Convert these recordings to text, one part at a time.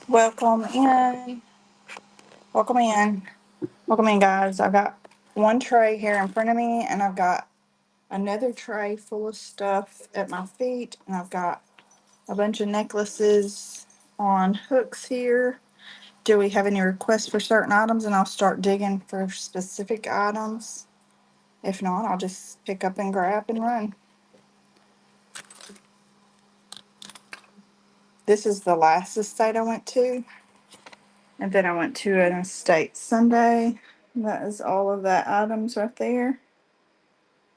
Welcome in. Welcome in. Welcome in, guys. I've got one tray here in front of me, and I've got another tray full of stuff at my feet, and I've got a bunch of necklaces on hooks here. Do we have any requests for certain items? And I'll start digging for specific items. If not, I'll just pick up and grab and run. This is the last estate I went to. And then I went to an estate Sunday. That is all of that items right there.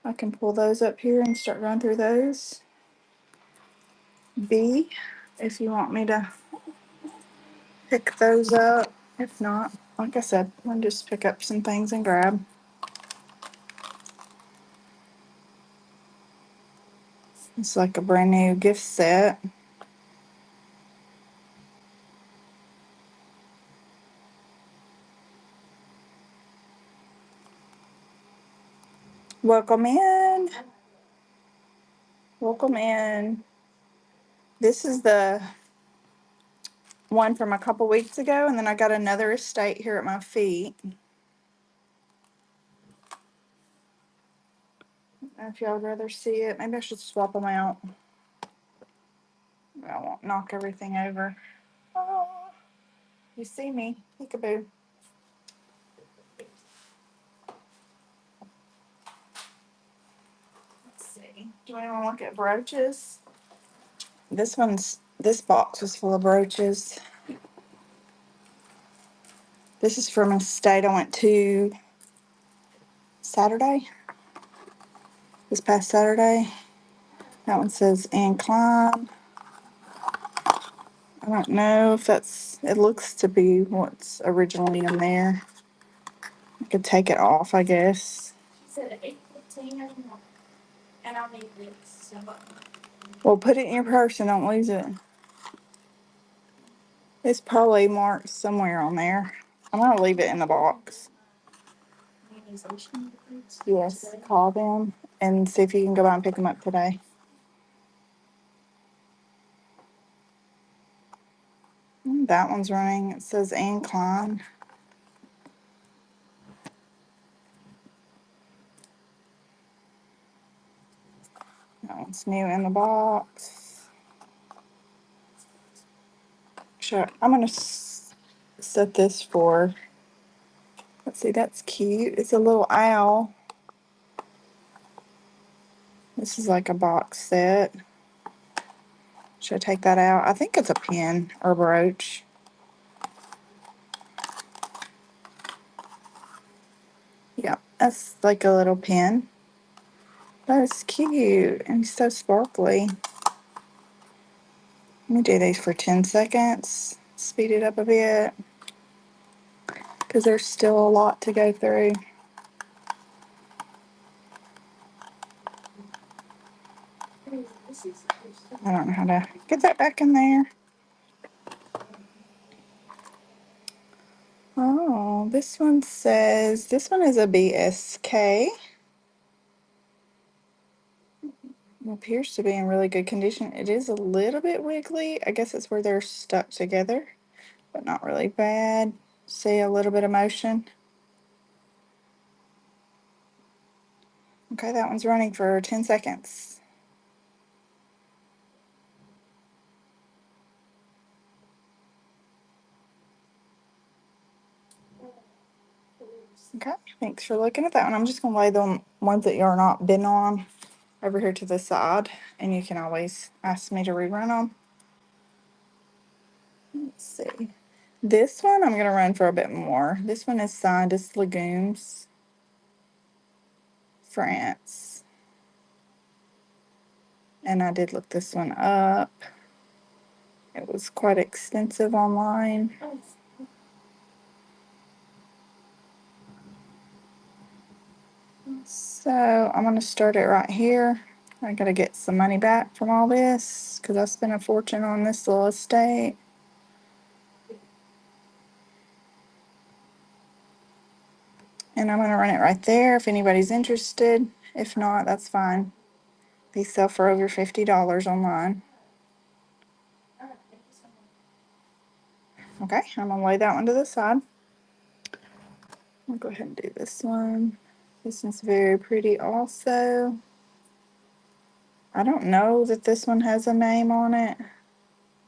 I can pull those up here and start running through those. B, if you want me to pick those up. If not, like I said, I'll just pick up some things and grab. It's like a brand new gift set. Welcome in. Welcome in. This is the one from a couple weeks ago, and then I got another estate here at my feet. If y'all would rather see it, maybe I should swap them out. I won't knock everything over. Oh, you see me, peekaboo. Let's see. Do I want to look at brooches? This box was full of brooches. This is from a state I went to Saturday. This past Saturday. That one says Ann Klein. I don't know if it looks to be what's originally in there. I could take it off, I guess. Well, put it in your purse and don't lose it. It's probably marked somewhere on there. I'm going to leave it in the box. Yes, call them and see if you can go by and pick them up today. That one's running. It says Ann Klein. That one's new in the box. Sure, I'm going to set this for, let's see, that's cute. It's a little owl. This is like a box set. Should I take that out? I think it's a pin or a brooch. Yeah, that's like a little pin. That's cute and so sparkly. Let me do these for 10 seconds. Speed it up a bit because there's still a lot to go through. I don't know how to get that back in there. Oh, this one says, this one is a BSK. It appears to be in really good condition. It is a little bit wiggly. I guess it's where they're stuck together, but not really bad. See a little bit of motion. Okay, that one's running for 10 seconds. Okay, thanks for looking at that one. I'm just going to lay the ones that you're not been on over here to the side, and you can always ask me to rerun them. Let's see. This one I'm going to run for a bit more. This one is signed as Legumes, France. And I did look this one up. It was quite extensive online. So I'm going to start it right here. I got to get some money back from all this because I spent a fortune on this little estate. And I'm going to run it right there if anybody's interested. If not, that's fine. These sell for over $50 online. Okay, I'm going to lay that one to the side. I'll go ahead and do this one. This one's very pretty also. I don't know that this one has a name on it.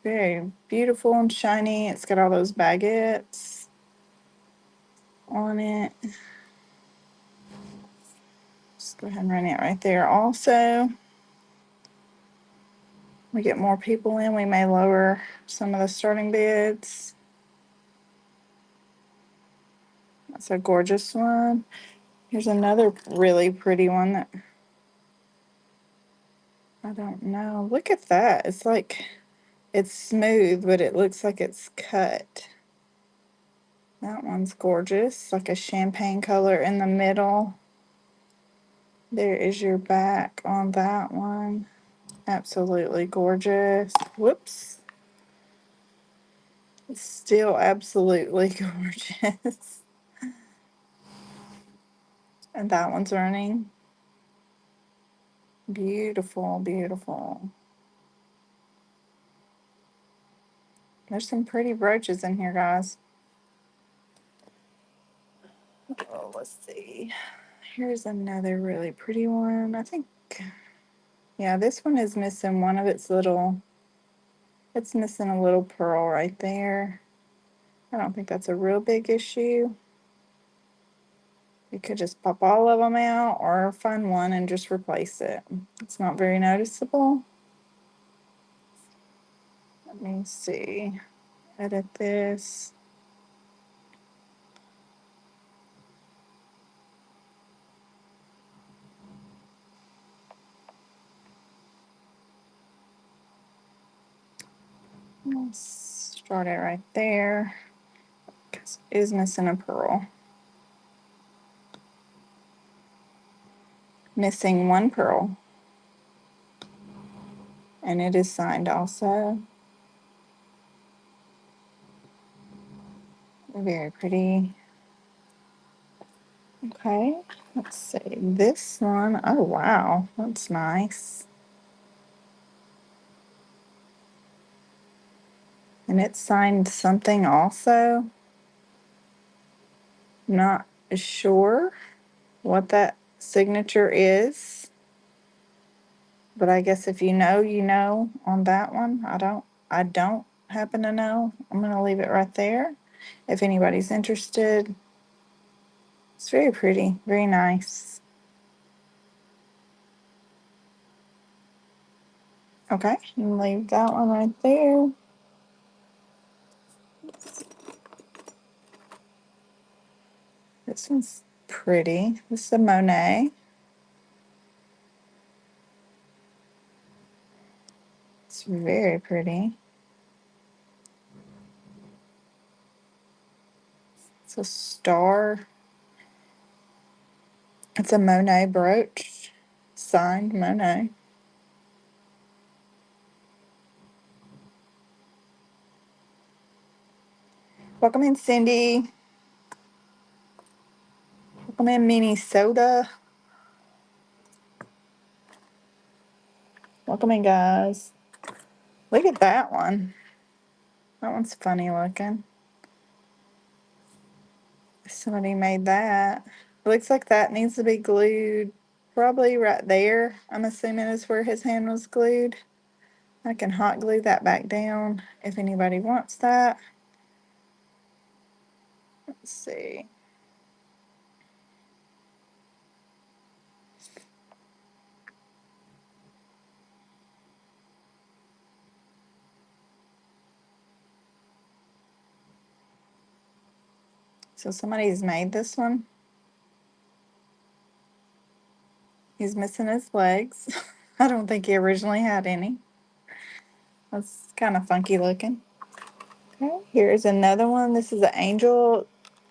Very beautiful and shiny. It's got all those baguettes on it. Just go ahead and run it right there also. We get more people in, we may lower some of the starting bids. That's a gorgeous one. Here's another really pretty one that I don't know. Look at that. It's like, it's smooth, but it looks like it's cut. That one's gorgeous, like a champagne color in the middle. There is your back on that one. Absolutely gorgeous. Whoops. It's still absolutely gorgeous. And that one's running. Beautiful, beautiful. There's some pretty brooches in here, guys. Oh, let's see. Here's another really pretty one. I think, yeah, this one is missing one of its little, it's missing a little pearl right there. I don't think that's a real big issue. You could just pop all of them out or find one and just replace it. It's not very noticeable. Let me see. Edit this. Let's start it right there. It is missing a pearl. Missing one pearl. And it is signed also. Very pretty. Okay, let's see. This one, oh wow, that's nice. And it's signed something also. Not sure what that signature is. But I guess if you know, you know on that one. I don't happen to know. I'm gonna leave it right there. If anybody's interested. It's very pretty, very nice. Okay, and leave that one right there. This one's pretty. This is a Monet. It's very pretty. It's a star. It's a Monet brooch. Signed Monet. Welcome in, Cindy. Welcome in, Minnesota. Welcome in, guys. Look at that one. That one's funny looking. Somebody made that. It looks like that needs to be glued probably right there. I'm assuming is where his hand was glued. I can hot glue that back down if anybody wants that. Let's see. So somebody's made this one. He's missing his legs. I don't think he originally had any. That's kind of funky looking. Okay, here's another one. This is an angel,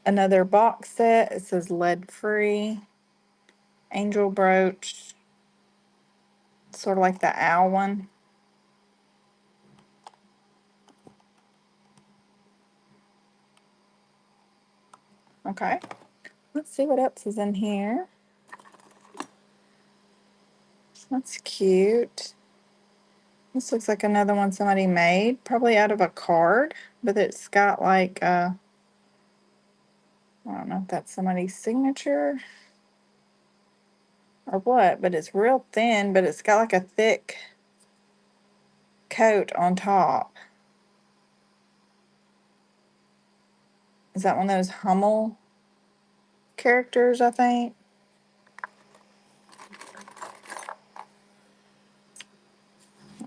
another box set. It says lead free. Angel brooch. Sort of like the owl one. Okay. Let's see what else is in here. That's cute. This looks like another one somebody made, probably out of a card, but it's got like, I don't know if that's somebody's signature or what, but it's real thin, but it's got like a thick coat on top. Is that one of those Hummel characters, I think?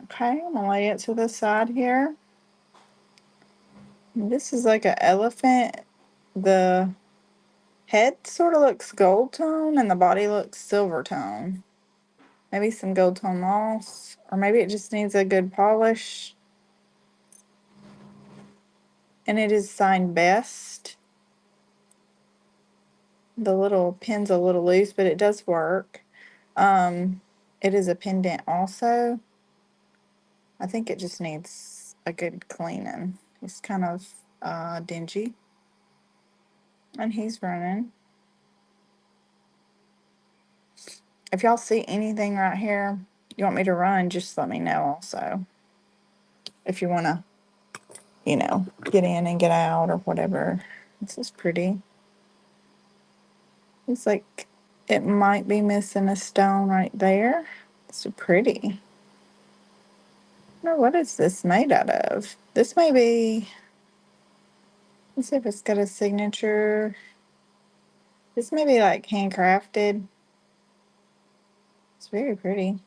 Okay, I'm gonna lay it to the side here. This is like an elephant. The head sort of looks gold tone and the body looks silver tone. Maybe some gold tone moss, or maybe it just needs a good polish. And it is signed Best. The little pin's a little loose, but it does work. It is a pendant also. I think it just needs a good cleaning. It's kind of dingy. And he's running. If y'all see anything right here you want me to run, just let me know also. If you want to, get in and get out or whatever. This is pretty. It's like it might be missing a stone right there. It's pretty. No, what is this made out of? This may be, let's see if it's got a signature. This may be like handcrafted. It's very pretty.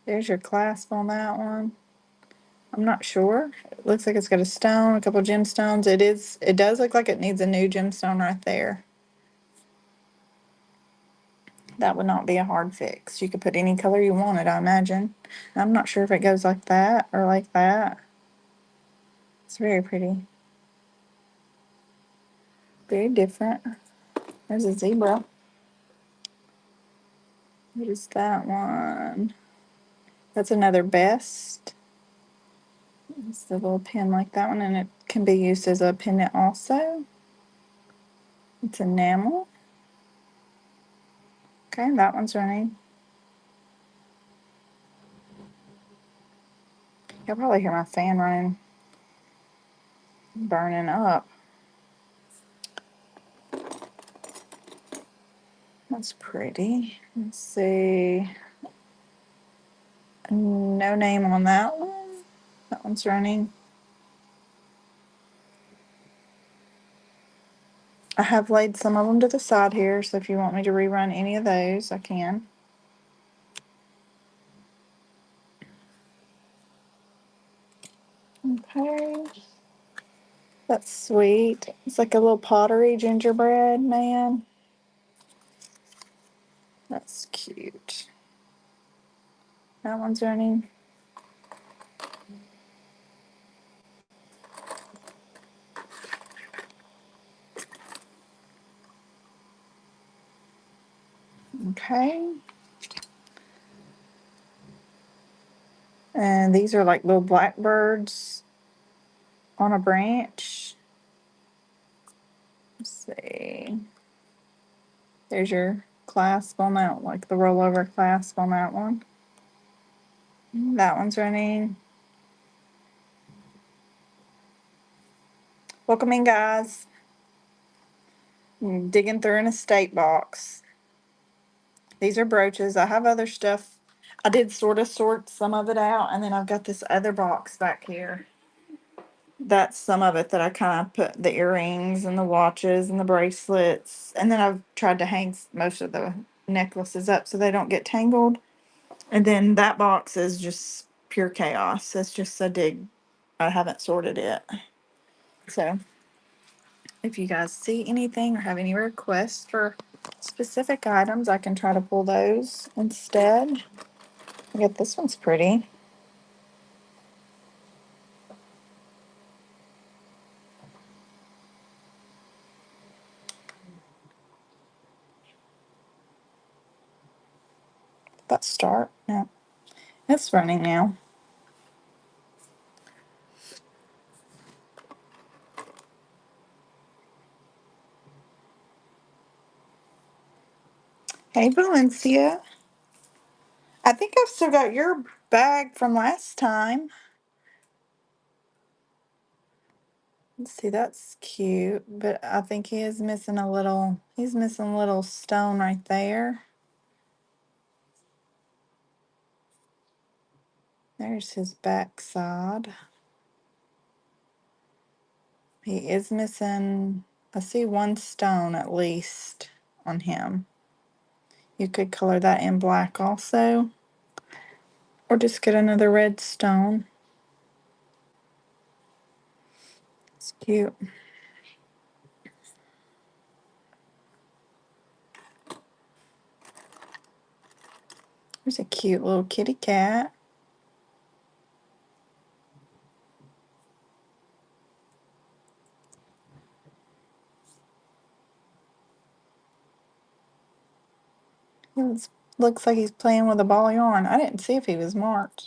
There's your clasp on that one. I'm not sure. It looks like it's got a stone, a couple gemstones. It does look like it needs a new gemstone right there. That would not be a hard fix. You could put any color you wanted, I imagine. I'm not sure if it goes like that or like that. It's very pretty. Very different. There's a zebra. What is that one? That's another Best. It's the little pin like that one, and it can be used as a pendant also. It's enamel. Okay, that one's running. You'll probably hear my fan running, burning up. That's pretty. Let's see. No name on that one. That one's running. I have laid some of them to the side here, so if you want me to rerun any of those, I can. Okay. That's sweet. It's like a little pottery gingerbread man. That's cute. That one's running. Okay. And these are like little blackbirds on a branch. Let's see. There's your clasp on that, like the rollover clasp on that one. That one's running. Welcome in, guys. I'm digging through an estate box. These are brooches. I have other stuff. I did sort of sort some of it out, and then I've got this other box back here. That's some of it that I kind of put the earrings and the watches and the bracelets. And then I've tried to hang most of the necklaces up so they don't get tangled. And then that box is just pure chaos. It's just a dig. I haven't sorted it. So if you guys see anything or have any requests for specific items, I can try to pull those instead. I get this one's pretty. That start? No. It's running now. Hey, Valencia. I think I've still got your bag from last time. Let's see, that's cute, but I think he is missing he's missing a little stone right there. There's his backside. He is missing, I see one stone at least on him. You could color that in black also, or just get another red stone. It's cute. There's a cute little kitty cat. He looks like he's playing with a ball of yarn. I didn't see if he was marked.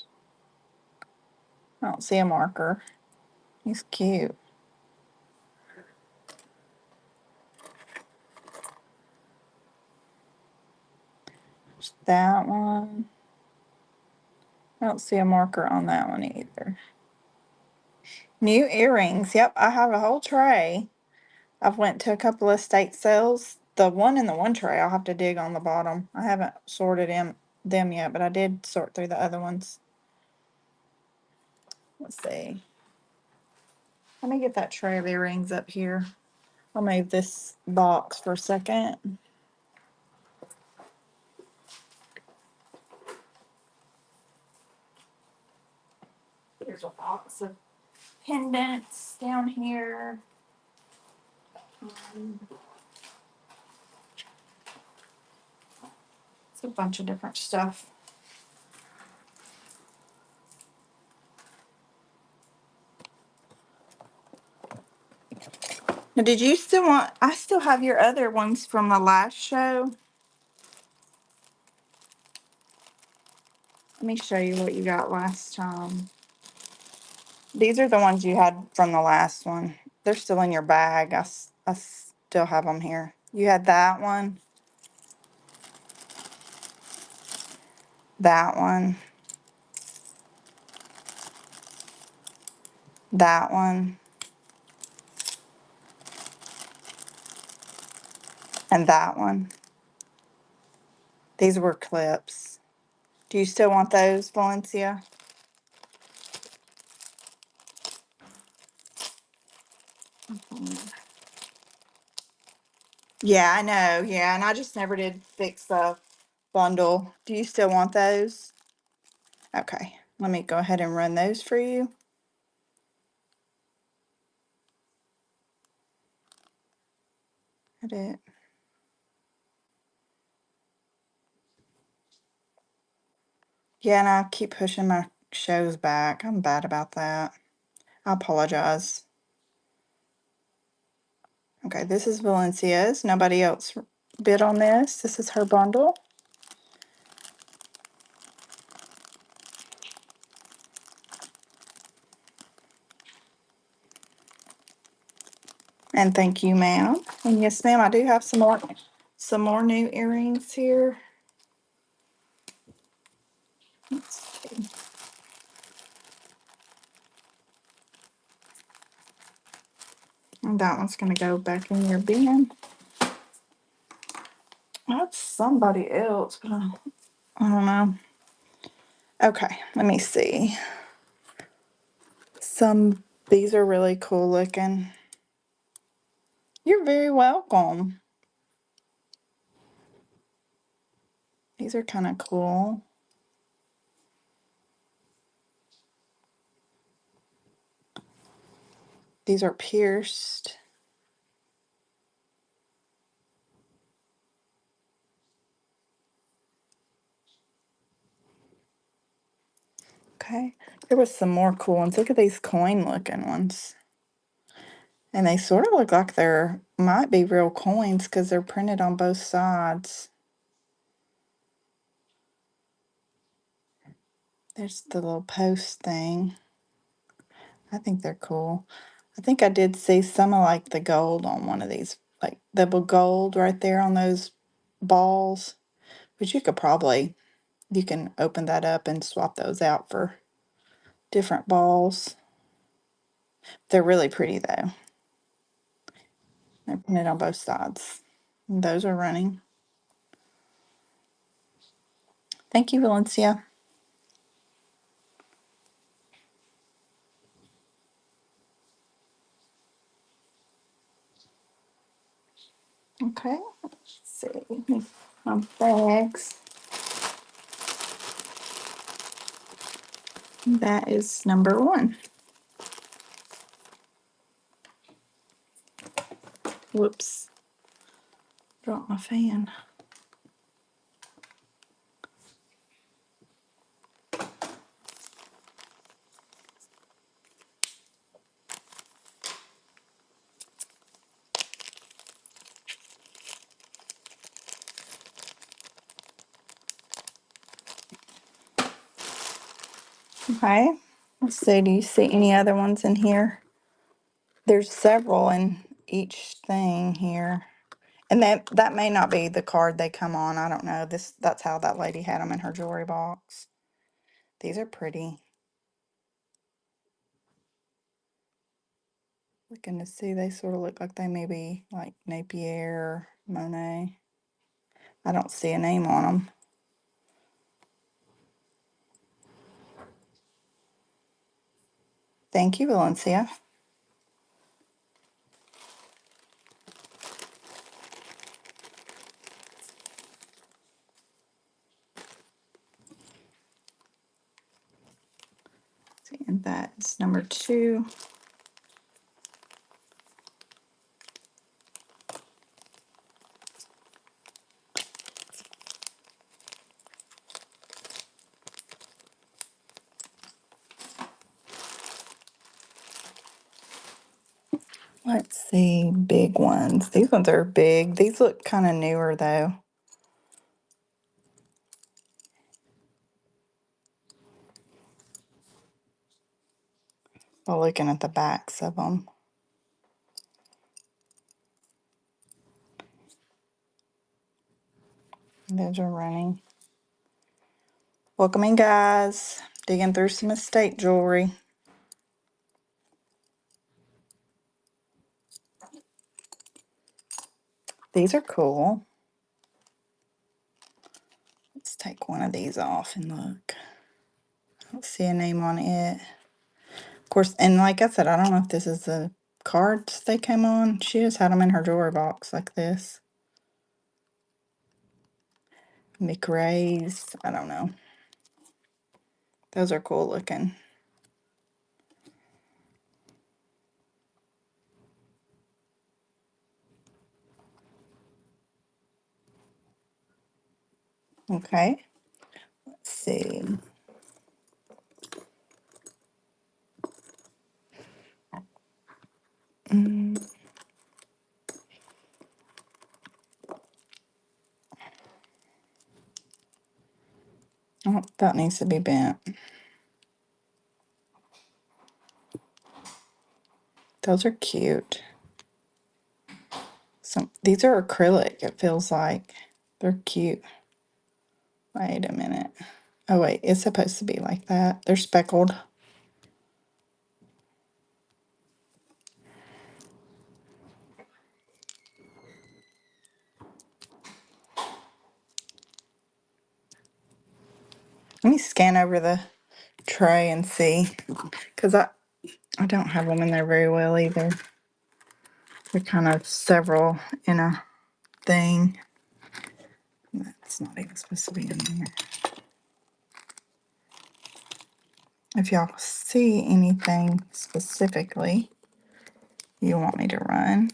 I don't see a marker. He's cute. There's that one. I don't see a marker on that one either. New earrings. Yep, I have a whole tray. I've went to a couple of estate sales. The one in the one tray, I'll have to dig on the bottom. I haven't sorted in them yet, but I did sort through the other ones. Let's see. Let me get that tray of earrings up here. I'll move this box for a second. Here's a box of pendants down here. It's a bunch of different stuff. Now, did you still want, I still have your other ones from the last show. Let me show you what you got last time. These are the ones you had from the last one. They're still in your bag. I still have them here. You had that one, that one, that one, and that one. These were clips. Do you still want those, Valencia? Yeah, I know. Yeah, and I just never did fix the bundle. Do you still want those? Okay, let me go ahead and run those for you. I did. Yeah, and I keep pushing my shows back. I'm bad about that. I apologize. Okay, this is Valencia's. Nobody else bid on this. This is her bundle. And thank you, ma'am. And yes, ma'am, I do have some more new earrings here. Let's see. And that one's gonna go back in your bin. That's somebody else, but I don't know. Okay, let me see. These are really cool looking. You're very welcome. These are kind of cool. These are pierced. Okay, there was some more cool ones. Look at these coin looking ones. And they sort of look like they're might be real coins because they're printed on both sides. There's the little post thing. I think they're cool. I think I did see some of like the gold on one of these, like the gold right there on those balls. But you can open that up and swap those out for different balls. They're really pretty though. I printed on both sides. And those are running. Thank you, Valencia. Okay, let's see. My bags. That is number 1. Whoops. Dropped my fan. Okay. Let's see. Do you see any other ones in here? There's several in each thing here. And that may not be the card they come on. I don't know. That's how that lady had them in her jewelry box. These are pretty. Looking to see, they sort of look like they may be like Napier, Monet. I don't see a name on them. Thank you, Valencia. See, and that's number 2. Let's see, big ones. These ones are big. These look kind of newer though. Well, looking at the backs of them. Those are running. Welcome in, guys. Digging through some estate jewelry. These are cool. Let's take one of these off and look. I don't see a name on it. Of course, and like I said, I don't know if this is the cards they came on. She just had them in her jewelry box like this. McRae's. I don't know. Those are cool looking. Okay. Let's see. Oh, that needs to be bent. Those are cute. These are acrylic, it feels like. They're cute. Wait a minute. Oh wait, it's supposed to be like that. They're speckled. Let me scan over the tray and see. Because I don't have them in there very well either. They're kind of several in a thing. That's not even supposed to be in here. If y'all see anything specifically you want me to run.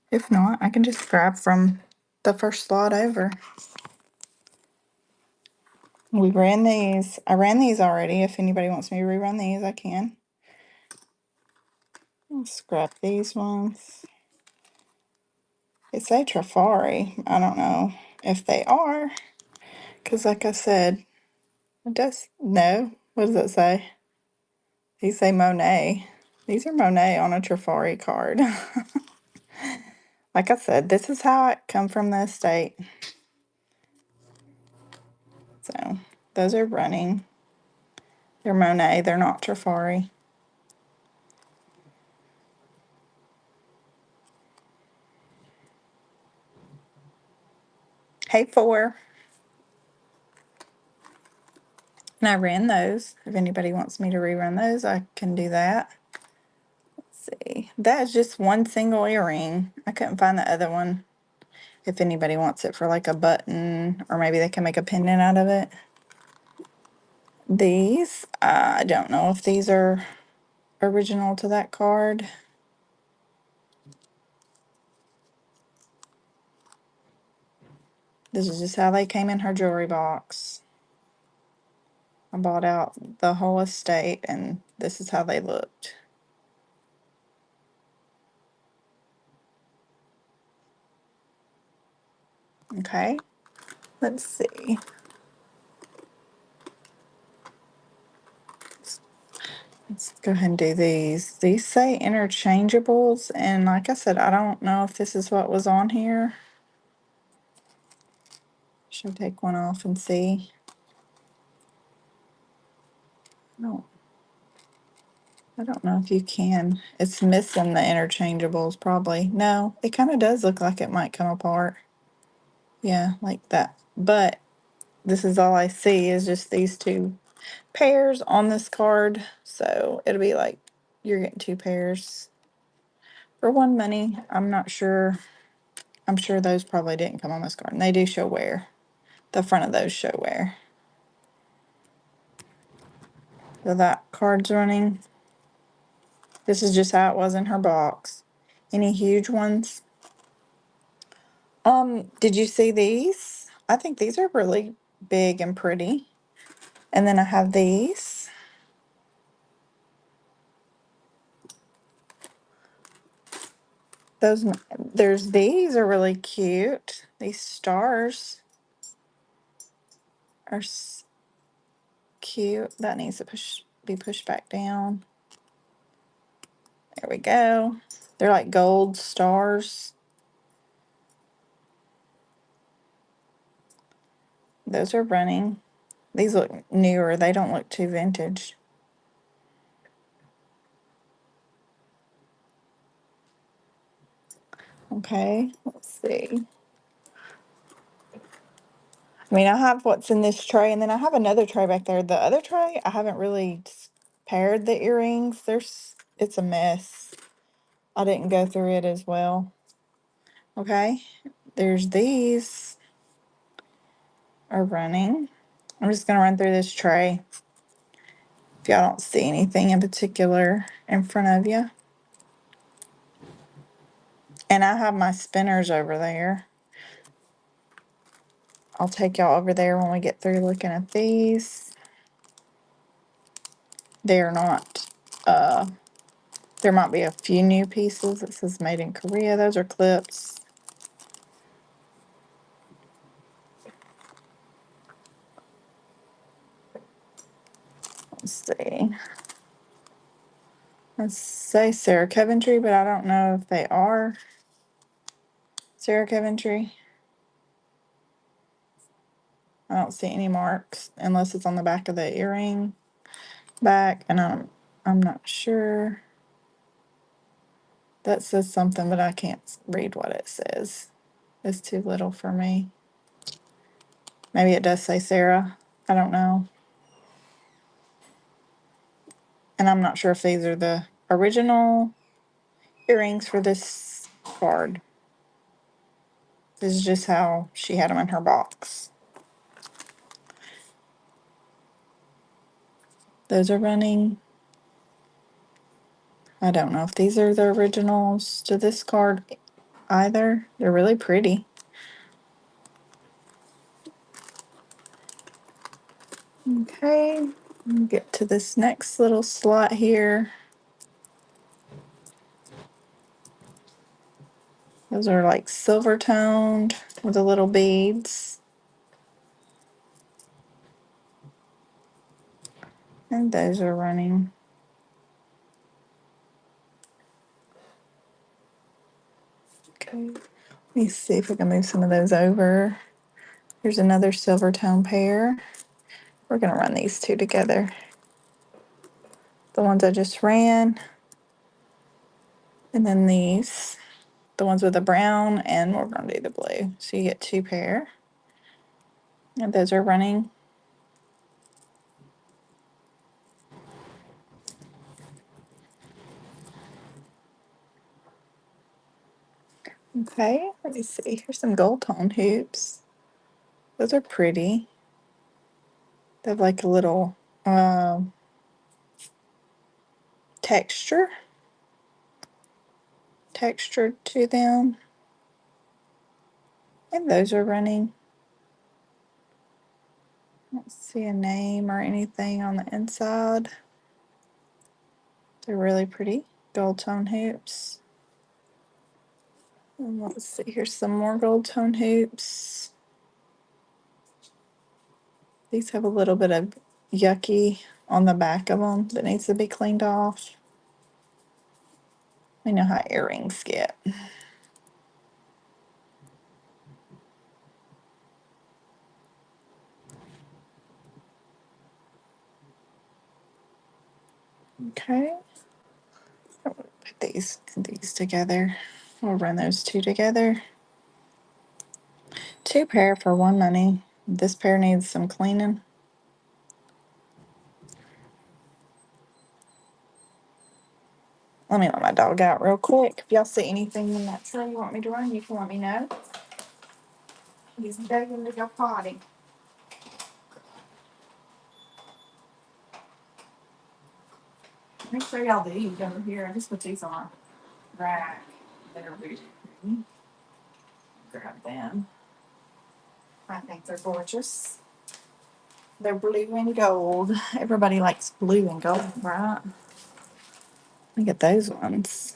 If not, I can just grab from the first slot over. We ran these. I ran these already. If anybody wants me to rerun these, I can. Let's grab these ones. They say Trafari. I don't know if they are. Because like I said, it does. No. What does it say? These say Monet. These are Monet on a Trifari card. Like I said, this is how it come from the estate. So those are running. They're Monet, they're not Trifari. Hey, 4. And I ran those. If anybody wants me to rerun those, I can do that. Let's see. That is just one single earring. I couldn't find the other one. If anybody wants it for like a button, or maybe they can make a pendant out of it. These, I don't know if these are original to that card. This is just how they came in her jewelry box. I bought out the whole estate, and this is how they looked. Okay, let's see. Let's go ahead and do these. These say interchangeables, and like I said, I don't know if this is what was on here. Should I take one off and see? No. I don't know if you can. It's missing the interchangeables, probably. No, it kind of does look like it might come apart. Yeah, like that. But this is all I see is just these two pairs on this card. So it'll be like you're getting two pairs for one money. I'm not sure. I'm sure those probably didn't come on this card. And they do show wear. The front of those show wear. So that card's running. This is just how it was in her box. Any huge ones? Did you see these? I think these are really big and pretty. And then I have these. Those, there's these are really cute. These stars are cute. That needs to be pushed back down. There we go. They're like gold stars. Those are running. These look newer. They don't look too vintage. Okay, let's see. I mean, I have what's in this tray, and then I have another tray back there. The other tray, I haven't really paired the earrings. It's a mess. I didn't go through it as well. Okay, there's these are running. I'm just gonna run through this tray. If y'all don't see anything in particular in front of you. And I have my spinners over there. I'll take y'all over there when we get through looking at these. They're not, there might be a few new pieces. It says made in Korea. Those are clips. Let's see. Let's say Sarah Coventry, but I don't know if they are Sarah Coventry. I don't see any marks unless it's on the back of the earring back, and I'm not sure. That says something, but I can't read what it says. It's too little for me. Maybe it does say Sarah. I don't know. And I'm not sure if these are the original earrings for this card. This is just how she had them in her box. Those are running. I don't know if these are the originals to this card either. They're really pretty. Okay, get to this next little slot here. Those are like silver toned with the little beads. And those are running. me see if we can move some of those over. Here's another silver tone pair. We're going to run these two together. The ones I just ran. And then these. The ones with the brown, and we're going to do the blue. So you get two pair. And those are running. Okay, let me see. Here's some gold tone hoops. Those are pretty. They have like a little texture to them. And those are running. I don't see a name or anything on the inside. They're really pretty gold tone hoops. And let's see, here's some more gold tone hoops. These have a little bit of yucky on the back of them that needs to be cleaned off. You know how earrings get. Okay. Put these together. We'll run those two together. Two pair for one money. This pair needs some cleaning. Let me let my dog out real quick. If y'all see anything in that tray you want me to run, you can let me know. He's begging to go potty. Make sure y'all do eat over here. I just put these on a rack. They're really pretty. Grab them. I think they're gorgeous. They're blue and gold. Everybody likes blue and gold, right? Look at those ones.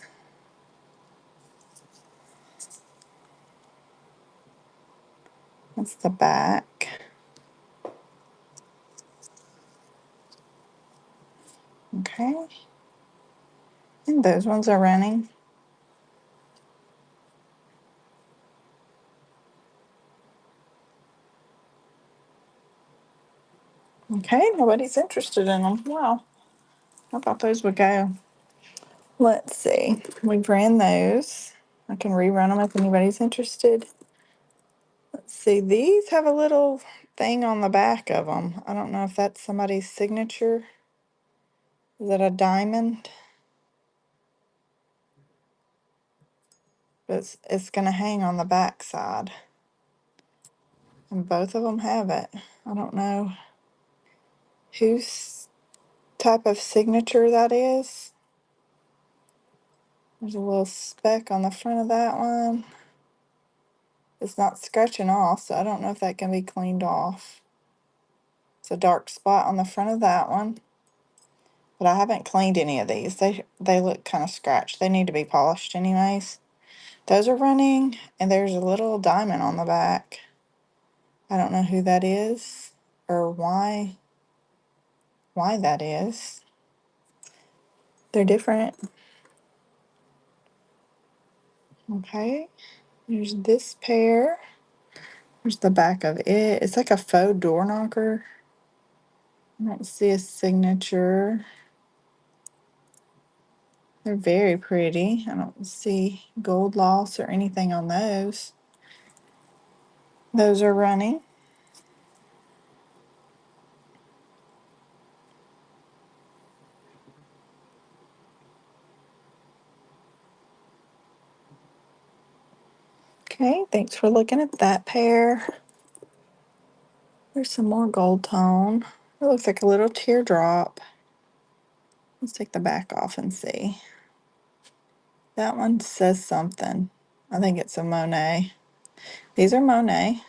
That's the back. Okay. And those ones are running. Okay, nobody's interested in them. Wow. I thought those would go. Let's see. We've ran those. I can rerun them if anybody's interested. Let's see. These have a little thing on the back of them. I don't know if that's somebody's signature. Is it a diamond? But it's going to hang on the back side. And both of them have it. I don't know whose type of signature that is. There's a little speck on the front of that one. It's not scratching off, so I don't know if that can be cleaned off. It's a dark spot on the front of that one. But I haven't cleaned any of these. They look kind of scratched. They need to be polished anyways. Those are running, and there's a little diamond on the back. I don't know who that is or why that is. They're different. Okay. There's this pair. There's the back of it. It's like a faux door knocker. I don't see a signature. They're very pretty. I don't see gold loss or anything on those. Those are running. Okay, thanks for looking at that pair. There's some more gold tone. It looks like a little teardrop. Let's take the back off and see. That one says something. I think it's a Monet. These are Monet.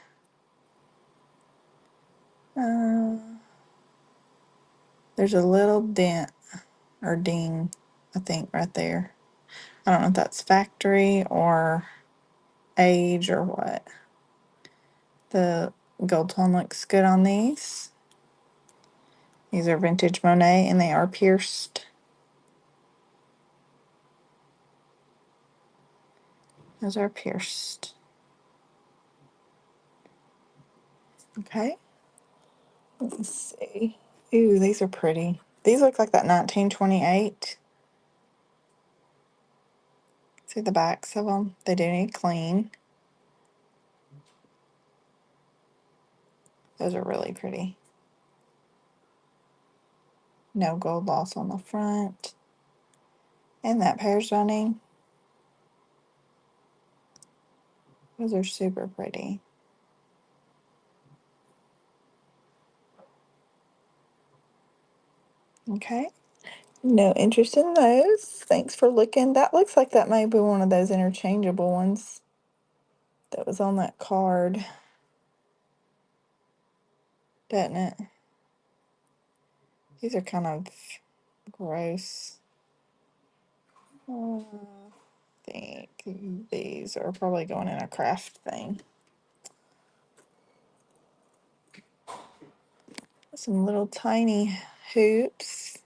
There's a little dent or ding, I think, right there. I don't know if that's factory or age or what. The gold tone looks good on these. These are vintage Monet and they are pierced. Those are pierced. Okay. Let's see. Ooh, these are pretty. These look like that 1928. See the backs of them? They do need clean. Those are really pretty. No gold loss on the front. And that pair's running. Those are super pretty. Okay. No interest in those. Thanks for looking. That looks like that may be one of those interchangeable ones that was on that card, doesn't it? These are kind of gross. I think these are probably going in a craft thing. Some little tiny hoops.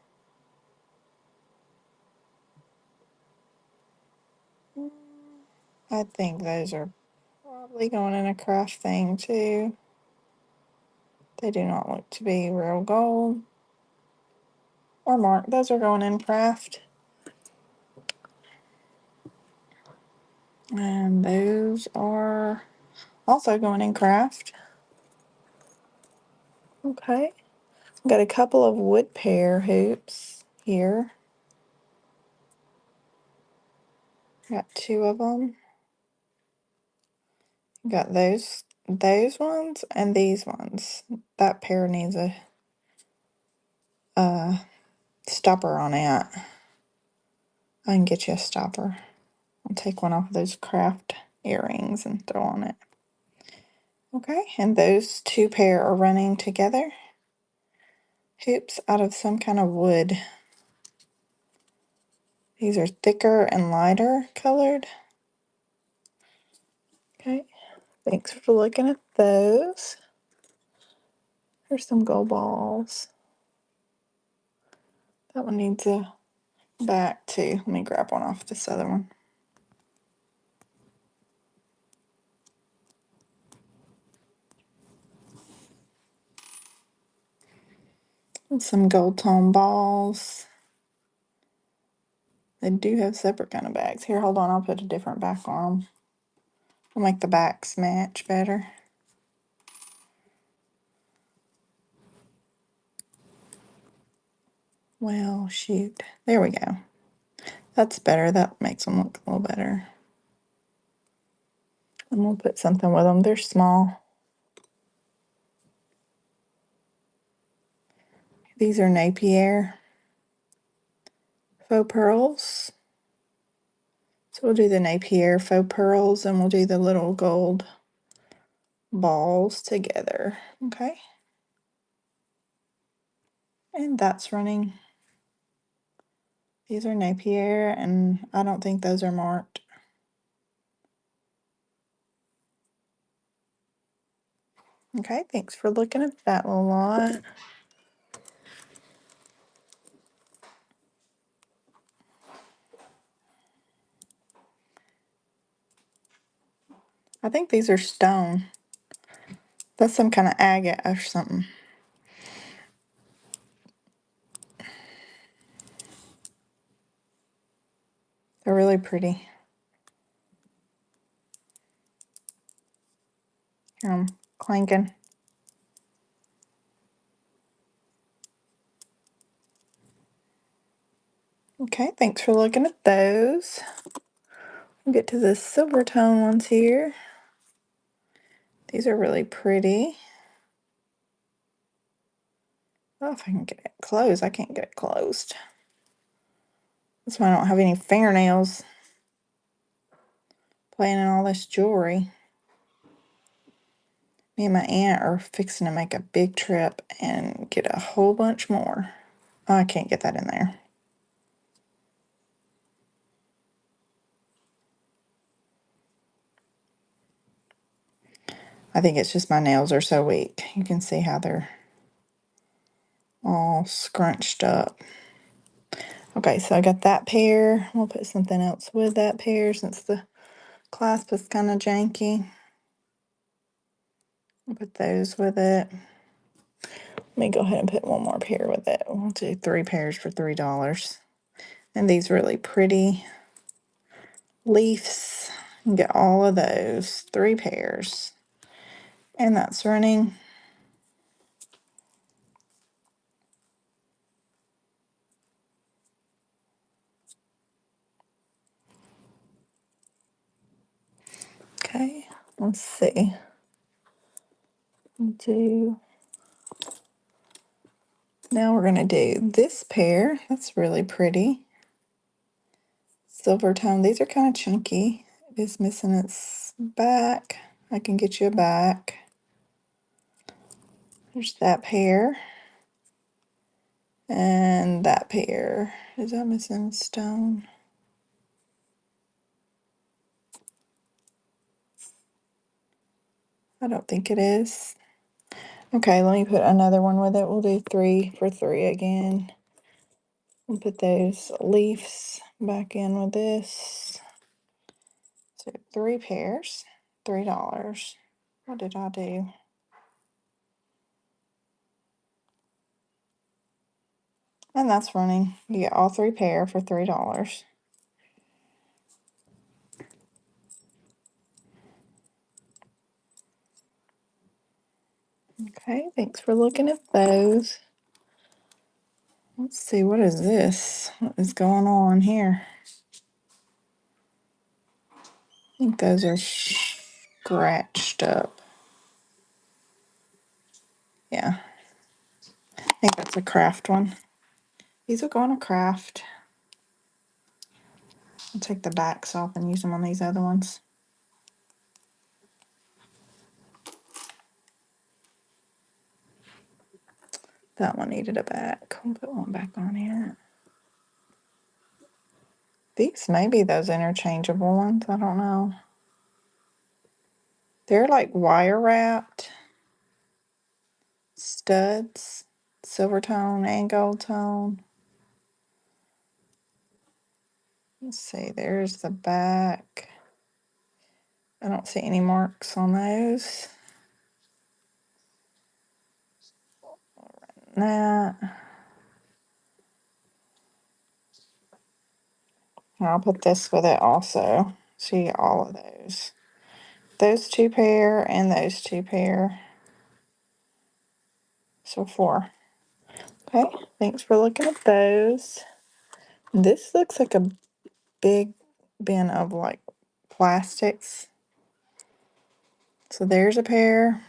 I think those are probably going in a craft thing too. They do not look to be real gold or marked. Those are going in craft. And those are also going in craft. Okay. Got a couple of wood pair hoops here. Got two of them. Got those ones and these ones. That pair needs a stopper on it. I can get you a stopper. I'll take one off of those craft earrings and throw on it. Okay, and those two pair are running together. Hoops out of some kind of wood. These are thicker and lighter colored. Okay, thanks for looking at those. Here's some gold balls. That one needs a back too. Let me grab one off this other one. And some gold tone balls. They do have separate kind of bags. Here, hold on, I'll put a different back on them. I'll make the backs match better. Well, shoot. There we go. That's better. That makes them look a little better. And we'll put something with them. They're small. These are Napier faux pearls. So we'll do the Napier faux pearls and we'll do the little gold balls together. Okay. And that's running. These are Napier and I don't think those are marked. Okay, thanks for looking at that little lot. I think these are stone. That's some kind of agate or something. They're really pretty. Here, I'm clanking. Okay, thanks for looking at those. We'll get to the silver tone ones here. These are really pretty. Oh, if I can get it closed. I can't get it closed. That's why I don't have any fingernails. Playing in all this jewelry. Me and my aunt are fixing to make a big trip and get a whole bunch more. Oh, I can't get that in there. I think it's just my nails are so weak. You can see how they're all scrunched up. Okay, so I got that pair. We'll put something else with that pair since the clasp is kind of janky. I'll put those with it. Let me go ahead and put one more pair with it. We'll do 3 pairs for $3. And these really pretty leaves. You can get all of those, 3 pairs. And that's running. Okay, let's see. Now we're gonna do this pair. That's really pretty. Silver tone. These are kind of chunky. It is missing its back. I can get you a back. There's that pair. And that pair. Is that missing stone? I don't think it is. Okay, let me put another one with it. We'll do 3 for 3 again. We'll put those leaves back in with this. So 3 pairs, $3. What did I do? And that's running. You get all 3 pair for $3. Okay, thanks for looking at those. Let's see, what is this? What is going on here? I think those are scratched up. Yeah, I think that's a craft one. These will go on a craft. I'll take the backs off and use them on these other ones. That one needed a back. I'll put one back on here. These may be those interchangeable ones. I don't know. They're like wire wrapped studs, silver tone and gold tone. Let's see, there's the back. I don't see any marks on those. That. I'll put this with it also. So you get all of those. Those 2 pair and those 2 pair. So 4. Okay, thanks for looking at those. This looks like a big bin of like plastics. So there's a pair.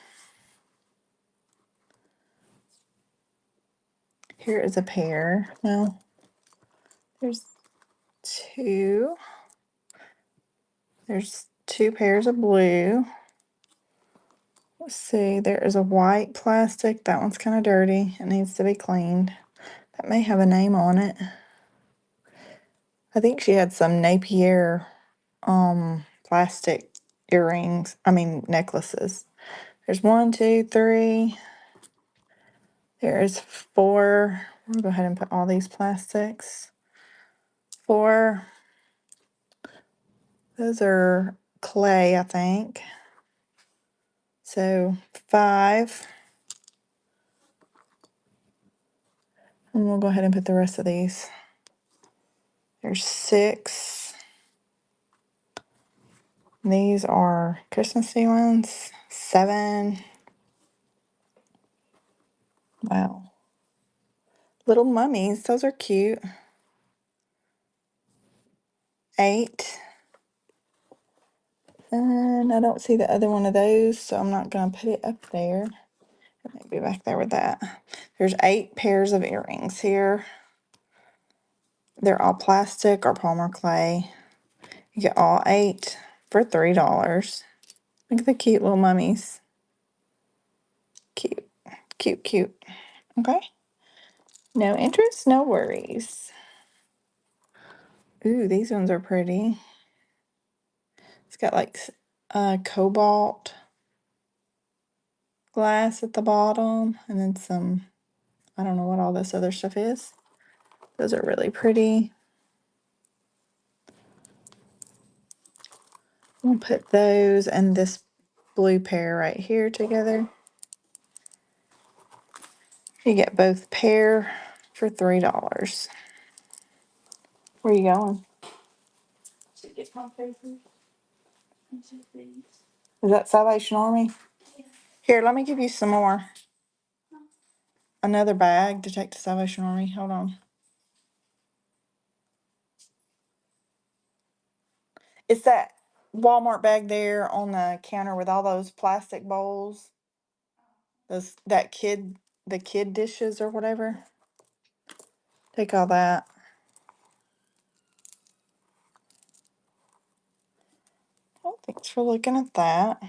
Here is a pair. Well, there's 2. There's 2 pairs of blue. Let's see, there is a white plastic. That one's kind of dirty. It needs to be cleaned. That may have a name on it. I think she had some Napier plastic necklaces. There's 1, 2, 3. There's 4. We'll go ahead and put all these plastics. 4. Those are clay, I think. So 5. And we'll go ahead and put the rest of these. There's 6. These are Christmassy ones. 7. Wow. Little mummies. Those are cute. 8. And I don't see the other one of those, so I'm not going to put it up there. It may be back there with that. There's 8 pairs of earrings here. They're all plastic or polymer clay. You get all 8 for $3. Look at the cute little mummies. Cute, cute, cute. Okay. No interest, no worries. Ooh, these ones are pretty. It's got like cobalt glass at the bottom, and then some, I don't know what all this other stuff is. Those are really pretty. We'll put those and this blue pair right here together. You get both pair for $3. Where you going? To get my papers. Is that Salvation Army? Here, let me give you some more. Another bag to take to Salvation Army. Hold on. It's that Walmart bag there on the counter with all those plastic bowls. The kid dishes or whatever. Take all that. Oh, thanks for looking at that.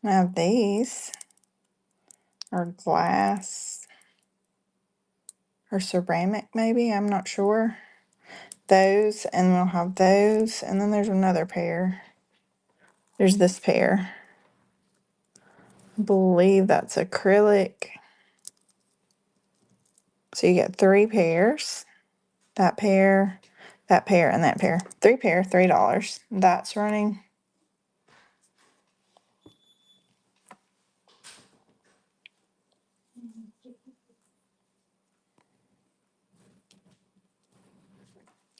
Now these are glass or ceramic, maybe. I'm not sure. Those, and we'll have those, and then there's another pair. There's this pair. I believe that's acrylic. So you get 3 pairs. That pair, and that pair. 3 pair, $3. That's running.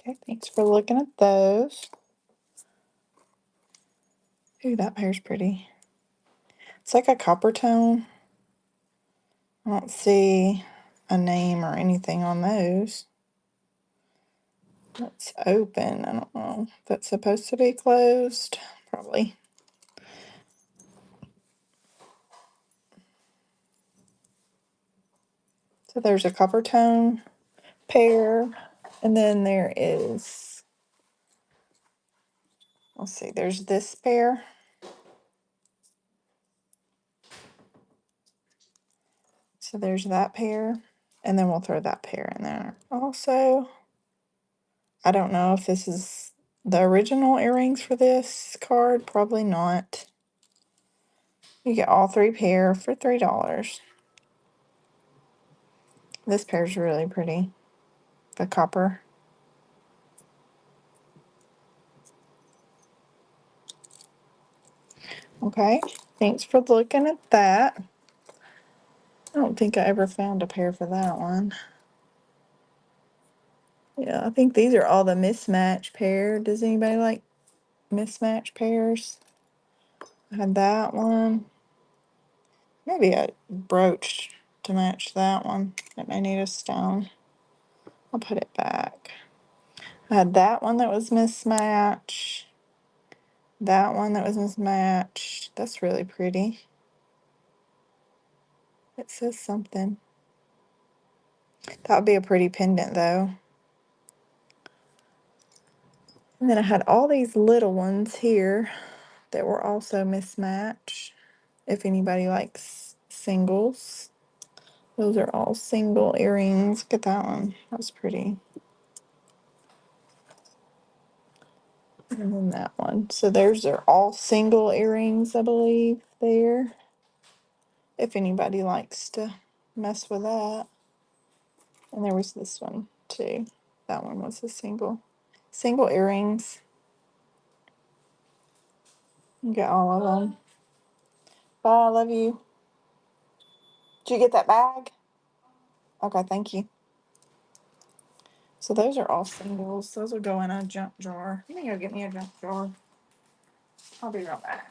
Okay, thanks for looking at those. Ooh, that pair's pretty. It's like a copper tone. I don't see a name or anything on those. It's open. I don't know if that's supposed to be closed. Probably. So there's a copper tone pair. And then there is, let's see, there's this pair. So there's that pair. And then we'll throw that pair in there. Also, I don't know if this is the original earrings for this card. Probably not. You get all 3 pair for $3. This pair's really pretty. The copper. Okay, thanks for looking at that. I don't think I ever found a pair for that one. Yeah, I think these are all the mismatch pair. Does anybody like mismatch pairs? I had that one. Maybe a brooch to match that one. It may need a stone. I'll put it back. I had that one that was mismatched. That one that was mismatched. That's really pretty. It says something. That would be a pretty pendant though. And then I had all these little ones here that were also mismatched. If anybody likes singles. Those are all single earrings. Look at that one. That was pretty. And then that one. So theirs are all single earrings, I believe, there. If anybody likes to mess with that. And there was this one too. That one was a single. Single earrings. You get all of them. Bye, I love you. Did you get that bag? Okay, thank you. So those are all singles. Those will go in a junk jar. Let me go get me a junk jar. I'll be right back.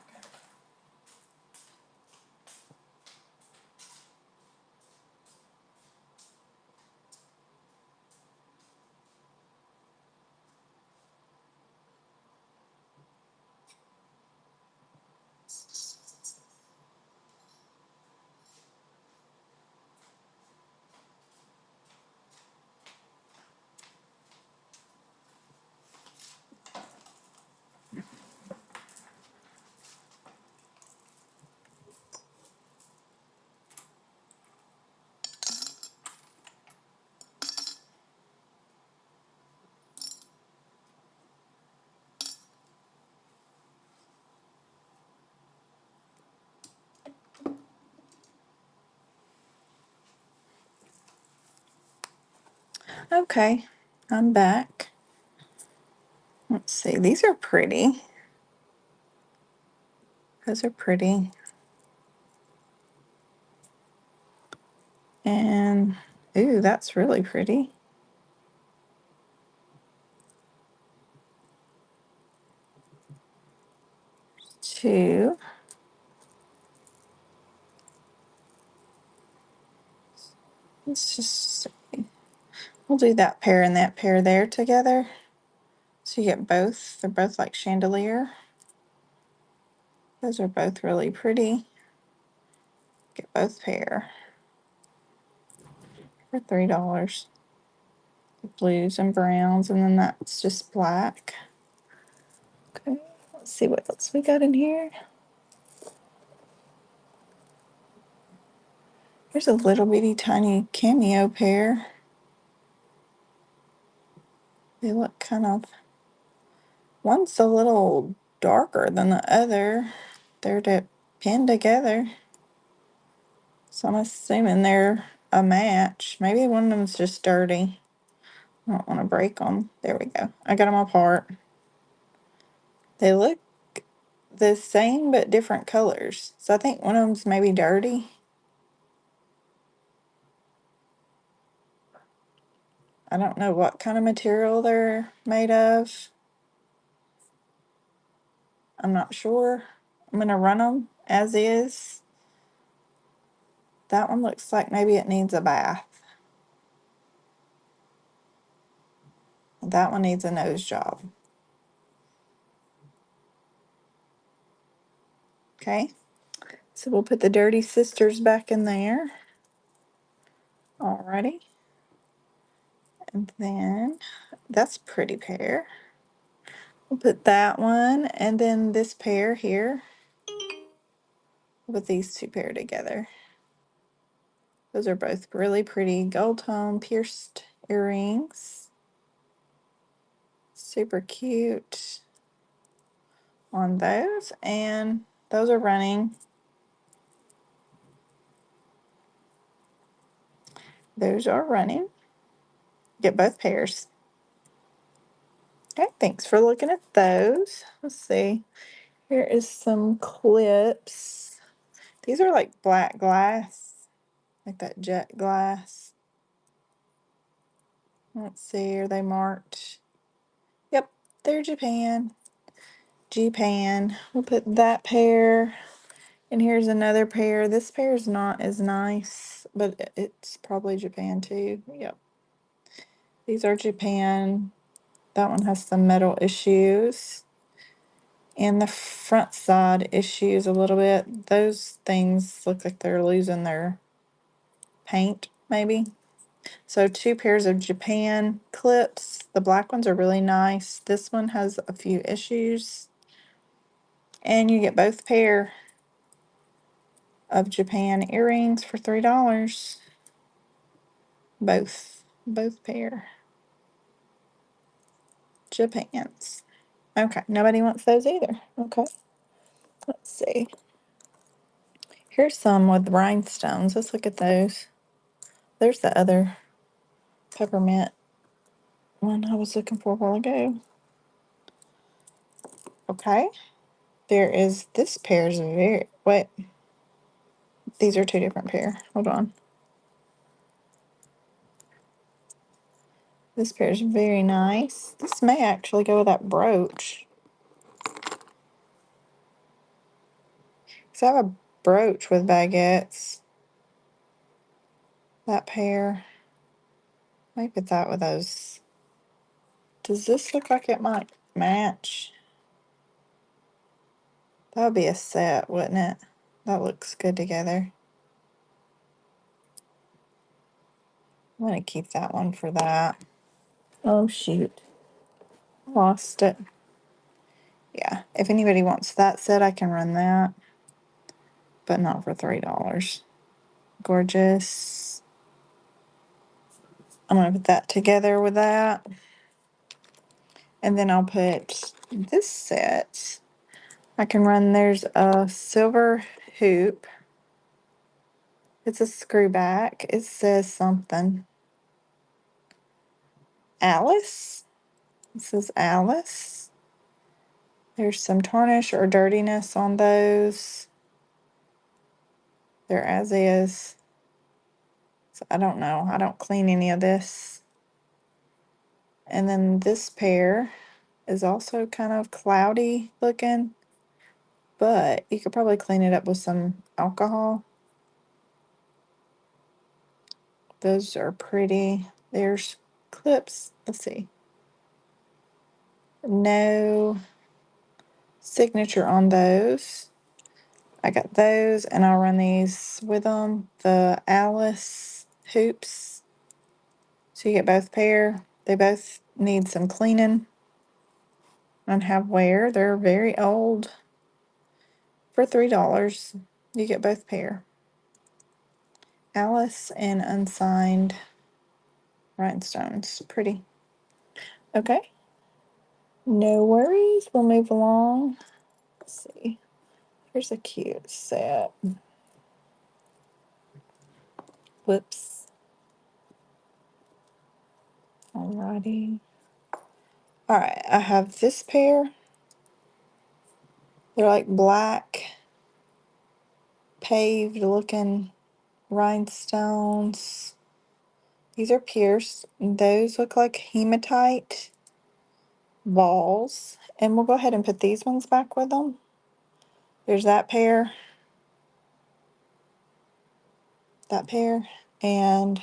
Okay, I'm back. Let's see, these are pretty. Those are pretty. And, ooh, that's really pretty. Two. Let's just see. We'll do that pair and that pair there together. So you get both. They're both like chandelier. Those are both really pretty. Get both pair for $3. The blues and browns, and then that's just black. Okay, let's see what else we got in here. Here's a little bitty tiny cameo pair. They look kind of, one's a little darker than the other. They're pinned together. So I'm assuming they're a match. Maybe one of them's just dirty. I don't want to break them. There we go. I got them apart. They look the same but different colors. So I think one of them's maybe dirty. I don't know what kind of material they're made of. I'm not sure. I'm going to run them as is. That one looks like maybe it needs a bath. That one needs a nose job. Okay, so we'll put the Dirty Sisters back in there. Alrighty. And then that's a pretty pair. We'll put that one and then this pair here. We'll put these two pair together. Those are both really pretty gold tone pierced earrings. Super cute on those, and those are running. Those are running. Get both pairs. Okay, thanks for looking at those. Let's see. Here is some clips. These are like black glass, like that jet glass. Let's see, are they marked? Yep, they're Japan. Japan. We'll put that pair. And here's another pair. This pair is not as nice, but it's probably Japan too. Yep. These are Japan. That one has some metal issues. And the front side issues a little bit. Those things look like they're losing their paint, maybe. So two pairs of Japan clips. The black ones are really nice. This one has a few issues. And you get both pair of Japan earrings for $3. Both pair. Japans. Okay, nobody wants those either. Okay, let's see. Here's some with rhinestones. Let's look at those. There's the other peppermint one I was looking for a while ago. Okay, there is this pair's very, wait, these are two different pair. Hold on. This pair is very nice. This may actually go with that brooch. So I have a brooch with baguettes. That pair. Might put that with those. Does this look like it might match? That would be a set, wouldn't it? That looks good together. I'm going to keep that one for that. Oh, shoot. Lost it. Yeah, if anybody wants that set, I can run that. But not for $3. Gorgeous. I'm going to put that together with that. And then I'll put this set. I can run, there's a silver hoop. It's a screw back. It says something. Alice. This is Alice. There's some tarnish or dirtiness on those. They're as is. So I don't know. I don't clean any of this. And then this pair is also kind of cloudy looking, but you could probably clean it up with some alcohol. Those are pretty. There's clips. Let's see. No signature on those. I got those, and I'll run these with them. The Alice hoops. So you get both pair. They both need some cleaning and have wear. They're very old. For $3, you get both pair. Alice and unsigned rhinestones. Pretty. Okay. No worries. We'll move along. Let's see. Here's a cute set. Whoops. Alrighty. Alright, I have this pair. They're like black, paved looking rhinestones. These are pierced. Those look like hematite balls. And we'll go ahead and put these ones back with them. There's that pair, and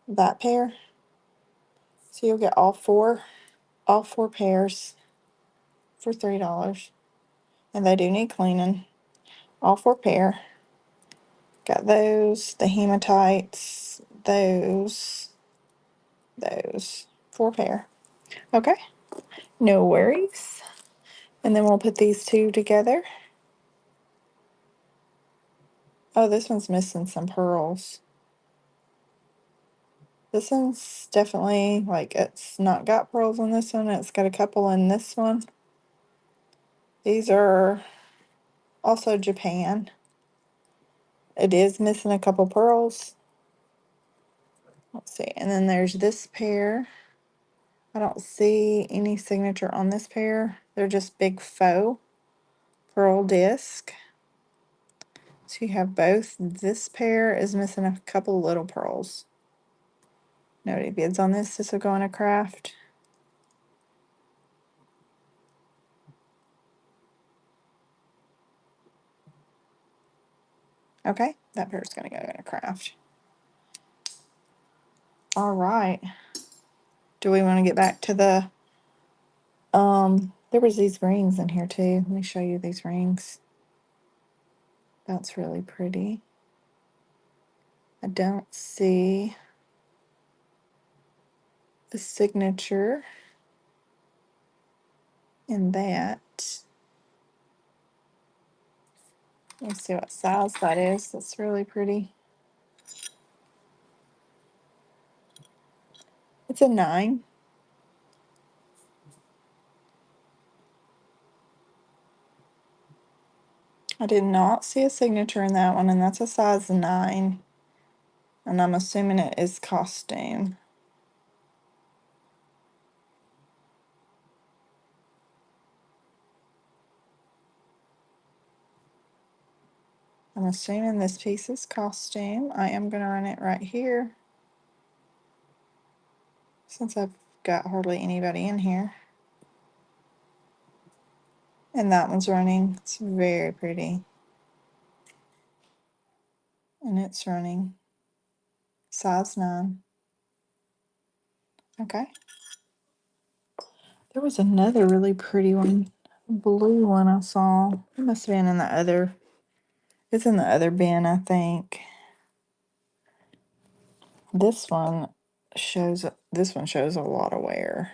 that pair. So you'll get all four pairs for $3. And they do need cleaning. All four pair. Got those, the hematites, those, 4 pair. Okay, no worries. And then we'll put these two together. Oh, this one's missing some pearls. This one's definitely, like, it's not got pearls in this one. It's got a couple in this one. These are also Japan. It is missing a couple pearls. Let's see. And then there's this pair. I don't see any signature on this pair. They're just big faux pearl disc. So you have both. This pair is missing a couple little pearls. No bids on this. This will go in a craft. Okay, that pair's gonna go in a craft. All right. Do we want to get back to the there was these rings in here too. Let me show you these rings. That's really pretty. I don't see the signature in that. Let's see what size that is. That's really pretty. It's a 9. I did not see a signature in that one, and that's a size 9. And I'm assuming it is costume. I'm assuming this piece is costume. I am going to run it right here, since I've got hardly anybody in here. And that one's running. It's very pretty. And it's running size 9. Okay. There was another really pretty one, blue one I saw. It must have been in the other, it's in the other bin, I think. This one shows a lot of wear.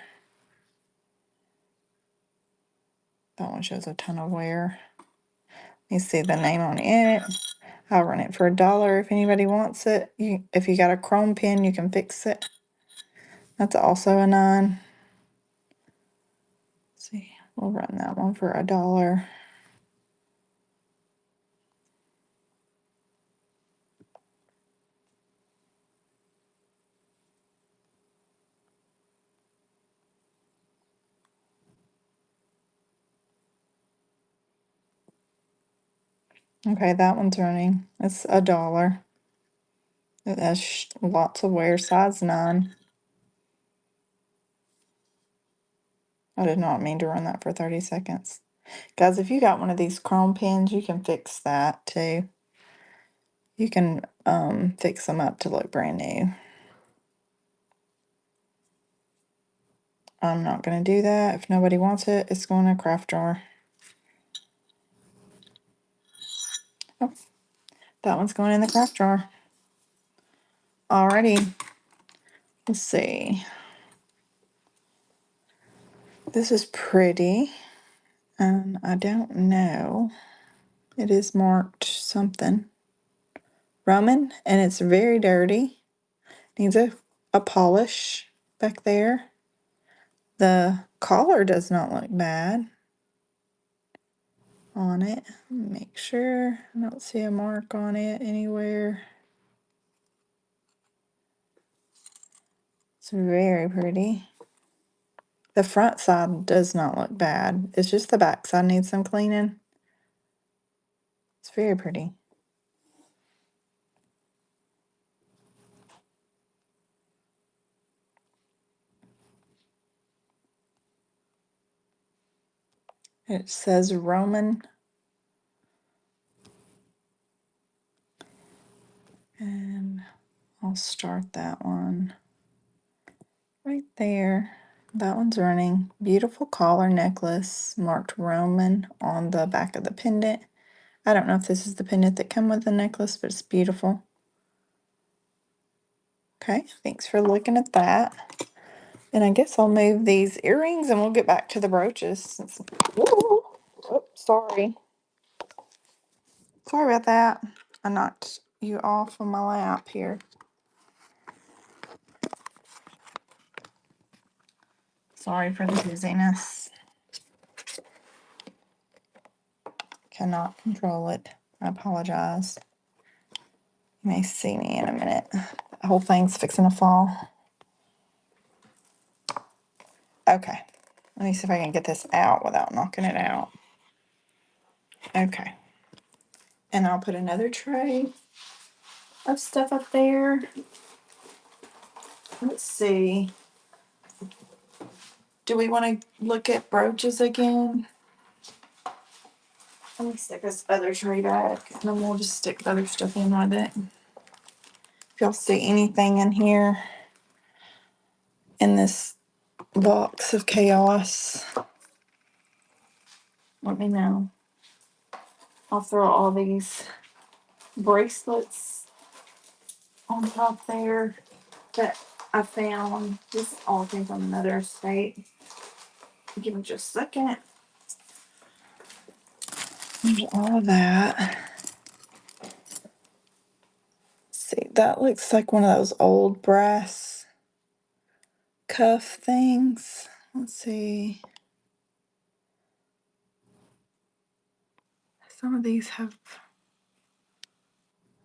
That one shows a ton of wear. You see the name on it. I'll run it for $1 if anybody wants it. If you got a chrome pin, you can fix it. That's also a 9. Let's see, we'll run that one for $1. Okay, that one's running. It's $1. It has lots of wear, size 9. I did not mean to run that for 30 seconds. Guys, if you got one of these chrome pins, you can fix that too. You can fix them up to look brand new. I'm not going to do that. If nobody wants it, it's going in a craft drawer. Oh, that one's going in the craft drawer. Alrighty. Let's see. This is pretty. I don't know. It is marked something. Roman, and it's very dirty. Needs a polish back there. The collar does not look bad on it. Make sure. I don't see a mark on it anywhere. It's very pretty. The front side does not look bad. It's just the back side needs some cleaning. It's very pretty. It says Roman. And I'll start that one right there. That one's running. Beautiful collar necklace marked Roman on the back of the pendant. I don't know if this is the pendant that come with the necklace, but it's beautiful. Okay, thanks for looking at that. And I guess I'll move these earrings and we'll get back to the brooches. Ooh, oh, sorry. Sorry about that. I knocked you off of my lap here. Sorry for the dizziness. Cannot control it. I apologize. You may see me in a minute. The whole thing's fixing to fall. Okay. Let me see if I can get this out without knocking it out. Okay. And I'll put another tray of stuff up there. Let's see. Do we want to look at brooches again? Let me stick this other tray back and then we'll just stick other stuff in with it. If y'all see anything in here in this box of chaos, let me know. I'll throw all these bracelets on top there that I found. This all came from another state. Give me just a second. There's all of that. See, that looks like one of those old brass cuff things. Let's see. Some of these have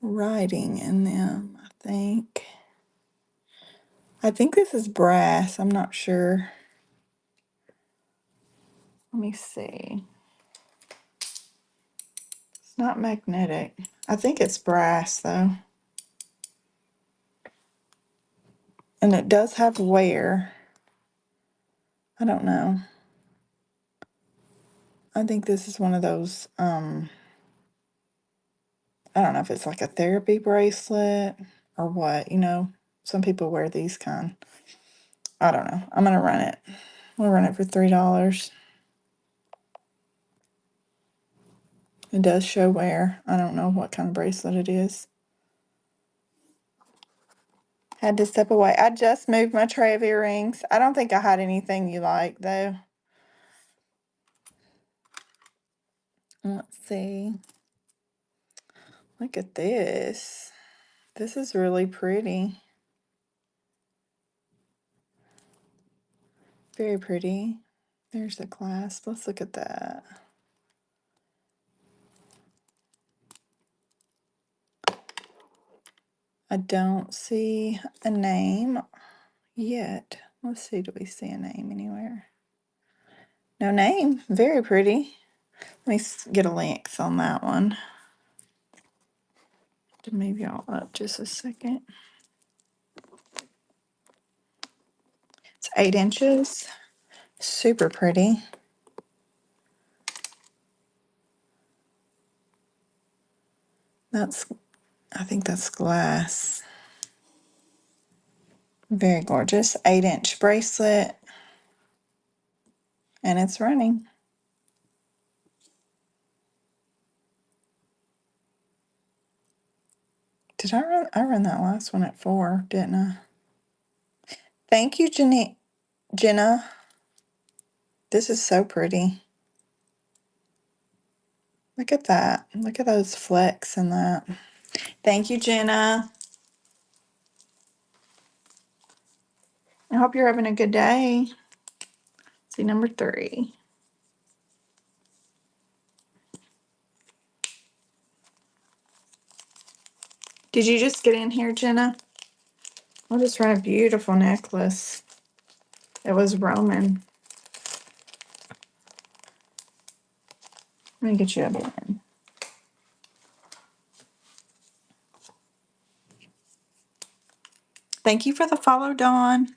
writing in them, I think. I think this is brass. I'm not sure. Let me see. It's not magnetic. I think it's brass, though. And it does have wear. I don't know. I think this is one of those, I don't know if it's like a therapy bracelet or what, you know. Some people wear these kind. I don't know. I'm gonna run it. We'll run it for $3. It does show wear. I don't know what kind of bracelet it is. Had to step away. I just moved my tray of earrings. I don't think I had anything you like, though. Let's see. Look at this. This is really pretty. Very pretty. There's the clasp. Let's look at that. I don't see a name yet. Let's see, do we see a name anywhere? No name. Very pretty. Let me get a length on that one. To move y'all up just a second. It's 8 inches. Super pretty. I think that's glass. Very gorgeous. 8-inch bracelet. And it's running. Did I run? I ran that last one at 4, didn't I? Thank you, Jenna. This is so pretty. Look at that. Look at those flecks in that. Thank you, Jenna. I hope you're having a good day. See number 3. Did you just get in here, Jenna? I just ran a beautiful necklace. It was Roman. Let me get you up here. Thank you for the follow, Dawn.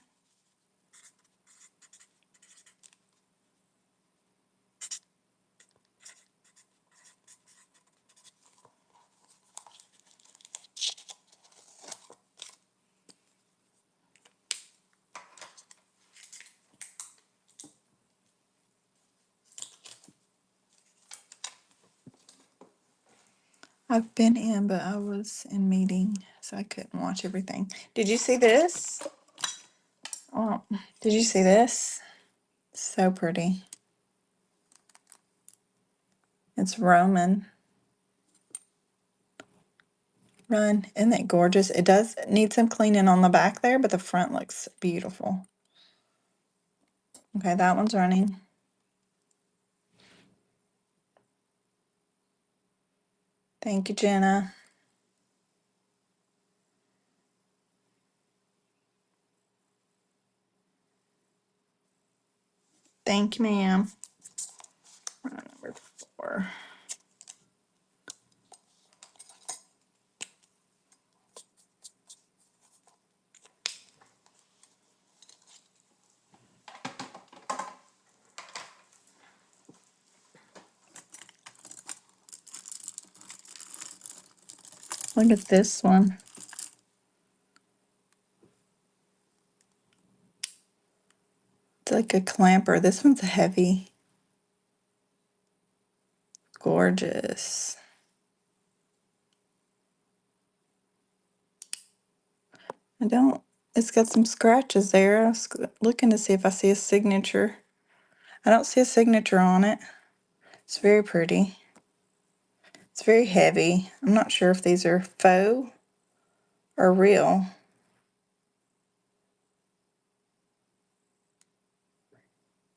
I've been in, but I was in meeting, so I couldn't watch everything. Did you see this? Oh, did you see this? So pretty. It's Roman. Run. Isn't it gorgeous? It does need some cleaning on the back there, but the front looks beautiful. Okay, that one's running. Thank you, Jenna. Thank you, ma'am. Number 4. Look at this one. It's like a clamper. This one's heavy. Gorgeous. It's got some scratches there. I was looking to see if I see a signature. I don't see a signature on it. It's very pretty. It's very heavy. I'm not sure if these are faux or real.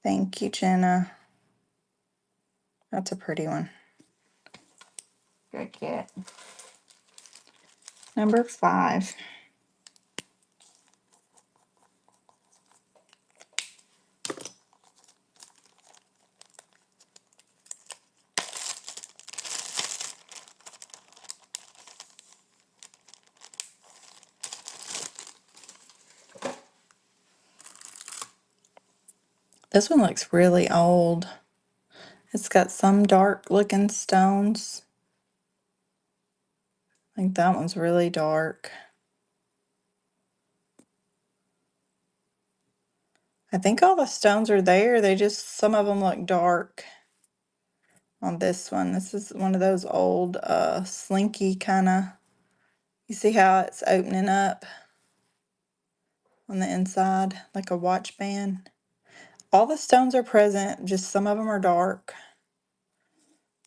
Thank you, Jenna. That's a pretty one. Good kit. Number 5. This one looks really old. It's got some dark looking stones. I think that one's really dark. I think all the stones are there. Some of them look dark on this one. This is one of those old slinky kind of, you see how it's opening up on the inside like a watch band. All the stones are present, just some of them are dark.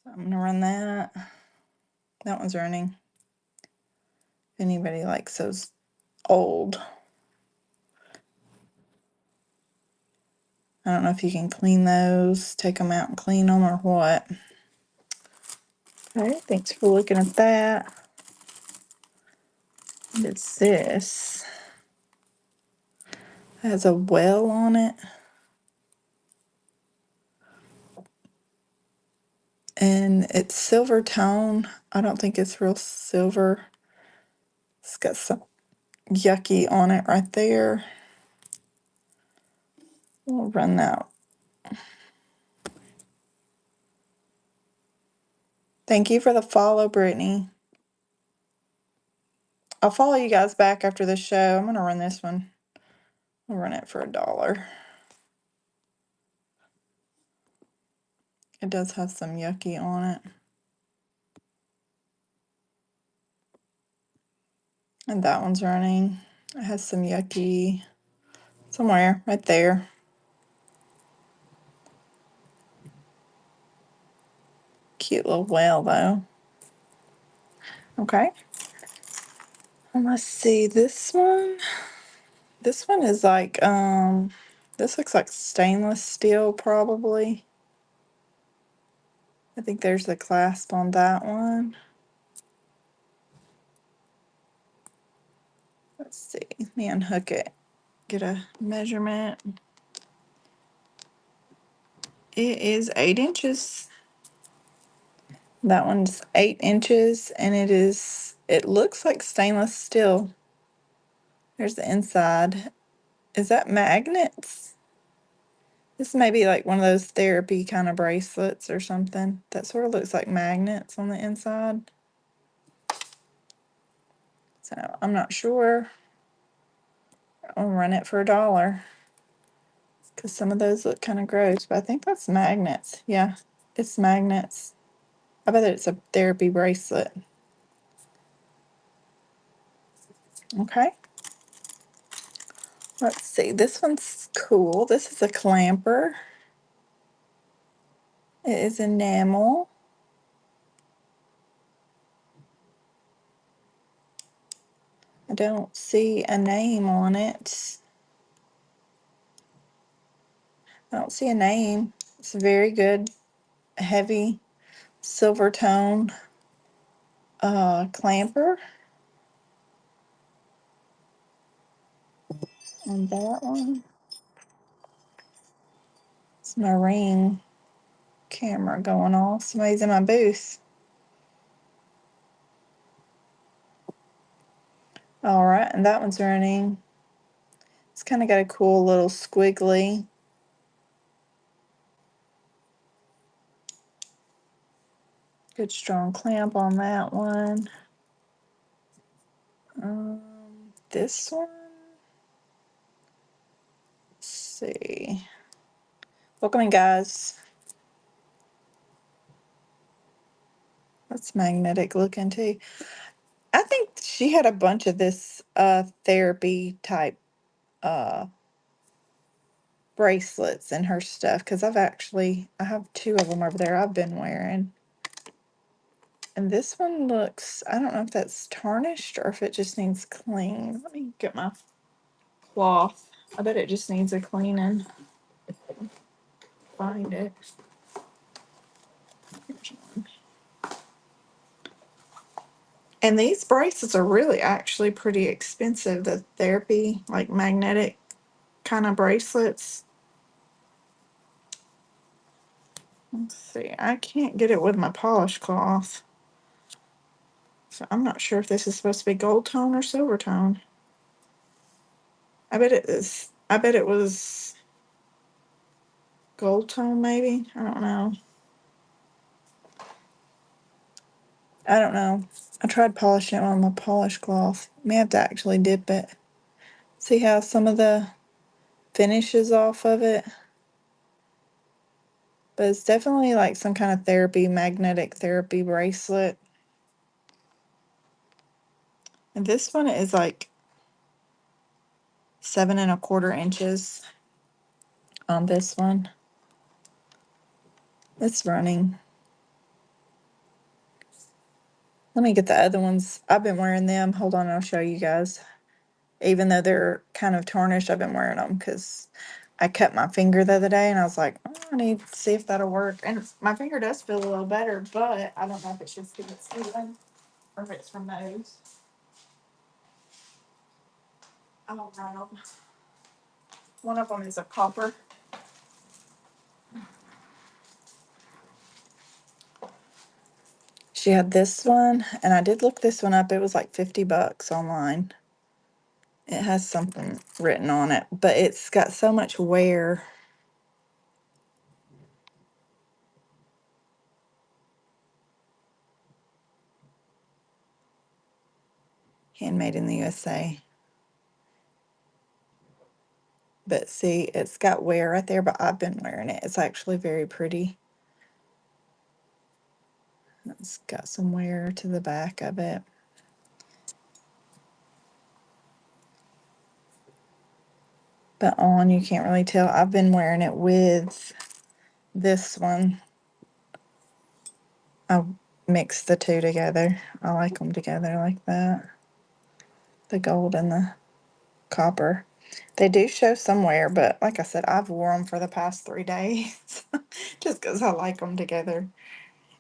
I'm gonna run that. That one's running. If anybody likes those old. I don't know if you can clean those, take them out and clean them or what. Okay, thanks for looking at that. What is this? It has a well on it. And it's silver tone. I don't think it's real silver. It's got some yucky on it right there. We'll run that. Thank you for the follow, Brittany. I'll follow you guys back after the show. I'm gonna run this one. I'll run it for $1. It does have some yucky on it. And that one's running. It has some yucky somewhere right there. Cute little whale though. Okay. And let's see, this one. This one is like, this looks like stainless steel probably. I think there's the clasp on that one. Let's see, let me unhook it, get a measurement. It is 8 inches. That one's 8 inches and it looks like stainless steel. There's the inside. Is that magnets? This may be like one of those therapy kind of bracelets or something. That sort of looks like magnets on the inside. So I'm not sure. I'll run it for $1 because some of those look kind of gross, but I think that's magnets. Yeah, it's magnets. I bet it's a therapy bracelet. Okay. Let's see. This one's cool. This is a clamper. It is enamel. I don't see a name on it. I don't see a name. It's a very good, heavy silver tone clamper. And that one. It's my ring camera going off. Somebody's in my booth. All right, and that one's running. It's kind of got a cool little squiggly. Good strong clamp on that one. This one. Let's see. Welcome in, guys. That's magnetic looking too. I think she had a bunch of this therapy type bracelets in her stuff because I have 2 of them over there I've been wearing. And this one looks, I don't know if that's tarnished or if it just needs clean. Let me get my cloth. I bet it just needs a cleaning. Find it. Here's one. And these bracelets are really actually pretty expensive. The therapy, like magnetic kind of bracelets. Let's see. I can't get it with my polish cloth. So I'm not sure if this is supposed to be gold tone or silver tone. I bet it is. I bet it was gold tone maybe. I don't know. I don't know. I tried polishing it on my polish cloth. May have to actually dip it. See how some of the finish is off of it? But it's definitely like some kind of therapy, magnetic therapy bracelet. And this one is like 7¼ inches on this one. It's running. Let me get the other ones. I've been wearing them. Hold on, I'll show you guys. Even though they're kind of tarnished, I've been wearing them because I cut my finger the other day and I was like, oh, I need to see if that'll work. And my finger does feel a little better, but I don't know if it's just because it's healing or if it's from those. I don't know. One of them is a copper. She had this one, and I did look this one up. It was like $50 online. It has something written on it, but it's got so much wear. Handmade in the USA. But see, it's got wear right there, but I've been wearing it. It's actually very pretty. It's got some wear to the back of it. But on, you can't really tell. I've been wearing it with this one. I mixed the two together. I like them together like that. The gold and the copper. They do show some wear, but like I said, I've worn them for the past 3 days just because I like them together.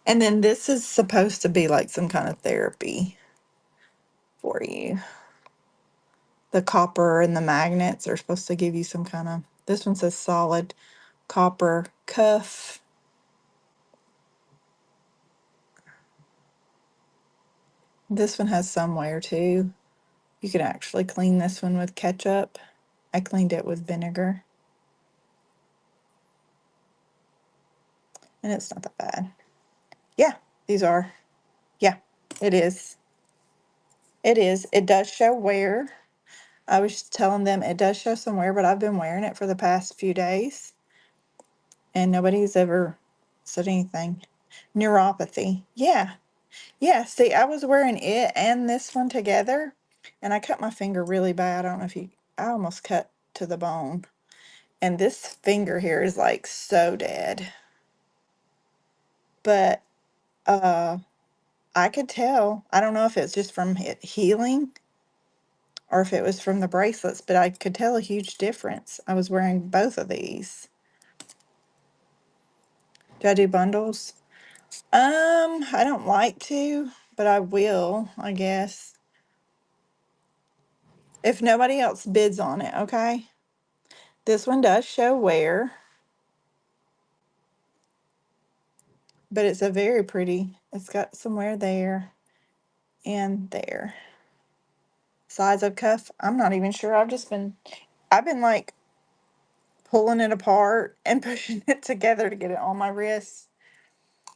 And then this is supposed to be like some kind of therapy for you. The copper and the magnets are supposed to give you some kind of, this one says solid copper cuff. This one has some wear too. You can actually clean this one with ketchup. I cleaned it with vinegar. And it's not that bad. Yeah, these are. Yeah, it is. It is. It does show wear. I was telling them it does show some wear, but I've been wearing it for the past few days. And nobody's ever said anything. Neuropathy. Yeah. Yeah. See, I was wearing it and this one together. And I cut my finger really bad. I don't know if you, I almost cut to the bone. And this finger here is like so dead. But I could tell. I don't know if it's just from it healing or if it was from the bracelets, but I could tell a huge difference. I was wearing both of these. Do I do bundles? I don't like to, but I will, I guess. If nobody else bids on it, okay? This one does show wear, but it's a very pretty, it's got some wear there and there. Size of cuff, I'm not even sure. I've been like pulling it apart and pushing it together to get it on my wrist.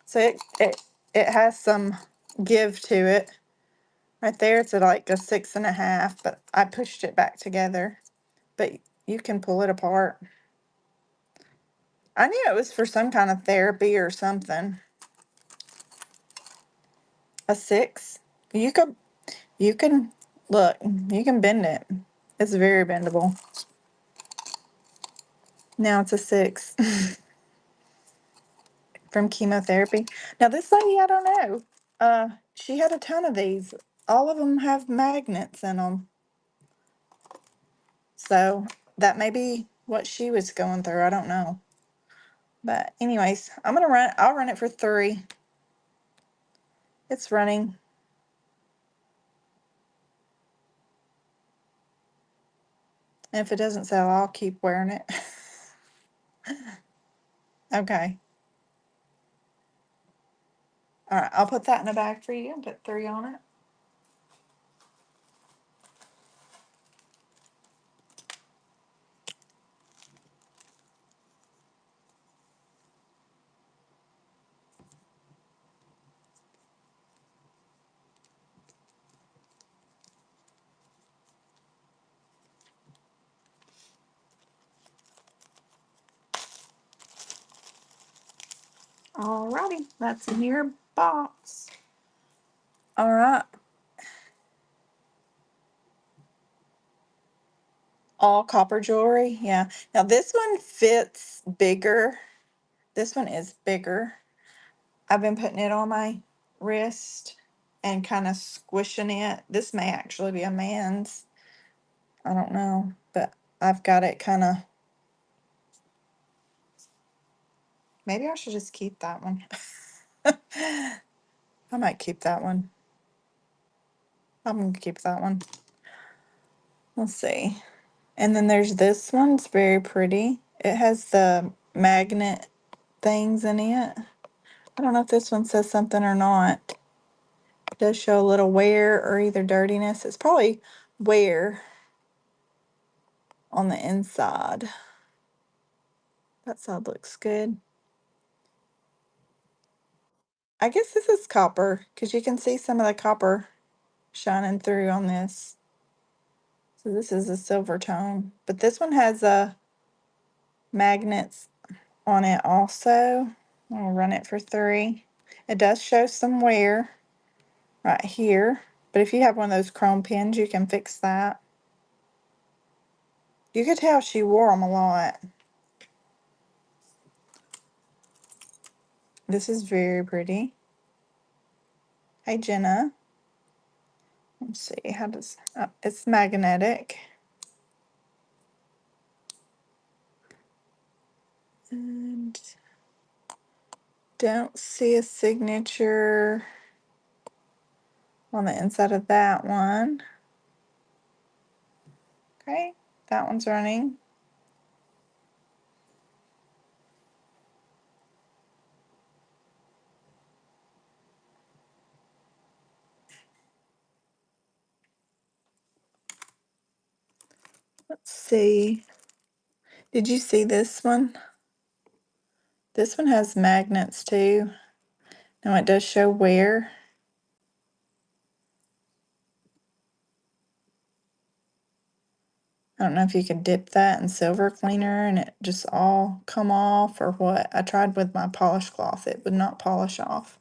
So it has some give to it. Right there, it's at like a 6.5, but I pushed it back together. But you can pull it apart. I knew it was for some kind of therapy or something. A 6. You could, you can, look, you can bend it. It's very bendable. Now it's a 6 from chemotherapy. Now this lady, I don't know. She had a ton of these. All of them have magnets in them. So that may be what she was going through. I don't know. But anyways, I'll run it for 3. It's running. And if it doesn't sell, I'll keep wearing it. Okay. All right, I'll put that in a bag for you and put 3 on it. Alrighty, that's in your box. All right, all copper jewelry. Yeah. Now this one fits bigger. This one is bigger. I've been putting it on my wrist and kind of squishing it. This may actually be a man's. I don't know, but I've got it kind of. Maybe I should just keep that one. I might keep that one. I'm gonna keep that one. Let's see. And then there's this one. It's very pretty. It has the magnet things in it. I don't know if this one says something or not. It does show a little wear or either dirtiness. It's probably wear on the inside. That side looks good. I guess this is copper because you can see some of the copper shining through on this. So this is a silver tone, but this one has magnets on it also. I'll run it for 3. It does show some wear right here, but if you have one of those chrome pins, you can fix that. You could tell she wore them a lot. This is very pretty. Hey, Jenna. Let's see, how does, it's magnetic. And don't see a signature on the inside of that one. Okay, that one's running. Let's see. Did you see this one? This one has magnets too. Now it does show wear. I don't know if you could dip that in silver cleaner and it just all come off or what. I tried with my polish cloth. It would not polish off.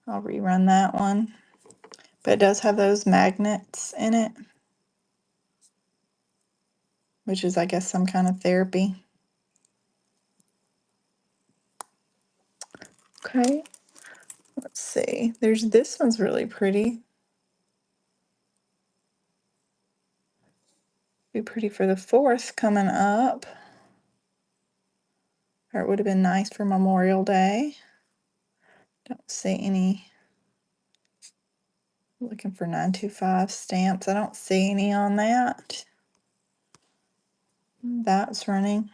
I'll rerun that one. But it does have those magnets in it, which is, I guess, some kind of therapy. Okay, let's see. This one's really pretty. Be pretty for the 4th coming up. Or it would have been nice for Memorial Day. Don't see any. Looking for 925 stamps. I don't see any on that. That's running.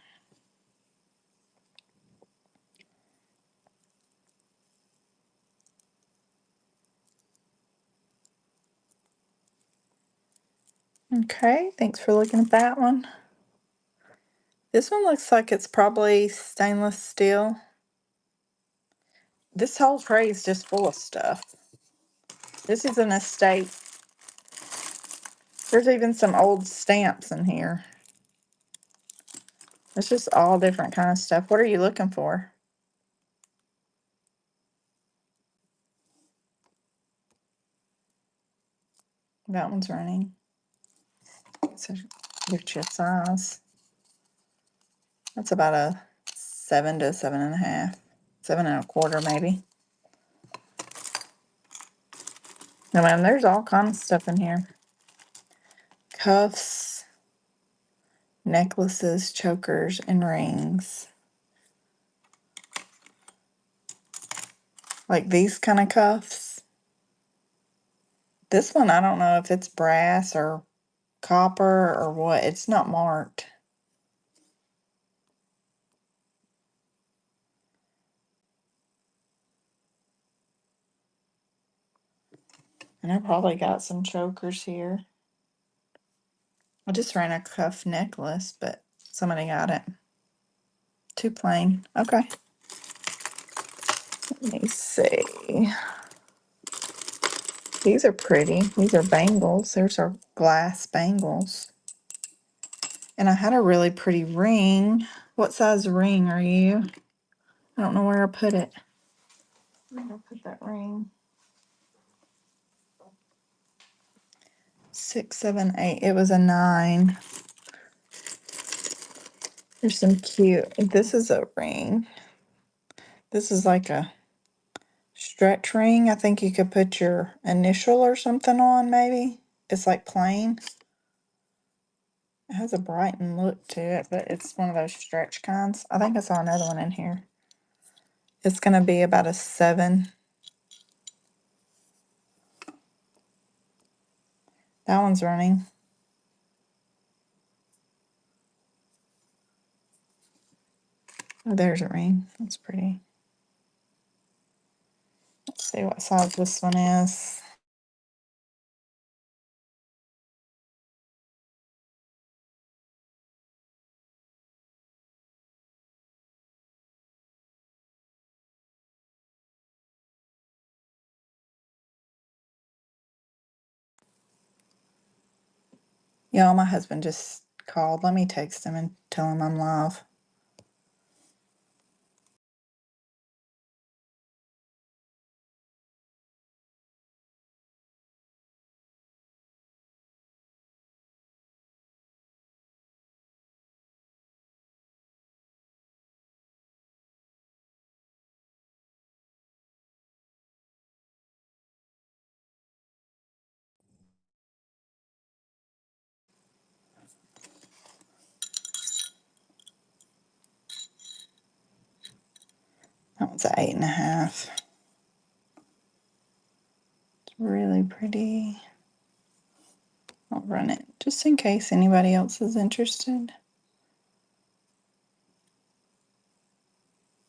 Okay, thanks for looking at that one. This one looks like it's probably stainless steel. This whole tray is just full of stuff. This is an estate. There's even some old stamps in here. It's just all different kind of stuff. What are you looking for? That one's running. So give you a size. That's about a 7 to 7.5, 7.25 maybe. No, man, there's all kinds of stuff in here. Cuffs, necklaces, chokers, and rings. Like these kind of cuffs. This one, I don't know if it's brass or copper or what. It's not marked. And I probably got some chokers here. I just ran a cuff necklace, but somebody got it. Too plain. Okay. Let me see. These are pretty. These are bangles. There's our glass bangles. And I had a really pretty ring. What size ring are you? I don't know where I put it. Where did I put that ring? 6, 7, 8. It was a 9. There's some cute. This is a ring. This is like a stretch ring. I think you could put your initial or something on, maybe. It's like plain. It has a brightened look to it, but it's one of those stretch kinds. I think I saw another one in here. It's going to be about a 7. That one's running. Oh, there's a ring. That's pretty. Let's see what size this one is. Y'all, my husband just called. Let me text him and tell him I'm live. That one's an 8.5. It's really pretty. I'll run it just in case anybody else is interested.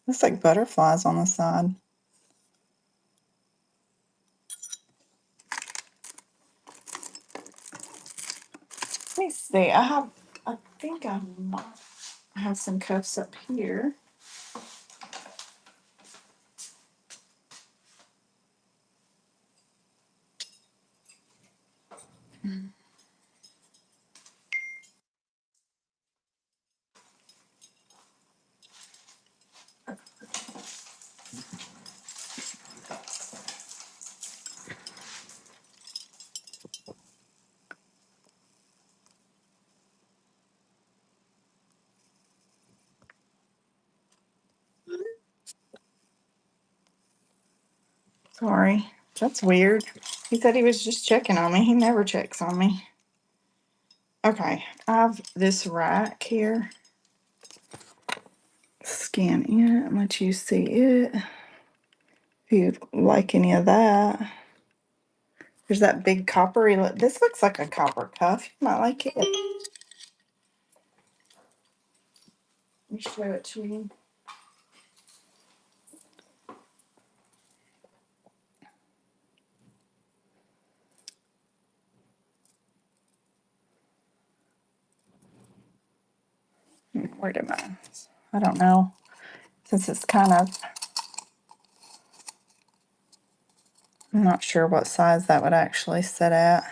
Looks like butterflies on the side. Let me see. I think I might have some cuffs up here. Sorry. That's weird. He said he was just checking on me. He never checks on me. Okay, I have this rack here. Scan it and let you see it. If you like any of that. There's that big coppery look. This looks like a copper cuff. You might like it. Let me show it to you. Where did my, I don't know. Since it's kind of, I'm not sure what size that would actually sit at.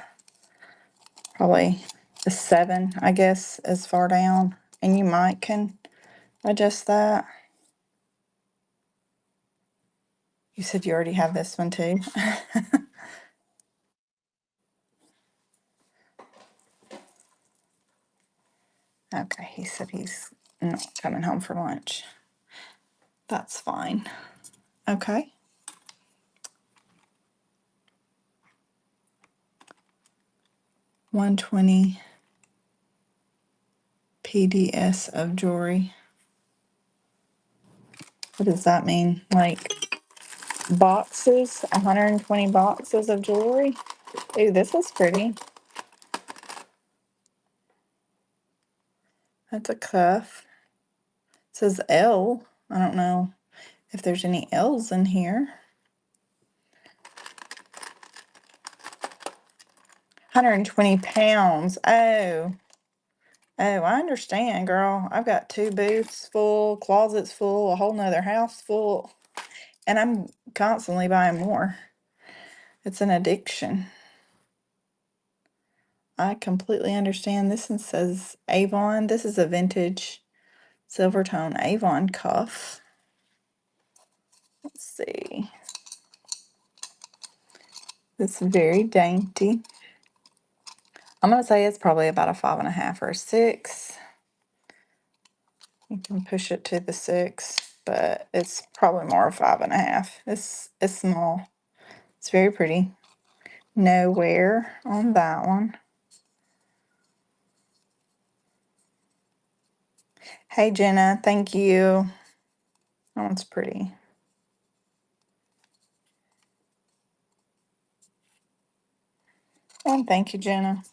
Probably a 7, I guess, as far down. And you might can adjust that. You said you already have this one too. Okay, he said he's not coming home for lunch. That's fine. Okay. 120 PDS of jewelry. What does that mean? Like boxes? 120 boxes of jewelry? Ooh, this is pretty. That's a cuff. It says L. I don't know if there's any L's in here. 120 pounds. Oh. Oh, I understand, girl. I've got 2 booths full, closets full, a whole nother house full, and I'm constantly buying more. It's an addiction. I completely understand. This one says Avon. This is a vintage silver tone Avon cuff. Let's see. It's very dainty. I'm going to say it's probably about a 5.5 or a 6. You can push it to the 6, but it's probably more a 5.5. It's small. It's very pretty. No wear on that one. Hey, Jenna. Thank you. That one's pretty. And thank you, Jenna.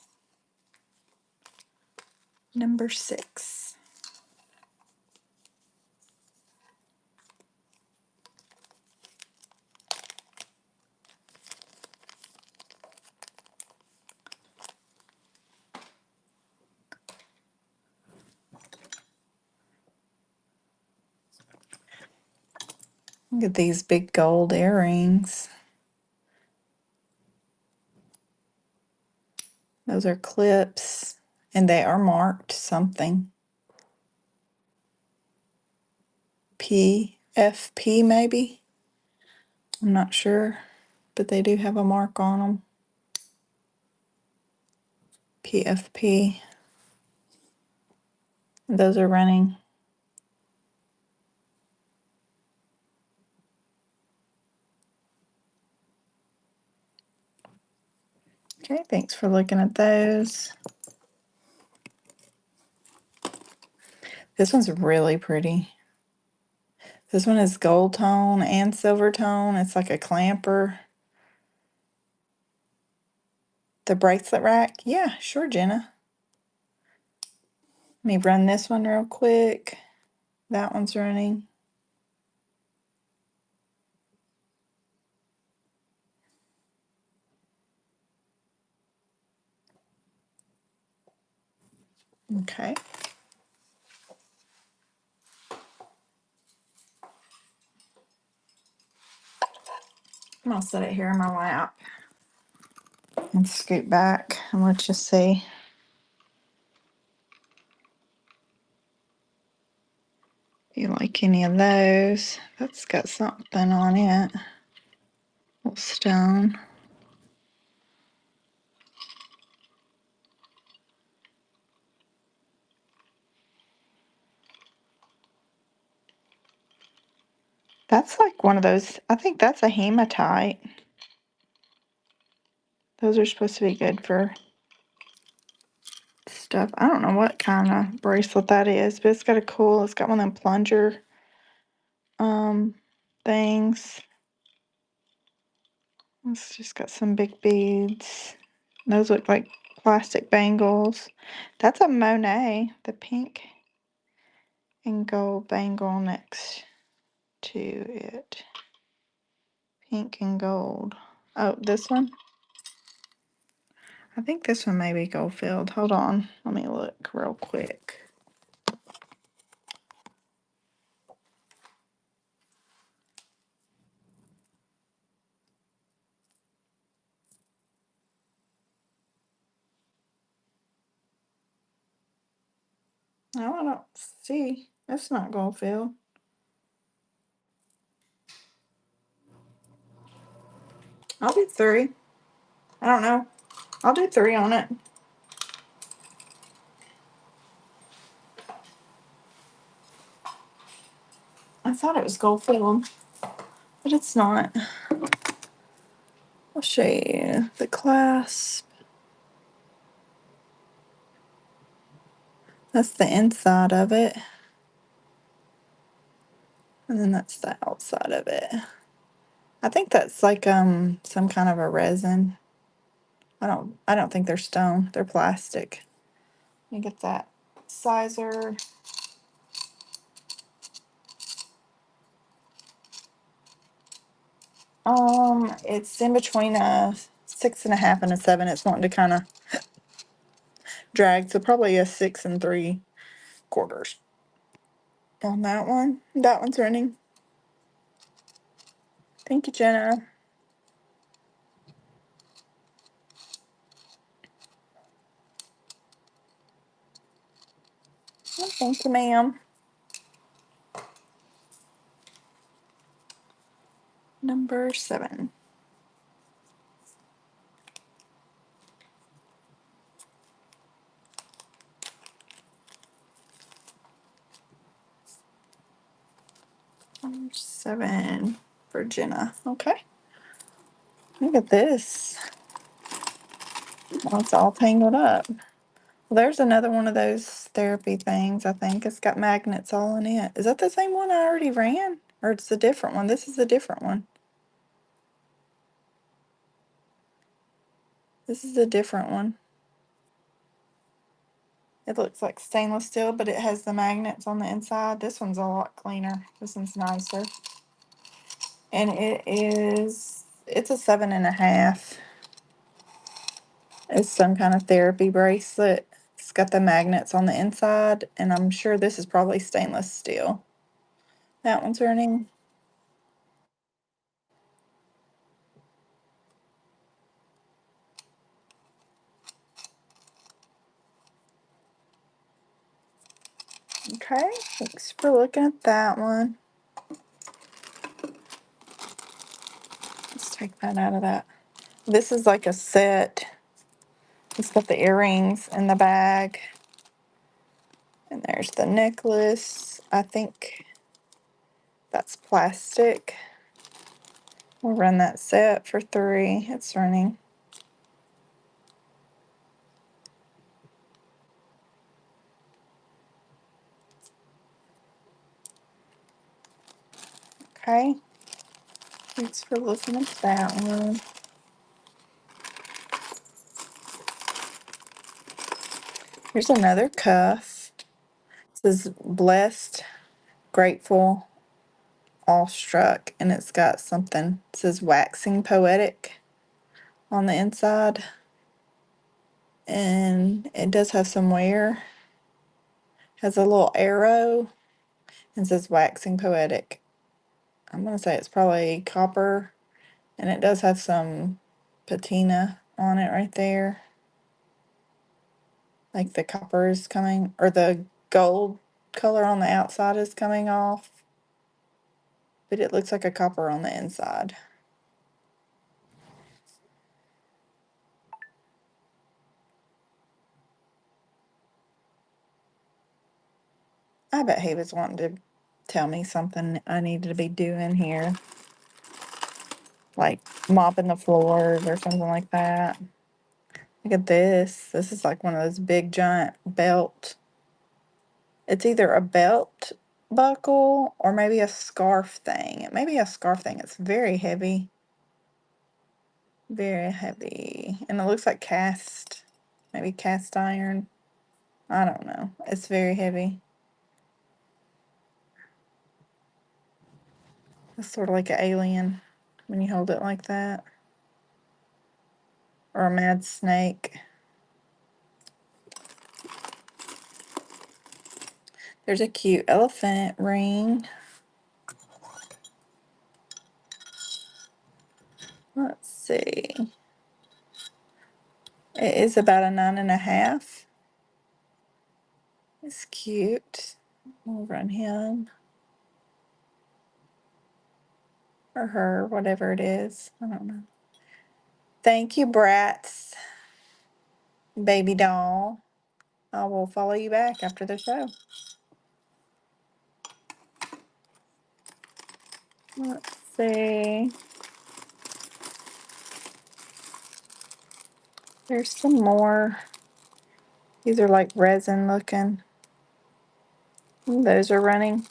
Number 6. Look at these big gold earrings. Those are clips, and they are marked something. PFP maybe? I'm not sure, but they do have a mark on them. PFP. Those are running. Okay, thanks for looking at those. This one's really pretty. This one is gold tone and silver tone. It's like a clamper. The bracelet rack? Yeah, sure, Jenna. Let me run this one real quick. That one's running. Okay. I'm gonna set it here in my lap and scoot back and let you see. If you like any of those, that's got something on it. Little stone. That's like one of those, I think that's a hematite. Those are supposed to be good for stuff. I don't know what kind of bracelet that is, but it's got it's got one of them plunger things. It's just got some big beads. Those look like plastic bangles. That's a Monet, the pink and gold bangle next to it. Pink and gold. Oh, this one? I think this one may be gold filled. Hold on. Let me look real quick. No, I don't see. That's not gold filled. I'll do 3. I don't know. I'll do 3 on it. I thought it was gold filled, but it's not. I'll show you the clasp. That's the inside of it. And then that's the outside of it. I think that's like some kind of a resin. I don't think they're stone. They're plastic. Let me get that sizer. It's in between a 6.5 and a 7. It's wanting to kind of drag, so probably a 6 3/4 on that one. That one's running. Thank you, Jenna. Oh, thank you, ma'am. Number 7. Number 7 for Jenna. Okay. Look at this. Well, it's all tangled up. Well, there's another one of those therapy things, I think. It's got magnets all in it. Is that the same one I already ran? Or it's a different one? This is a different one. This is a different one. It looks like stainless steel, but it has the magnets on the inside. This one's a lot cleaner. This one's nicer. And it's a 7.5. It's some kind of therapy bracelet. It's got the magnets on the inside, and I'm sure this is probably stainless steel. That one's running. Okay, thanks for looking at that one. Let's take that out of that. This is like a set. It's got the earrings in the bag. And there's the necklace. I think that's plastic. We'll run that set for $3. It's running. Okay. Thanks for looking at that one. Here's another cuff. It says blessed, grateful, awestruck, and it's got something. It says waxing poetic on the inside. And it does have some wear. Has a little arrow and says waxing poetic. I'm gonna say it's probably copper, and it does have some patina on it right there. Like the copper is coming, or the gold color on the outside is coming off. But it looks like a copper on the inside. I bet he was wanting to tell me something I needed to be doing here. Like mopping the floors or something like that. Look at this. This is like one of those big giant belt. It's either a belt buckle or maybe a scarf thing. It may be a scarf thing. It's very heavy. Very heavy. And it looks like cast. Maybe cast iron. I don't know. It's very heavy. It's sort of like an alien when you hold it like that. Or a mad snake. There's a cute elephant ring. Let's see. It is about a 9.5. It's cute. We'll run him. Or her, whatever it is. I don't know. Thank you, Bratz, baby doll. I will follow you back after the show. Let's see. There's some more. These are like resin looking. Those are running.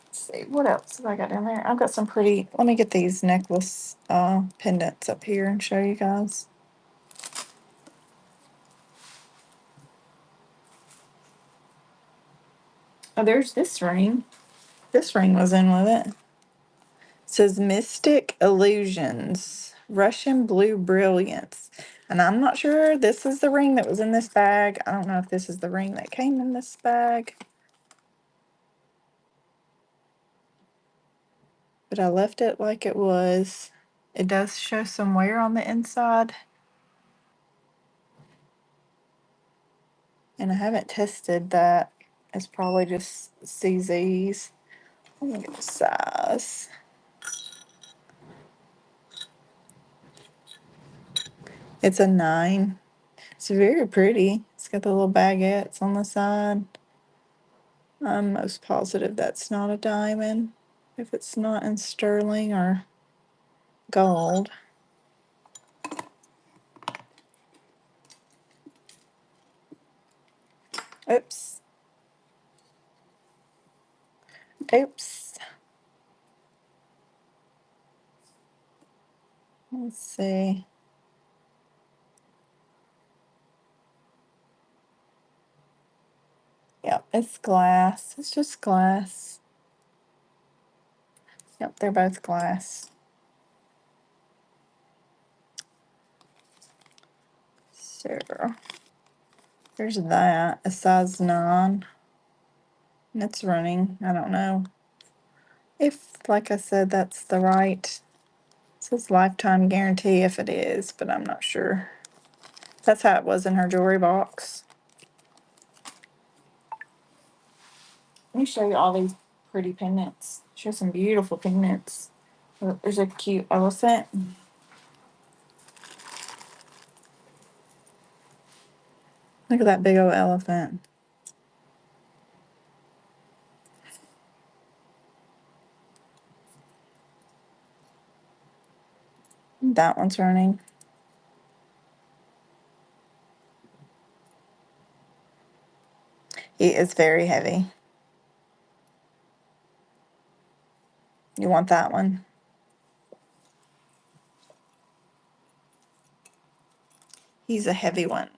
Let's see, what else have I got in there? I've got some pretty, let me get these necklace pendants up here and show you guys. Oh, there's this ring. This ring was in with it. It says Mystic Illusions, Russian Blue Brilliance. And I'm not sure this is the ring that was in this bag. I don't know if this is the ring that came in this bag. But I left it like it was. It does show some wear on the inside. And I haven't tested that. It's probably just CZ's. Let me get the size. It's a 9. It's very pretty. It's got the little baguettes on the side. I'm most positive that's not a diamond. If it's not in sterling or gold. Oops. Oops. Let's see. Yep, it's glass. It's just glass. Yep, they're both glass. So there's that, a size 9. And it's running. I don't know if, like I said, that's the right. It says lifetime guarantee if it is, but I'm not sure. That's how it was in her jewelry box. me show you all these pretty pendants. She has some beautiful pendants. Look, there's a cute elephant. Look at that big old elephant. That one's running. He is very heavy. You want that one? He's a heavy one.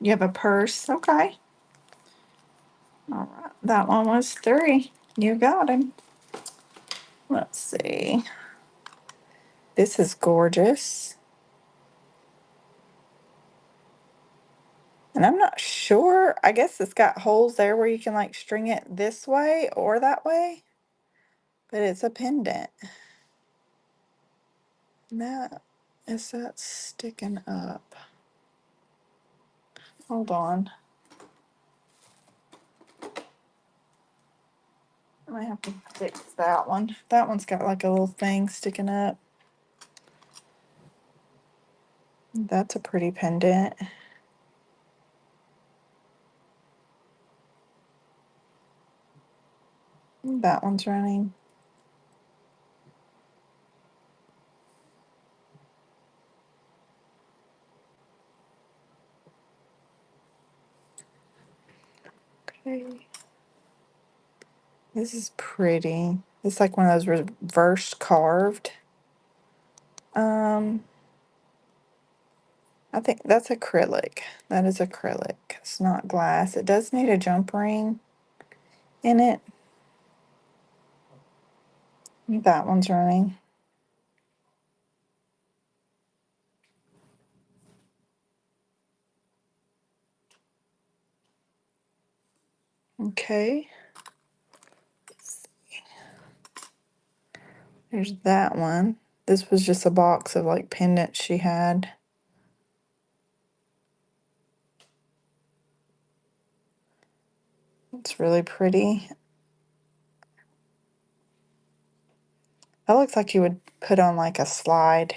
You have a purse? Okay. All right. That one was 3. You got him. Let's see. This is gorgeous. And I'm not sure. I guess it's got holes there where you can like string it this way or that way. But it's a pendant. That is that sticking up. Hold on. I might have to fix that one. That one's got like a little thing sticking up. That's a pretty pendant. That one's running. Okay. This is pretty. It's like one of those reverse carved. I think that's acrylic. That is acrylic. It's not glass. It does need a jump ring in it. That one's running. Okay. There's that one. This was just a box of like pendants she had. It's really pretty. That looks like you would put on like a slide.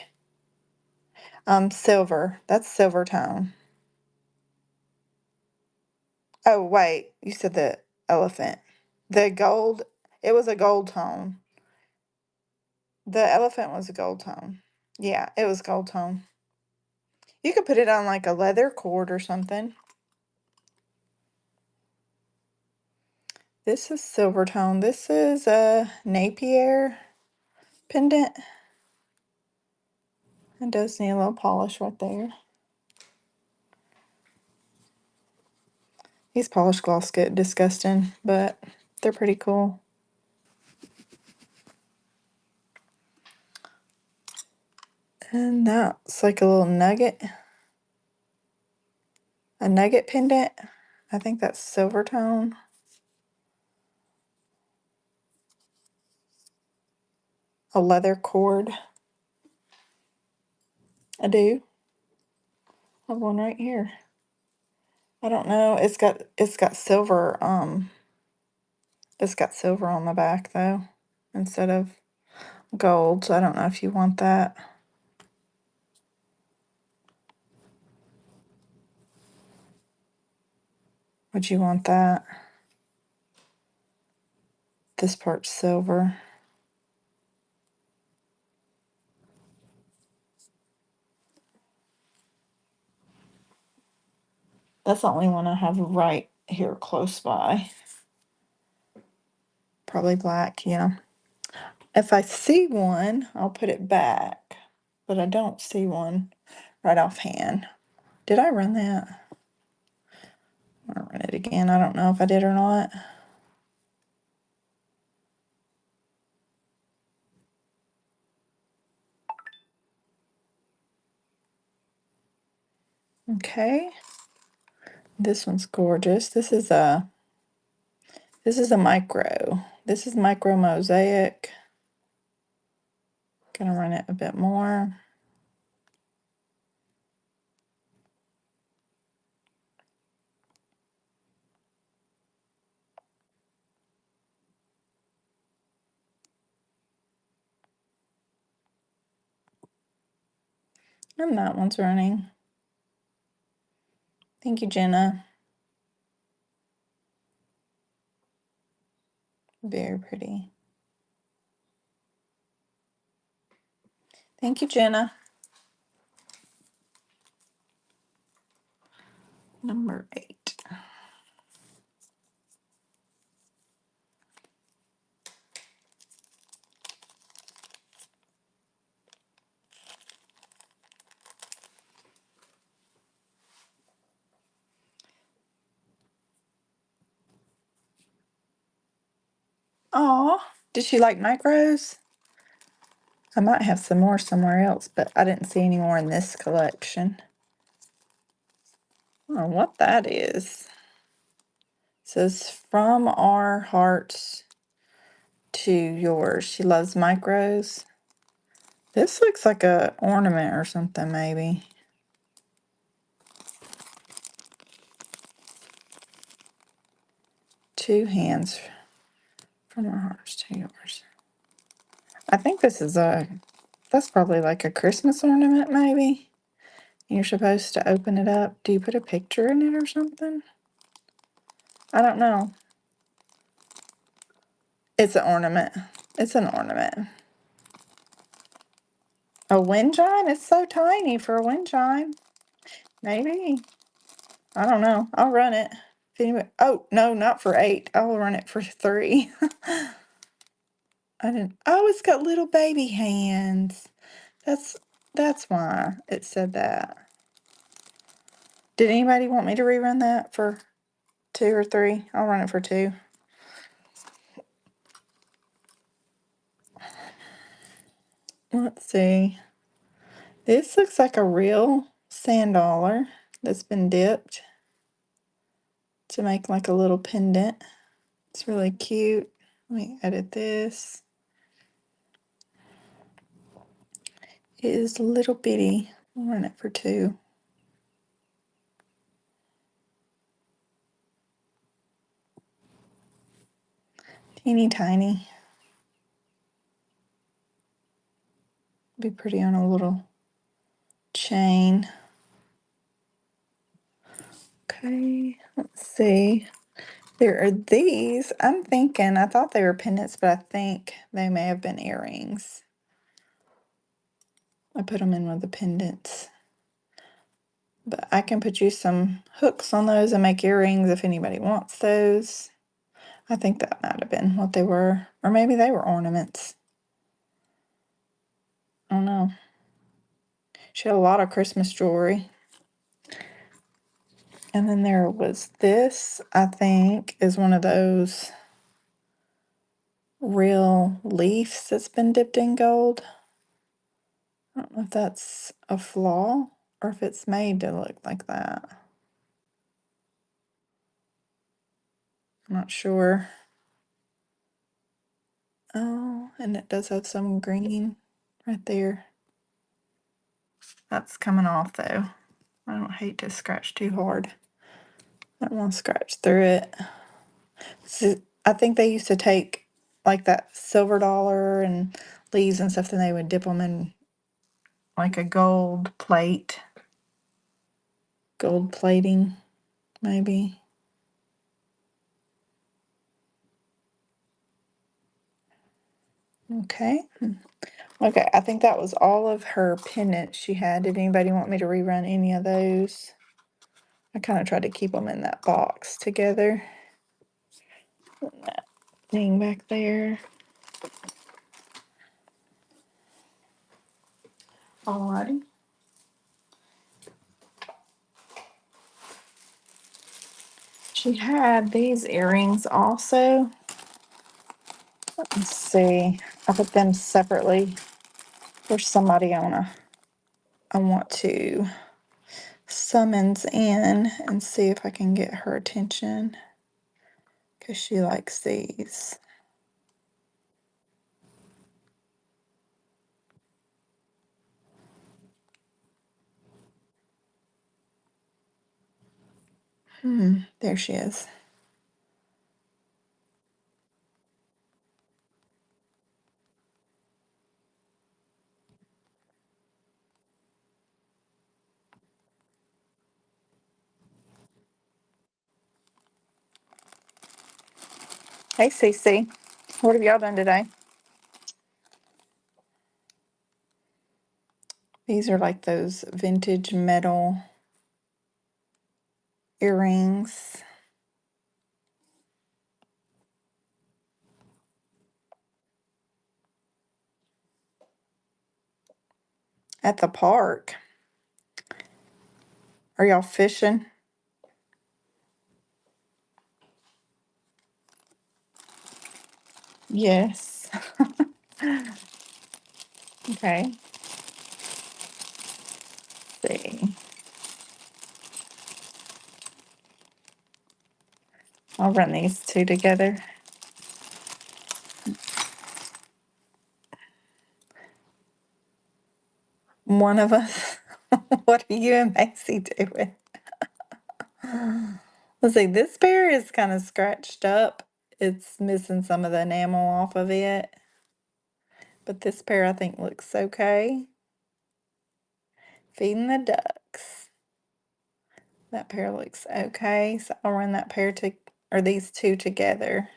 Silver. That's silver tone. Oh, wait. You said the elephant. The gold. It was a gold tone. The elephant was a gold tone. Yeah, it was gold tone. You could put it on like a leather cord or something. This is silver tone. This is a Napier pendant. It does need a little polish right there. These polished gloss get disgusting, but they're pretty cool. And that's like a little nugget. A nugget pendant. I think that's silver tone. A leather cord. I do. I have one right here. I don't know. It's got silver, it's got silver on the back though, instead of gold, so I don't know if you want that. Would you want that? This part's silver. That's the only one I have right here close by. Probably black, yeah. If I see one, I'll put it back, but I don't see one right offhand. Did I run that? I'll run it again. I don't know if I did or not. Okay. This one's gorgeous. This is a micro. This is micro mosaic. Gonna run it a bit more. And that one's running. Thank you, Jenna. Very pretty. Thank you, Jenna. Number 8. Aw, did she like micros? I might have some more somewhere else, but I didn't see any more in this collection. I don't know what that is. It says from our hearts to yours. She loves micros. This looks like a ornament or something, maybe. Two hands from our hearts to yours. I think this is that's probably like a Christmas ornament, maybe. You're supposed to open it up. Do you put a picture in it or something? I don't know. It's an ornament. It's an ornament. A wind chime? It's so tiny for a wind chime. Maybe. I don't know. I'll run it. If anybody, oh, no, not for 8. I will run it for 3. I didn't. Oh, it's got little baby hands. That's why it said that. Did anybody want me to rerun that for 2 or 3? I'll run it for 2. Let's see. This looks like a real sand dollar that's been dipped to make like a little pendant. It's really cute. Let me edit this. It is little bitty. I'll run it for 2. Teeny tiny. Be pretty on a little chain. Okay, let's see. There are these. I'm thinking, I thought they were pendants, but I think they may have been earrings. I put them in with the pendants. But I can put you some hooks on those and make earrings if anybody wants those. I think that might have been what they were. Or maybe they were ornaments. I don't know. She had a lot of Christmas jewelry. And then there was this, I think, is one of those real leaves that's been dipped in gold. I don't know if that's a flaw or if it's made to look like that. I'm not sure. Oh, and it does have some green right there. That's coming off though. I don't hate to scratch too hard. I don't want to scratch through it. So I think they used to take like that silver dollar and leaves and stuff, then they would dip them in like a gold plate. Gold plating, maybe. Okay. Okay, I think that was all of her pendants she had. Did anybody want me to rerun any of those? I kind of tried to keep them in that box together. That thing back there. Alrighty. She had these earrings also. Let's see. I put them separately. There's somebody I want to summons in and see if I can get her attention because she likes these. There she is. Hey, Cece. What have y'all done today? These are like those vintage metal earrings. At the park. Are y'all fishing? Yes. Okay. Let's see. I'll run these two together. One of us. What are you and Macy doing? Let's see. This pair is kind of scratched up. It's missing some of the enamel off of it. But this pair I think looks okay. Feeding the ducks. That pair looks okay. So I'll run that pair to, or these two together.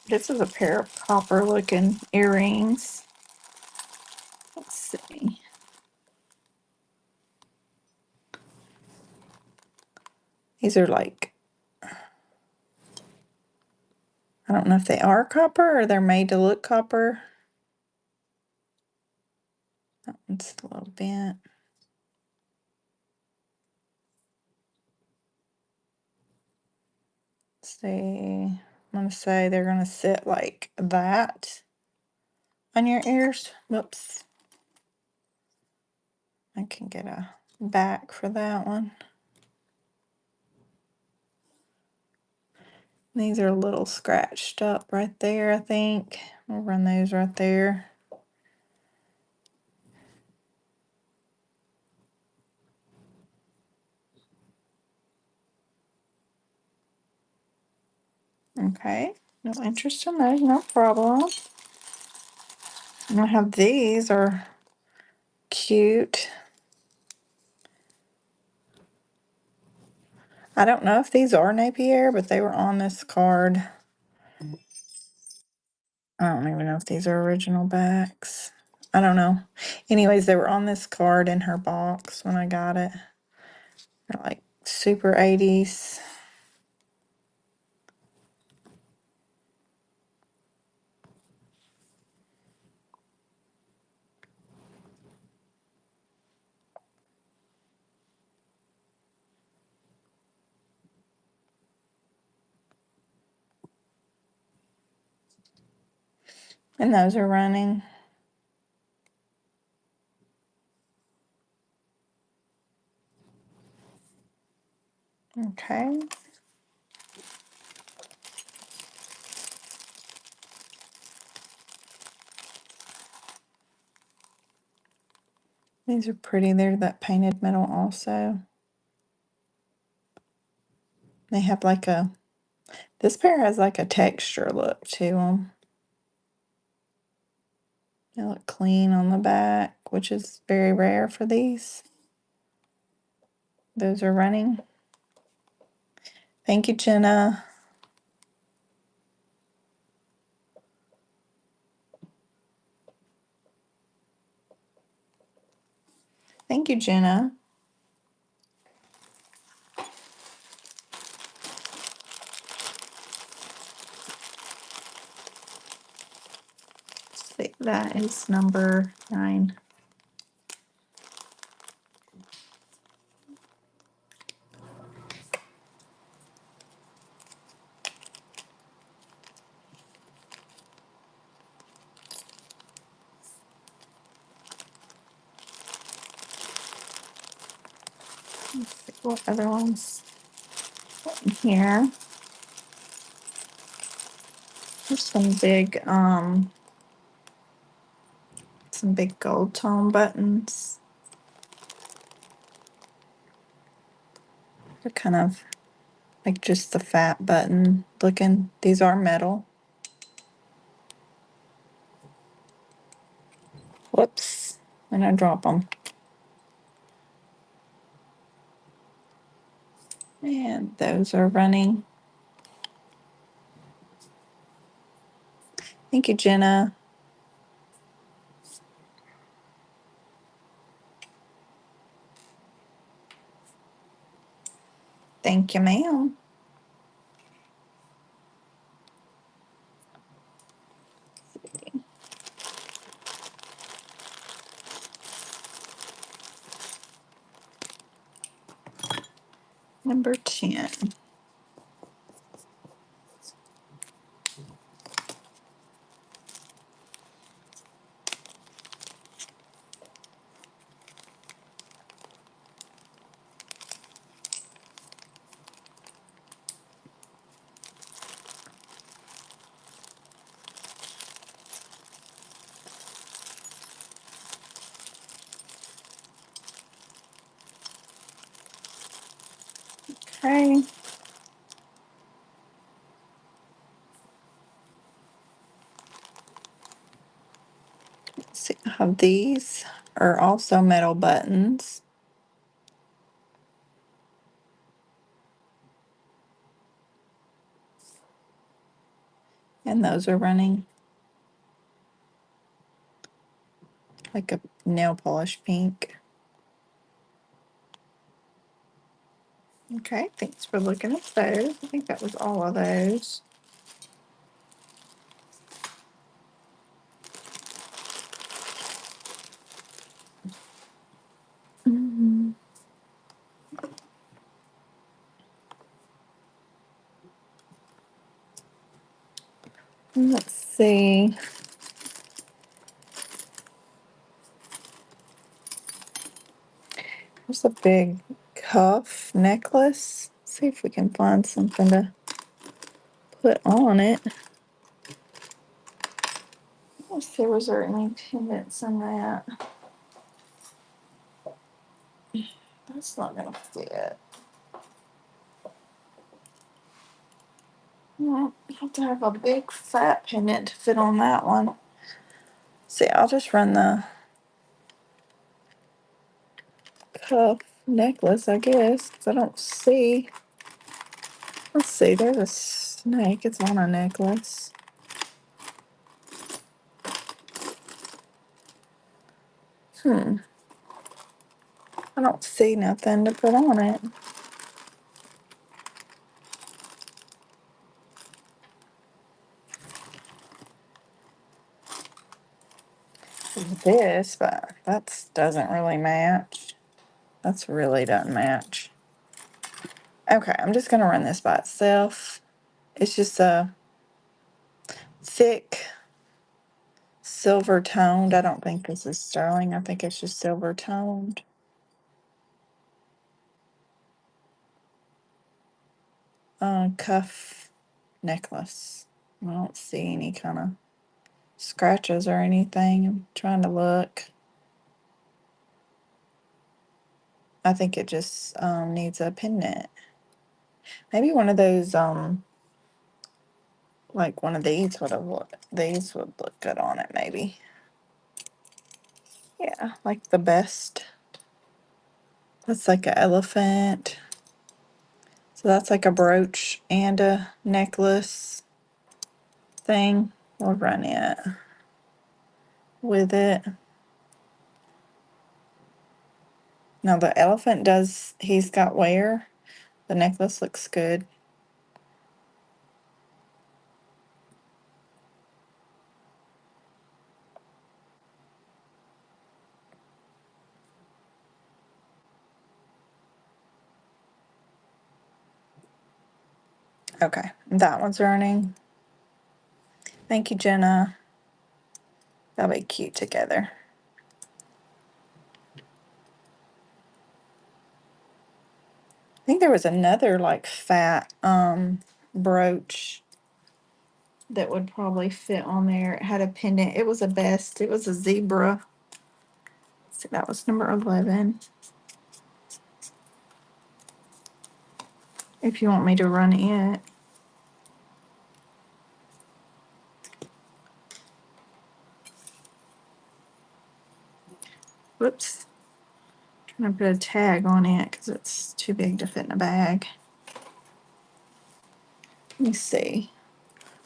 This is a pair of copper looking earrings. Let's see. These are like, I don't know if they are copper or they're made to look copper. That one's a little bent. Let's see. I'm going to say they're going to sit like that on your ears. Whoops. I can get a back for that one. These are a little scratched up right there, I think. We'll run those right there. Okay, no interest in those, no problem. And I have these are cute. I don't know if these are Napier, but they were on this card. I don't even know if these are original backs. I don't know. Anyways, they were on this card in her box when I got it. They're like super 80s. And those are running. Okay. These are pretty. They're that painted metal also. They have like a, this pair has like a texture look to them. They look clean on the back, which is very rare for these. Those are running. Thank you, Jenna. Thank you, Jenna. See, that is number 9. Let's see what other ones in here. There's some big gold tone buttons. They're kind of like just the fat button looking. These are metal. Whoops, and I drop them. And those are running. Thank you, Jenna. Thank you, ma'am. Number 10. Okay. Let's see, I have these are also metal buttons. And those are running like a nail polish pink. Okay, thanks for looking at those. I think that was all of those. Mhm. Let's see. There's a big cuff necklace. See if we can find something to put on it. Let's see, was there any pendants in that? That's not gonna fit. No, you have to have a big fat pendant to fit on that one. See, I'll just run the cuff necklace, I guess, 'cause I don't see. Let's see, there's a snake. It's on a necklace. I don't see nothing to put on it. This, but that doesn't really match. That's really doesn't match. Okay, I'm just gonna run this by itself. It's just a thick silver toned. I don't think this is sterling. I think it's just silver toned. Cuff necklace. I don't see any kind of scratches or anything. I'm trying to look. I think it just needs a pendant. Maybe one of those like one of these would have these would look good on it maybe. Yeah, like the best. That's like an elephant. So that's like a brooch and a necklace thing. We'll run it with it. Now the elephant he's got wear. The necklace looks good. Okay, that one's running. Thank you, Jenna. That'll be cute together. I think there was another like fat brooch that would probably fit on there. It had a pendant. It was a best. It was a zebra. So that was number 11. If you want me to run it. Whoops. Trying to put a tag on it because it's too big to fit in a bag. Let me see.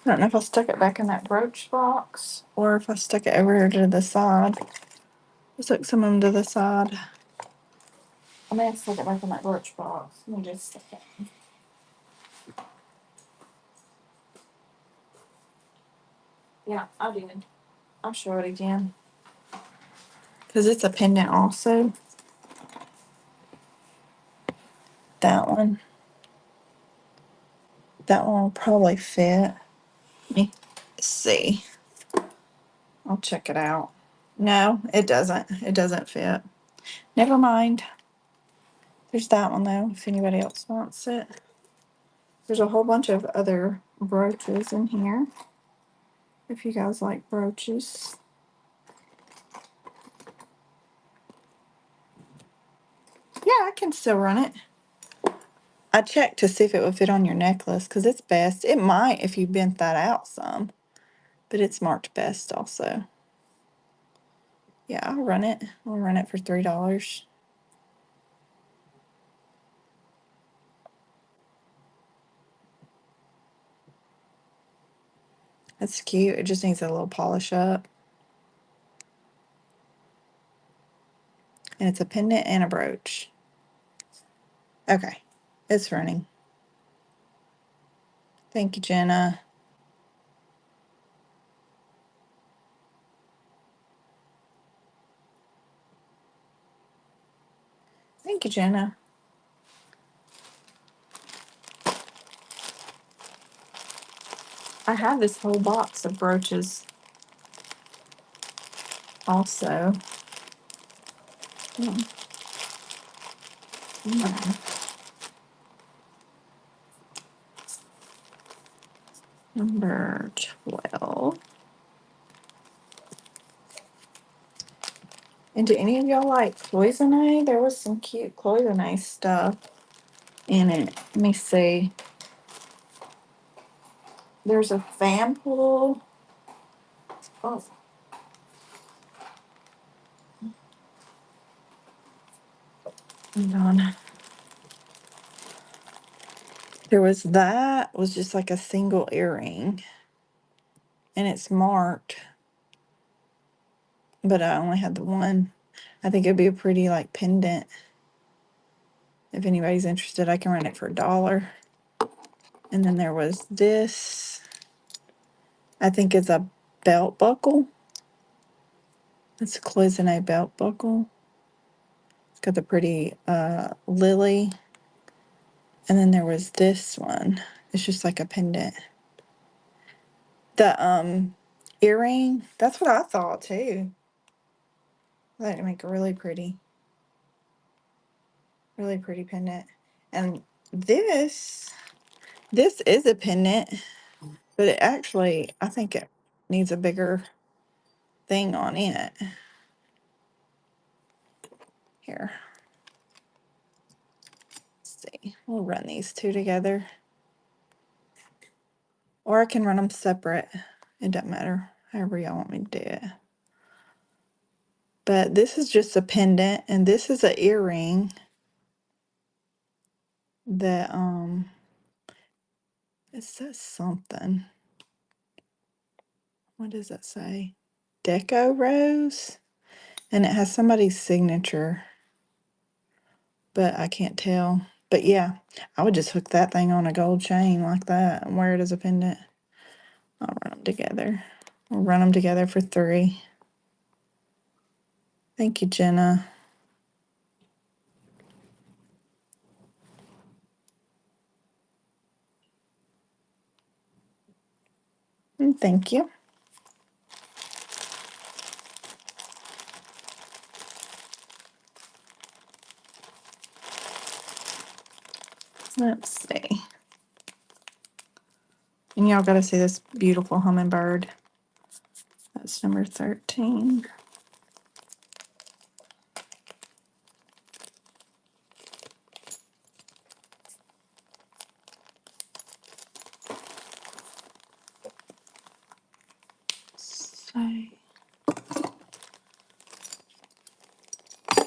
I don't know if I stuck it back in that brooch box or if I stuck it over here to the side. I stuck some of them to the side. I may have stuck it back in that brooch box. Let me just stick it. Yeah, I did. I'll show it again. Because it's a pendant also. That one. That one will probably fit. Let me see. I'll check it out. No, it doesn't. It doesn't fit. Never mind. There's that one though, if anybody else wants it. There's a whole bunch of other brooches in here. If you guys like brooches. Yeah, I can still run it. I checked to see if it would fit on your necklace because it's best. It might if you bent that out some, but it's marked best also. Yeah, I'll run it. I'll run it for $3. That's cute. It just needs a little polish up. And it's a pendant and a brooch. Okay, it's running. Thank you, Jenna. Thank you, Jenna. I have this whole box of brooches also. Hmm. Number 12. And do any of y'all like cloisonne? There was some cute cloisonne stuff in it. Let me see. There's a fan pool. Oh. Hold on. There was just like a single earring. And it's marked. But I only had the one. I think it'd be a pretty like pendant. If anybody's interested, I can rent it for $1. And then there was this. I think it's a belt buckle. It's a cloisonne belt buckle. It's got the pretty lily. And then there was this one. It's just like a pendant. The earring, that's what I thought too. That'd make a really pretty pendant. And this is a pendant, but it actually, I think it needs a bigger thing on it. Here. Let's see. We'll run these two together. Or I can run them separate. It doesn't matter. However y'all want me to do it. But this is just a pendant, and this is an earring that it says something. What does it say? Deco Rose? And it has somebody's signature, but I can't tell. But yeah, I would just hook that thing on a gold chain like that and wear it as a pendant. I'll run them together. We'll run them together for $3. Thank you, Jenna. And thank you. Let's see. And y'all gotta see this beautiful hummingbird. That's number 13. Say.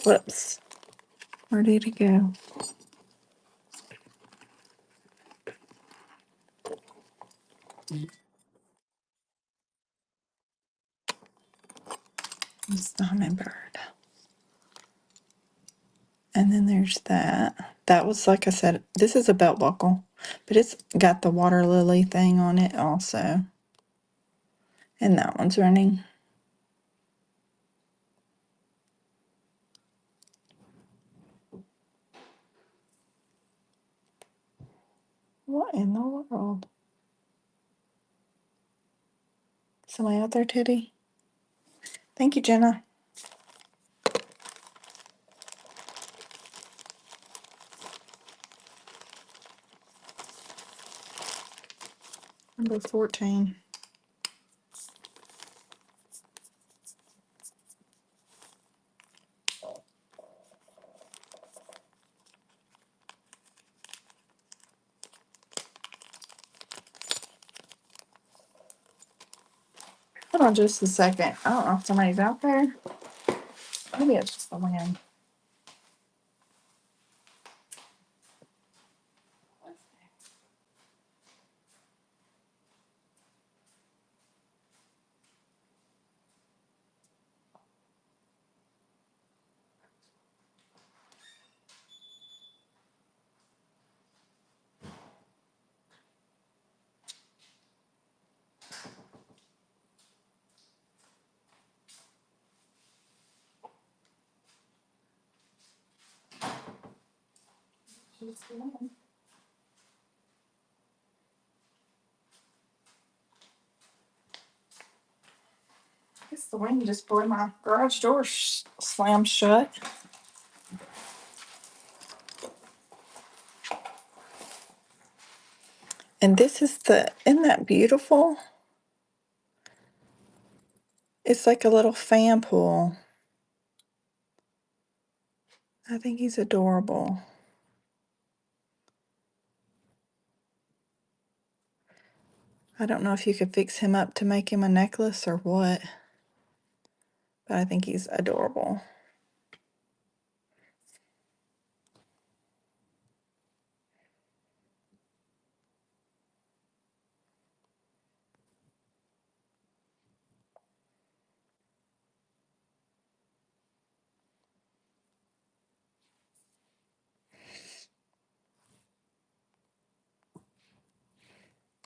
Whoops. Where did it go? It's the hummingbird. And then there's that. That was, like I said, this is a belt buckle, but it's got the water lily thing on it also. And that one's running. What in the world? Somebody out there, Teddy? Thank you, Jenna. Number 14. Hold on just a second. I don't know if somebody's out there. Maybe it's just the wind. I guess the wind just blew my garage door slammed shut. And this is isn't that beautiful? It's like a little fan pool. I think he's adorable. I don't know if you could fix him up to make him a necklace or what, but I think he's adorable.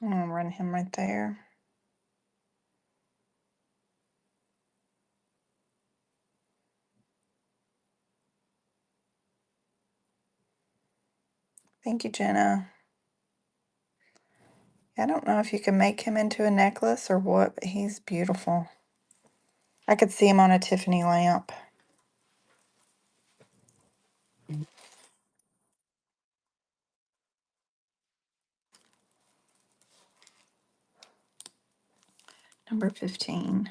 I'm gonna run him right there. Thank you, Jenna. I don't know if you can make him into a necklace or what, but he's beautiful. I could see him on a Tiffany lamp. Number 15.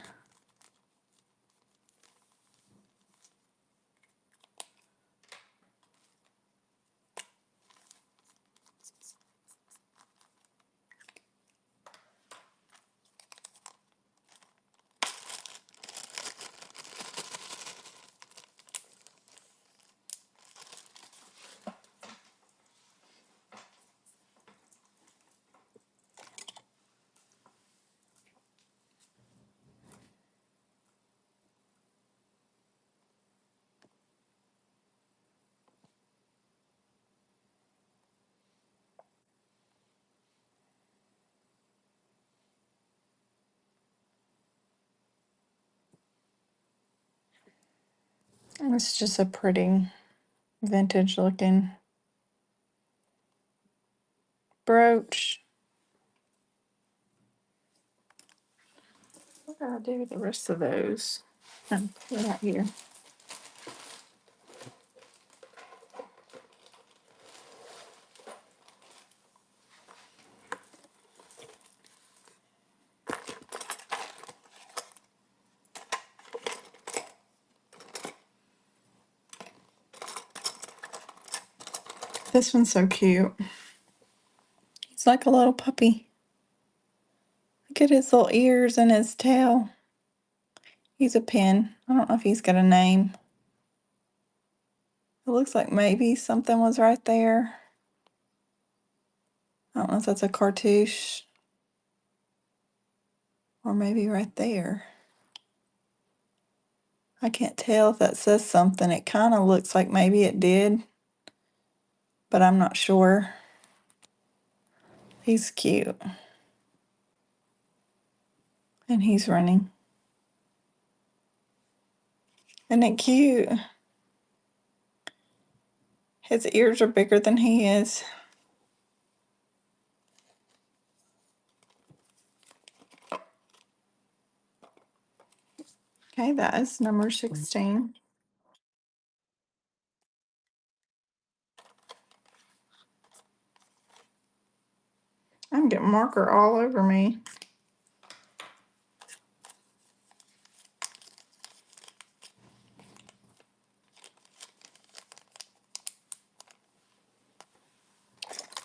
And it's just a pretty vintage looking brooch. What did I do with the rest of those? They're out here. This one's so cute. He's like a little puppy. Look at his little ears and his tail. He's a pin. I don't know if he's got a name. It looks like maybe something was right there. I don't know if that's a cartouche or maybe right there. I can't tell if that says something. It kind of looks like maybe it did, but I'm not sure. He's cute. And he's running. Isn't it cute? His ears are bigger than he is. Okay, that is number 16. I'm getting marker all over me.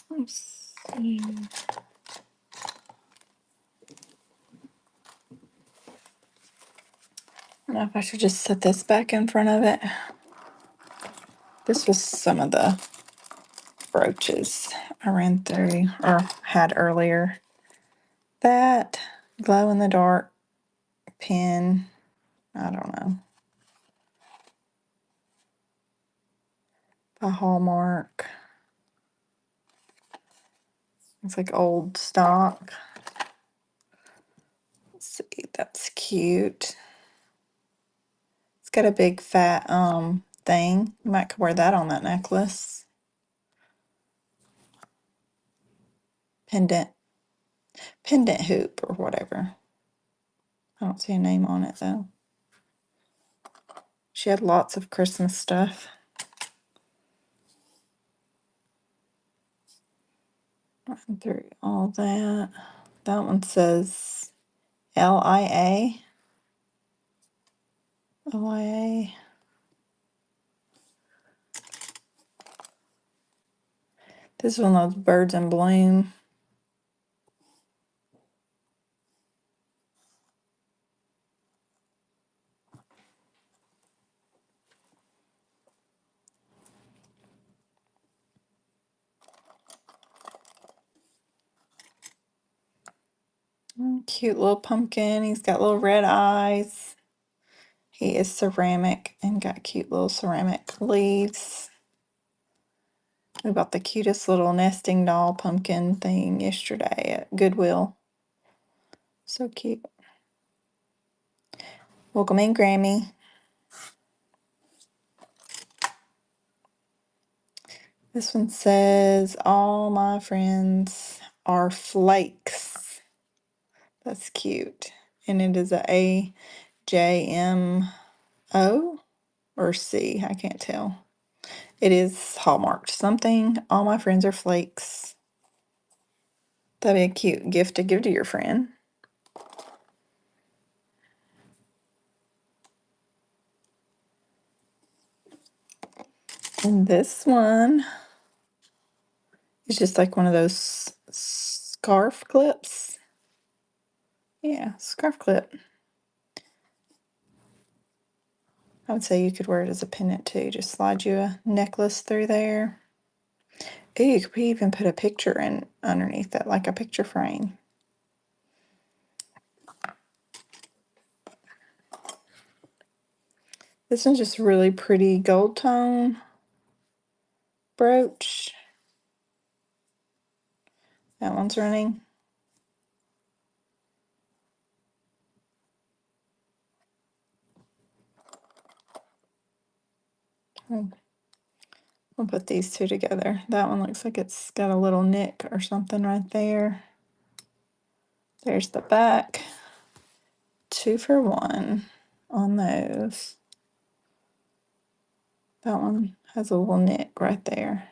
Let's see. I don't know if I should just set this back in front of it. This was some of the brooches I ran through or had earlier. That glow in the dark pin, I don't know. A Hallmark. It's like old stock. Let's see, that's cute. It's got a big fat thing. You might could wear that on that necklace. Pendant. Pendant hoop or whatever. I don't see a name on it though. She had lots of Christmas stuff. Run through all that. That one says LIA. LIA. This is one of those birds in bloom. Cute little pumpkin. He's got little red eyes. He is ceramic and got cute little ceramic leaves. We bought the cutest little nesting doll pumpkin thing yesterday at Goodwill. So cute. Welcome in, Grammy. This one says, all my friends are flakes. That's cute. And it is a AJMO or C. I can't tell. It is Hallmarked something. All my friends are flakes. That'd be a cute gift to give to your friend. And this one is just like one of those scarf clips. Yeah, scarf clip. I would say you could wear it as a pendant too. Just slide you a necklace through there. Ooh, you could even put a picture in underneath it, like a picture frame. This one's just really pretty gold tone brooch. That one's running. Oh, we'll put these two together. That one looks like it's got a little nick or something right there. There's the back. 2 for 1 on those. That one has a little nick right there.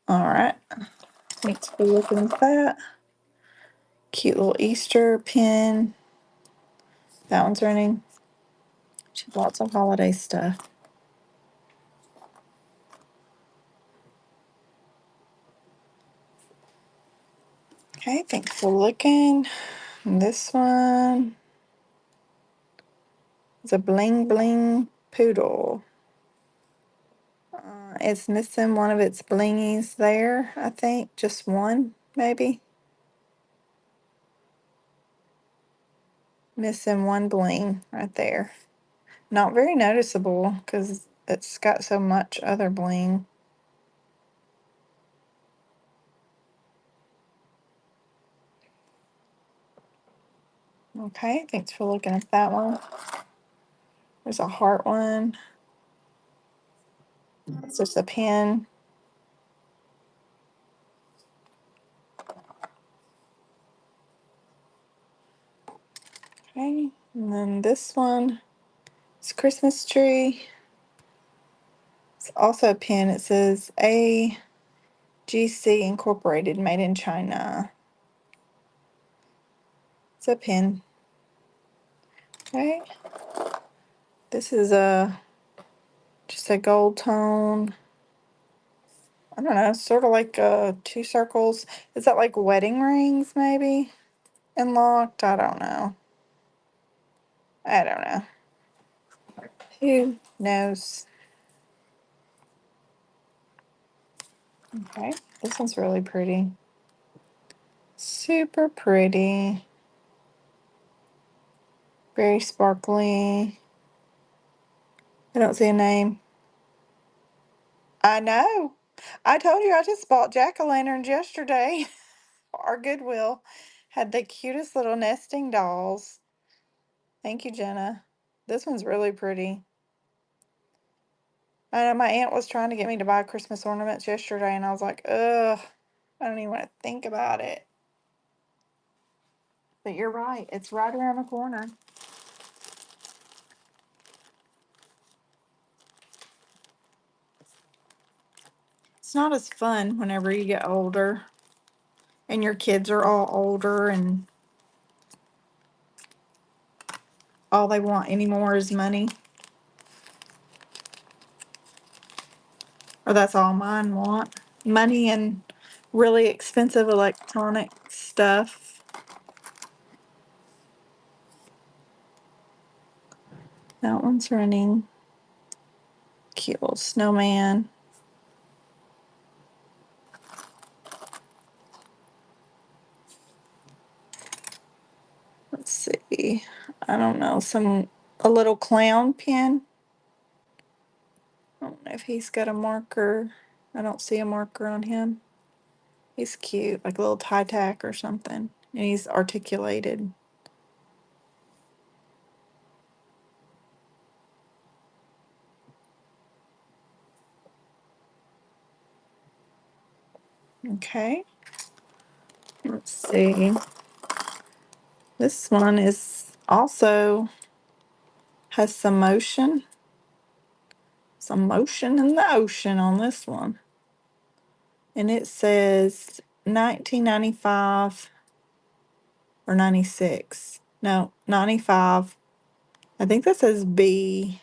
All right. Thanks for looking at that. Cute little Easter pin. That one's running. She has lots of holiday stuff. Okay, thanks for looking. And this one is a bling bling poodle. It's missing one of its blingies there, I think. Just one, maybe. Missing one bling right there. Not very noticeable because it's got so much other bling. Okay, thanks for looking at that one. There's a heart one. It's just a pin. Okay, and then this one is Christmas tree. It's also a pin. It says AGC Incorporated, made in China. It's a pin. Okay, this is just a gold tone. I don't know, sort of like two circles. Is that like wedding rings maybe? And locked? I don't know. I don't know. Who knows? Okay, this one's really pretty. Super pretty. Very sparkly. I don't see a name. I know. I told you I just bought jack-o'-lanterns yesterday. Our Goodwill had the cutest little nesting dolls. Thank you, Jenna. This one's really pretty. I know my aunt was trying to get me to buy Christmas ornaments yesterday, and I was like, ugh, I don't even want to think about it. But you're right, it's right around the corner. It's not as fun whenever you get older and your kids are all older and all they want anymore is money. Or that's all mine want. Money and really expensive electronic stuff. That one's running. Cute little snowman. Let's see. I don't know. A little clown pin. I don't know if he's got a marker. I don't see a marker on him. He's cute, like a little tie tack or something. And he's articulated. Okay. Let's see. This one is also has some motion in the ocean on this one. And it says 1995 or 96. No, 95. I think that says B.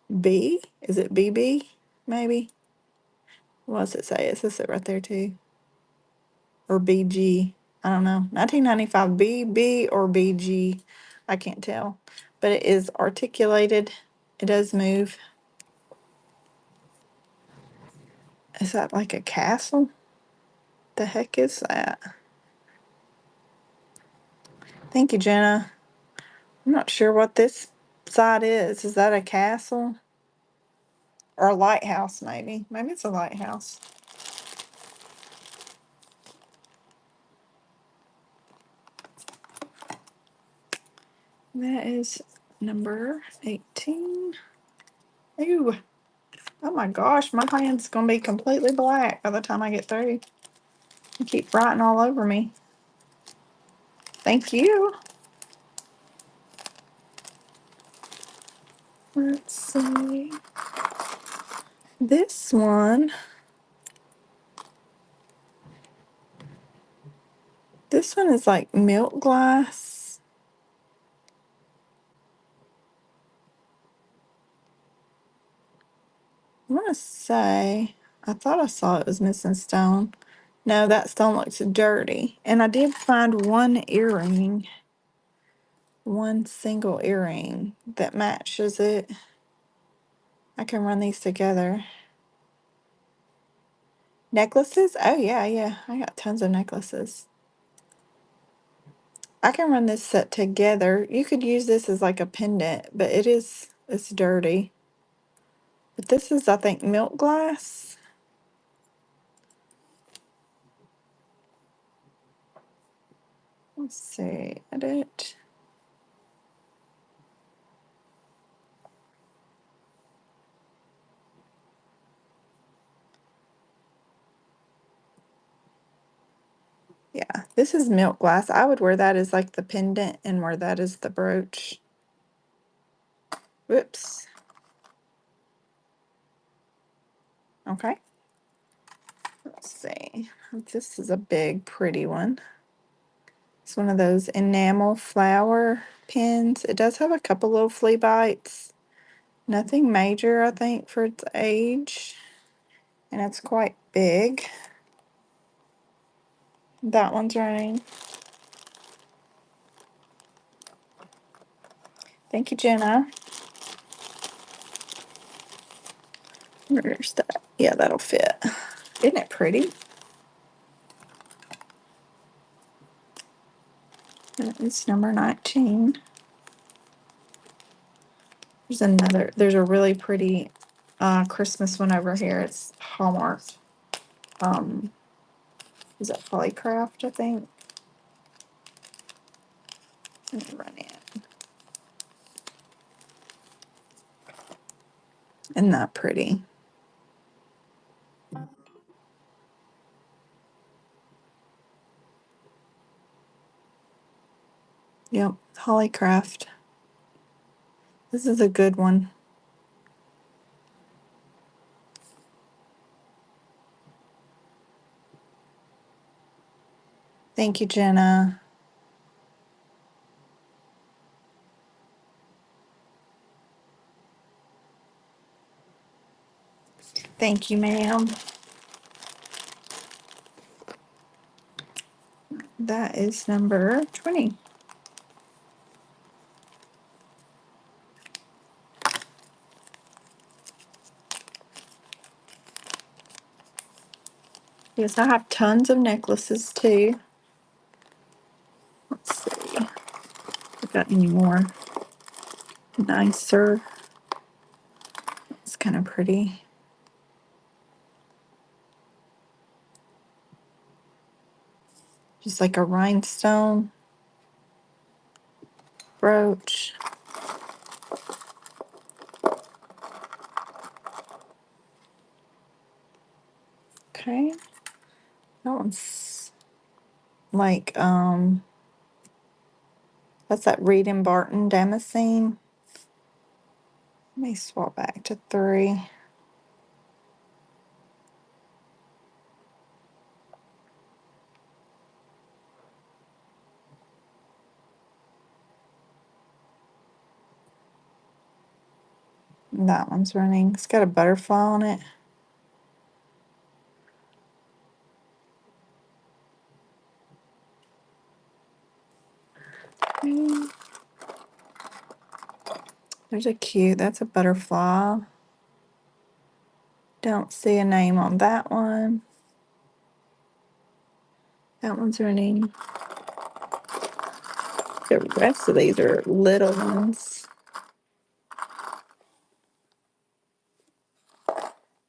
Is it BB? Maybe. What does it say? It says it right there too. Or BG. I don't know. 1995 BB or BG. I can't tell. But it is articulated. It does move. Is that like a castle? The heck is that? Thank you, Jenna. I'm not sure what this side is. Is that a castle? Or a lighthouse, maybe? Maybe it's a lighthouse. That is number 18. Ooh. Oh my gosh, my hand's going to be completely black by the time I get through. You keep writing all over me. Thank you. Let's see. This one. This one is like milk glass. I want to say, I thought I saw it was missing stone. No, that stone looks dirty. And I did find one earring, one single earring that matches it. I can run these together. Necklaces? Oh, yeah, yeah. I got tons of necklaces. I can run this set together. You could use this as like a pendant, but it's dirty. But this is, I think, milk glass. Let's see, edit. Yeah, this is milk glass. I would wear that as like the pendant and wear that as the brooch. Whoops. Okay. Let's see. This is a big, pretty one. It's one of those enamel flower pins. It does have a couple little flea bites. Nothing major, I think, for its age. And it's quite big. That one's running. Thank you, Jenna. Where's that? Yeah, that'll fit. Isn't it pretty? It's number 19. There's a really pretty Christmas one over here. It's Hallmark. Um, is that Polycraft, I think? Let me run it. Isn't that pretty? Yep, Hollycraft. This is a good one. Thank you, Jenna. Thank you, ma'am. That is number 20. Yes, I have tons of necklaces too. Let's see if I've got any more nicer. It's kind of pretty. Just like a rhinestone brooch. Okay. That one's like, that's that Reed and Barton Damascene. Let me swap back to 3. That one's running. It's got a butterfly on it. Mm, there's a cute, that's a butterfly. Don't see a name on that one. That one's running. The rest of these are little ones.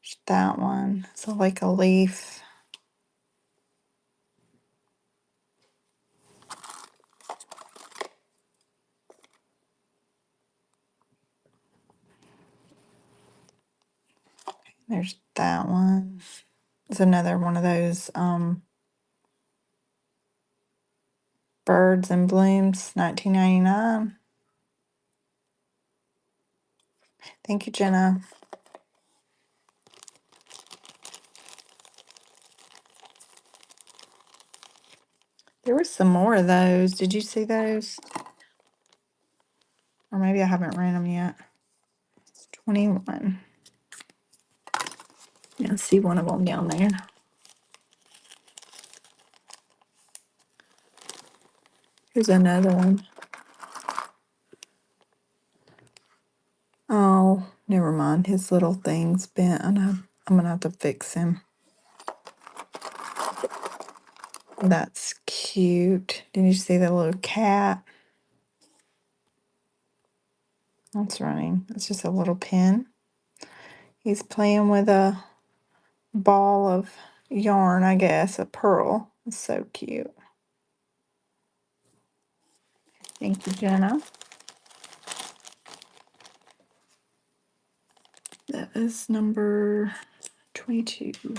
There's that one. It's like a leaf. There's that one. It's another one of those Birds and Blooms, 1999. Thank you, Jenna. There were some more of those. Did you see those? Or maybe I haven't ran them yet. 21. Yeah, I see one of them down there. Here's another one. Oh, never mind. His little thing's bent. I'm gonna have to fix him. That's cute. Did you see the little cat? That's running. It's just a little pin. He's playing with a ball of yarn, I guess, a pearl. It's so cute. Thank you, Jenna. That is number 22.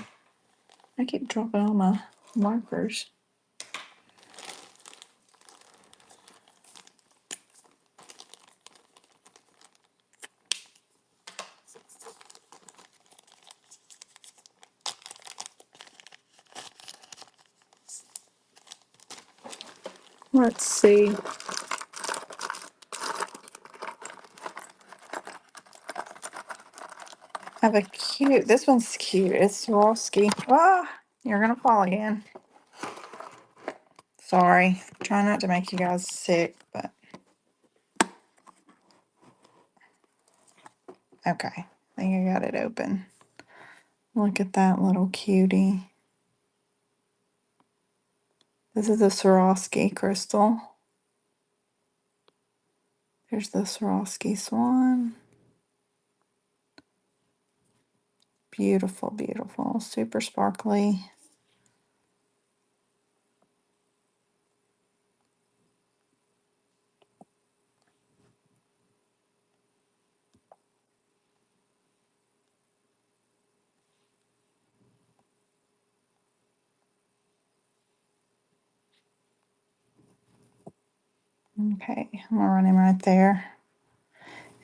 I keep dropping all my markers. Let's see. I have a cute, this one's cute. It's Swarovski. Ah, you're gonna fall again. Sorry. Try not to make you guys sick, but okay. I think I got it open. Look at that little cutie. This is a Swarovski crystal. There's the Swarovski swan. Beautiful, beautiful. Super sparkly. Okay, I'm gonna run him right there.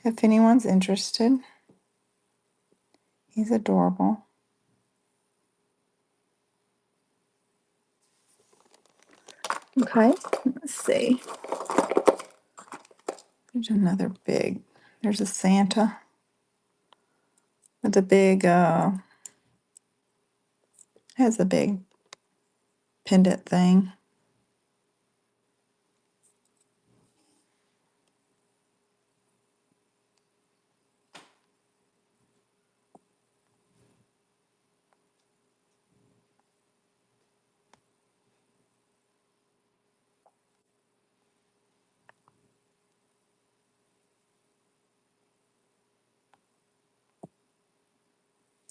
If anyone's interested, he's adorable. Okay, let's see. There's another big, there's a Santa with a big, has a big pendant thing.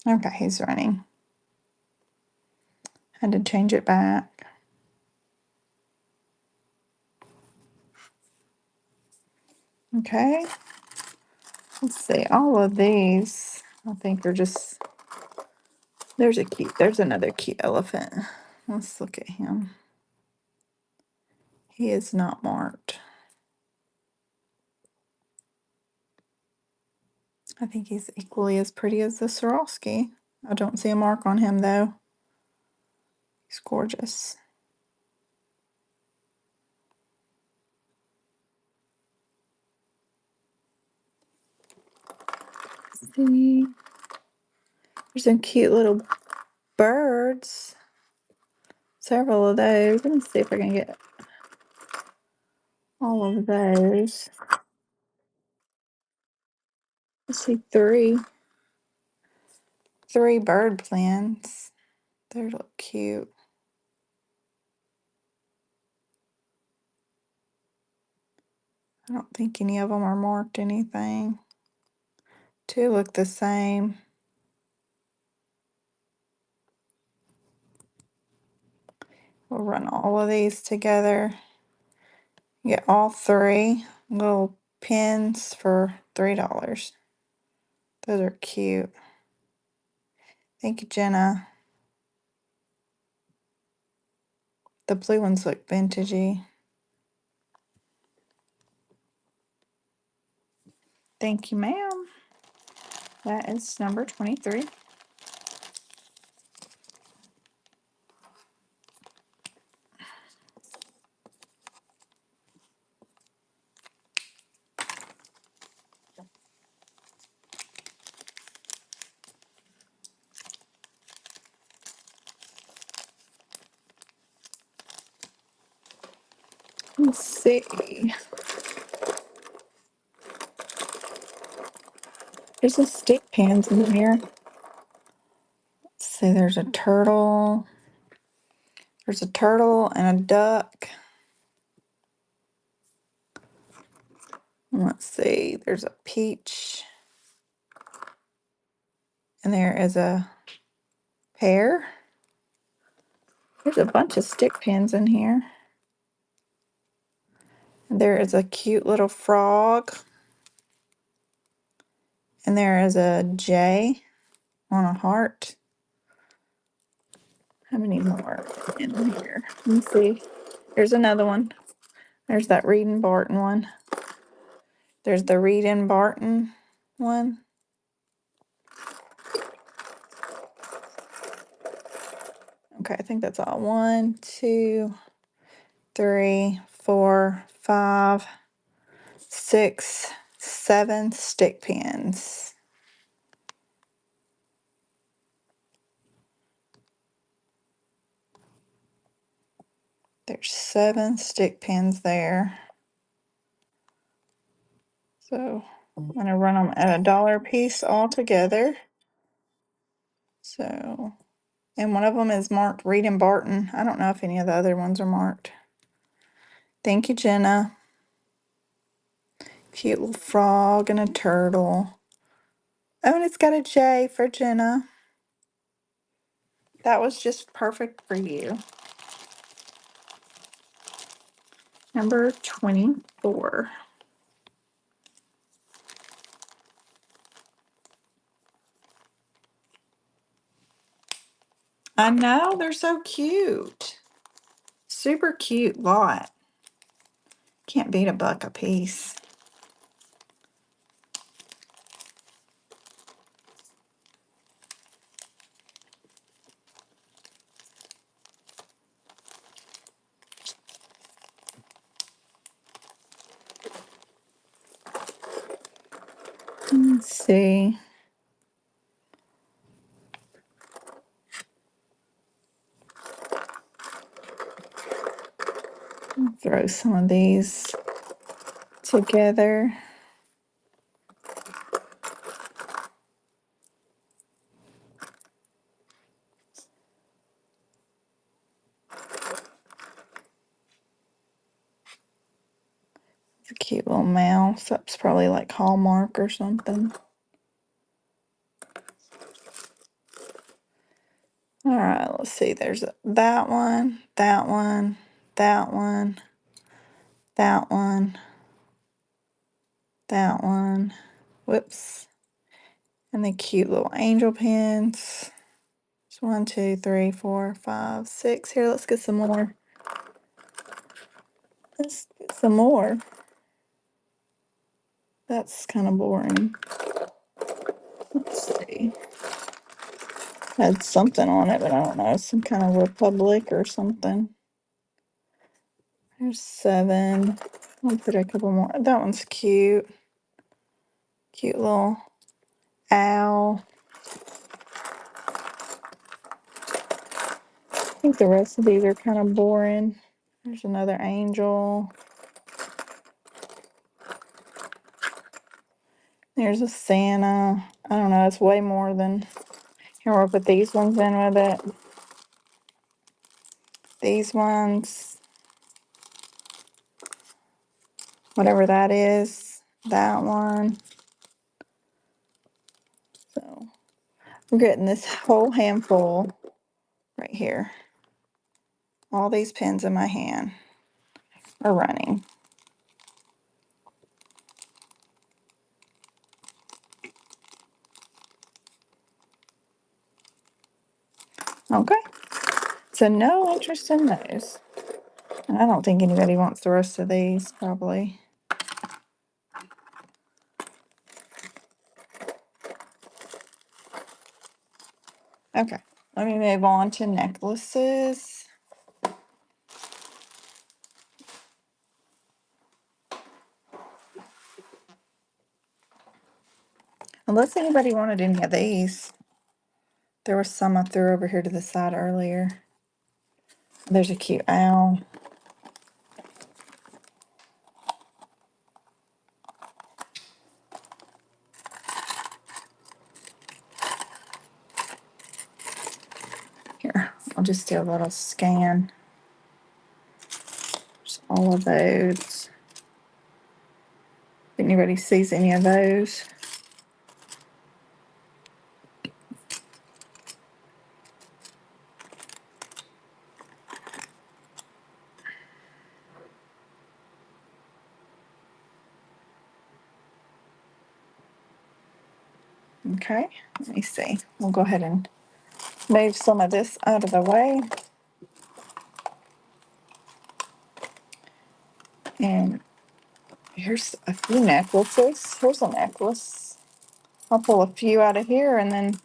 Okay, he's running. Had to change it back. Okay. Let's see. All of these, I think are just, there's another cute elephant. Let's look at him. He is not marked. I think he's equally as pretty as the Swarovski. I don't see a mark on him though. He's gorgeous. See, there's some cute little birds. Several of those. Let me see if I can get all of those. Let's see, three bird plants. They look cute. I don't think any of them are marked anything. Two look the same. We'll run all of these together. Get all three little pins for $3. Those are cute. Thank you, Jenna. The blue ones look vintagey. Thank you, ma'am. That is number 23. Let's see. There's some stick pins in here. Let's see, there's a turtle. There's a turtle and a duck. Let's see, there's a peach. And there is a pear. There's a bunch of stick pins in here. And there is a cute little frog. And there is a J on a heart. How many more in here? Let me see. There's another one. There's that Reed and Barton one. There's the Reed and Barton one. Okay, I think that's all. 1, 2, 3, 4, 5, 6, 7 stick pins. There's 7 stick pins there. So I'm going to run them at $1 a piece all together. So, and one of them is marked Reed and Barton. I don't know if any of the other ones are marked. Thank you, Jenna. Cute little frog and a turtle. Oh, and it's got a J for Jenna. That was just perfect for you. Number 24. I know, they're so cute. Super cute lot. Can't beat $1 a piece. Let's see. Throw some of these together. It's a cute little mouse. That's probably like Hallmark or something. All right, let's see. There's that one, that one, that one, that one, that one. Whoops. And the cute little angel pins. It's 1, 2, 3, 4, 5, 6. Here, let's get some more. Let's get some more. That's kind of boring. Let's see. Had something on it, but I don't know. Some kind of republic or something. There's 7. I'll put a couple more. That one's cute. Cute little owl. I think the rest of these are kind of boring. There's another angel. There's a Santa. I don't know. It's way more than. Here, we'll put these ones in with it. These ones. Whatever that is. That one. So I'm getting this whole handful right here. All these pins in my hand are running. Okay. So no interest in those. And I don't think anybody wants the rest of these, probably. Okay. Let me move on to necklaces. Unless anybody wanted any of these. There was some I threw over here to the side earlier. There's a cute owl. just do a little scan. There's all of those. If anybody sees any of those. Okay, let me see. We'll go ahead and move some of this out of the way. And here's a few necklaces. Here's a necklace. I'll pull a few out of here and then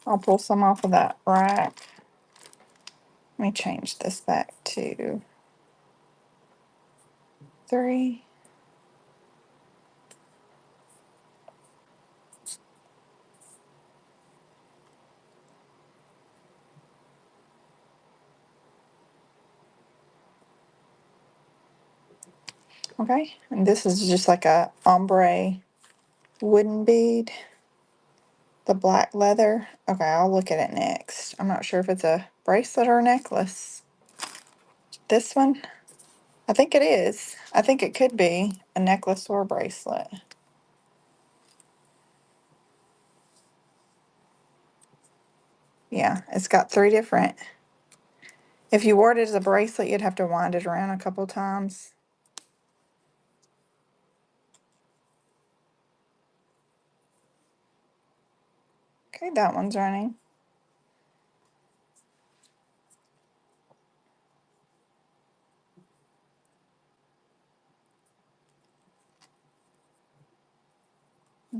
I'll pull some off of that rack. Let me change this back to 3. Okay, and this is just like a ombre wooden bead. The black leather. Okay, I'll look at it next. I'm not sure if it's a bracelet or a necklace. This one? I think it is. I think it could be a necklace or a bracelet. Yeah, it's got 3 different. If you wore it as a bracelet, you'd have to wind it around a couple times. Okay, that one's running.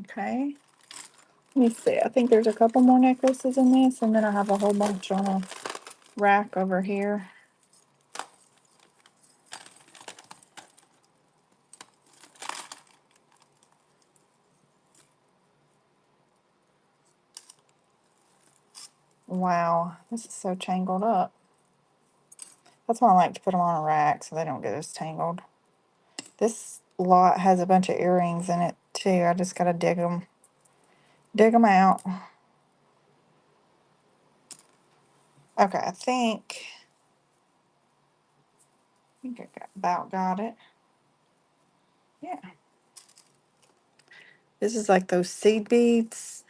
Okay. Let me see. I think there's a couple more necklaces in this, and then I have a whole bunch on a rack over here. Wow, this is so tangled up. That's why I like to put them on a rack so they don't get as tangled. This lot has a bunch of earrings in it too. I just gotta dig them out. Okay, I think about got it. Yeah. This is like those seed beads.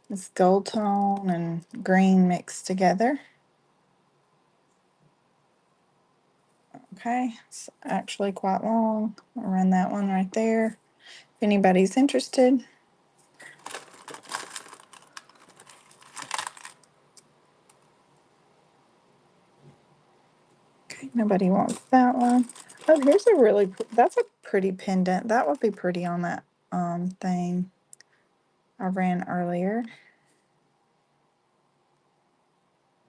It's gold tone and green mixed together. Okay, it's actually quite long. I'll run that one right there. If anybody's interested. Okay, nobody wants that one. Oh, here's a really, that's a pretty pendant. That would be pretty on that thing I ran earlier.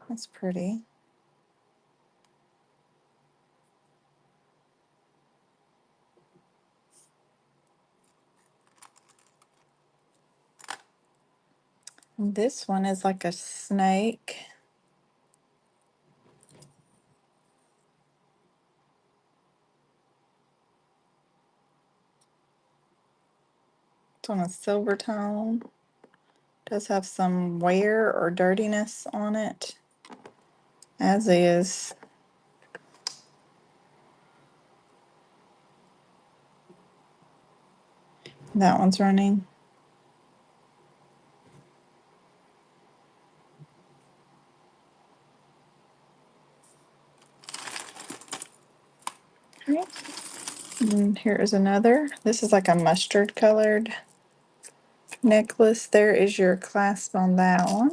That's pretty. And this one is like a snake. It's on a silver tone. Does have some wear or dirtiness on it, as is. That one's running. Okay. And here is another. This is like a mustard colored necklace. There is your clasp on that one.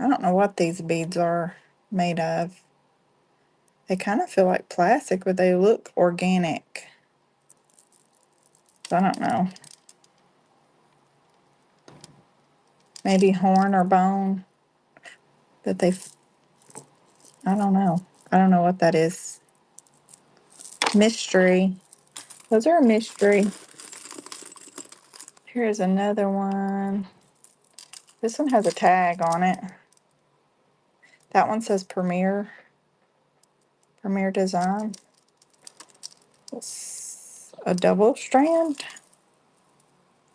I don't know what these beads are made of. They kind of feel like plastic, but they look organic. I don't know. Maybe horn or bone. But I don't know. I don't know what that is. Mystery. Those are a mystery. Here's another one. This one has a tag on it. That one says Premier Design. It's a double strand.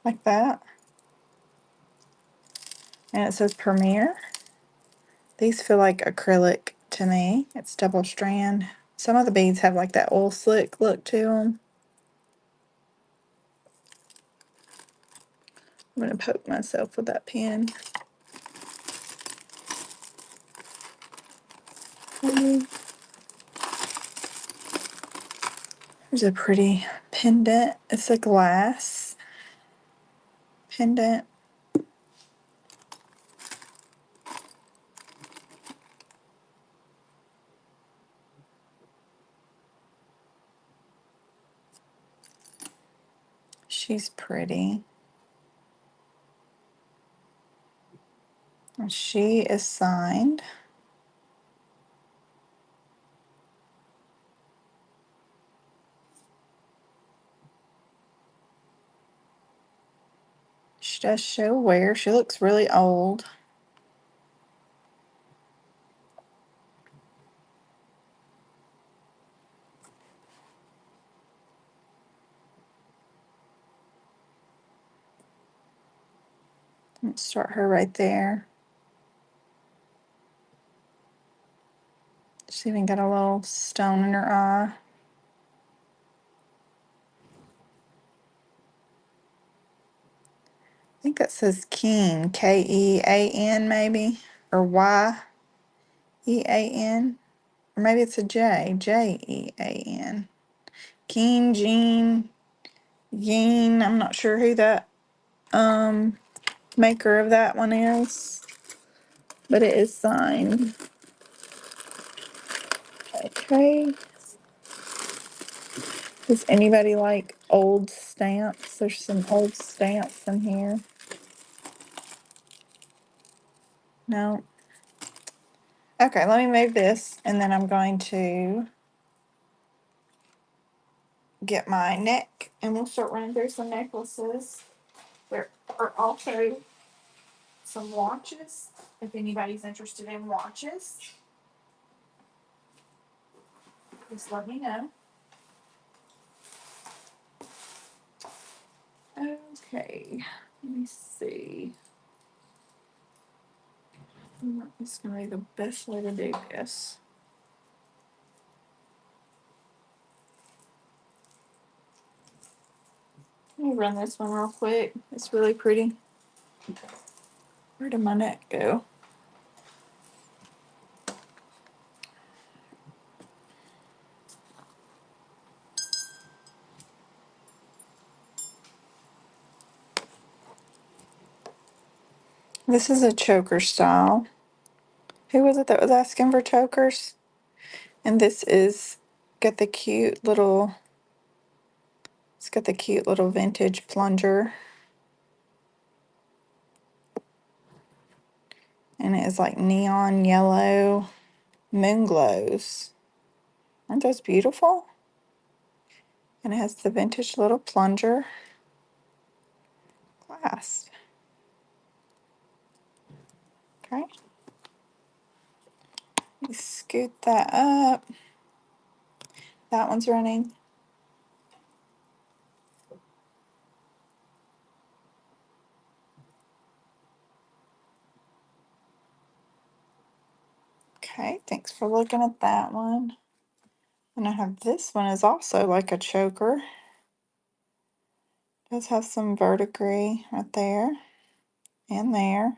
like that. And it says Premier. These feel like acrylic to me. It's double strand. Some of the beads have like that oil slick look to them. I'm going to poke myself with that pen. There's a pretty pendant. It's a glass pendant. She's pretty. And she is signed. She does show wear. She looks really old. Let's start her right there. She's even got a little stone in her eye. I think that says Keen, Kean maybe, or Yean, or maybe it's a Jean. Keen, Jean, Yeen. I'm not sure who that maker of that one is, but it is signed. Okay. Does anybody like old stamps? There's some old stamps in here. No. Okay, let me move this, and then I'm going to get my neck, and we'll start running through some necklaces. There are also some watches, if anybody's interested in watches. Just let me know. Okay, let me see. It's going to be the best way to do this. Let me run this one real quick. It's really pretty. Where did my neck go? This is a choker style. Who was it that was asking for chokers? And this is got the cute little, it's got the cute little vintage plunger. And it is like neon yellow moon glows. Aren't those beautiful? And it has the vintage little plunger clasp. Okay. You scoot that up. That one's running. Okay, thanks for looking at that one. And I have this one is also like a choker. Does have some verdigris right there and there.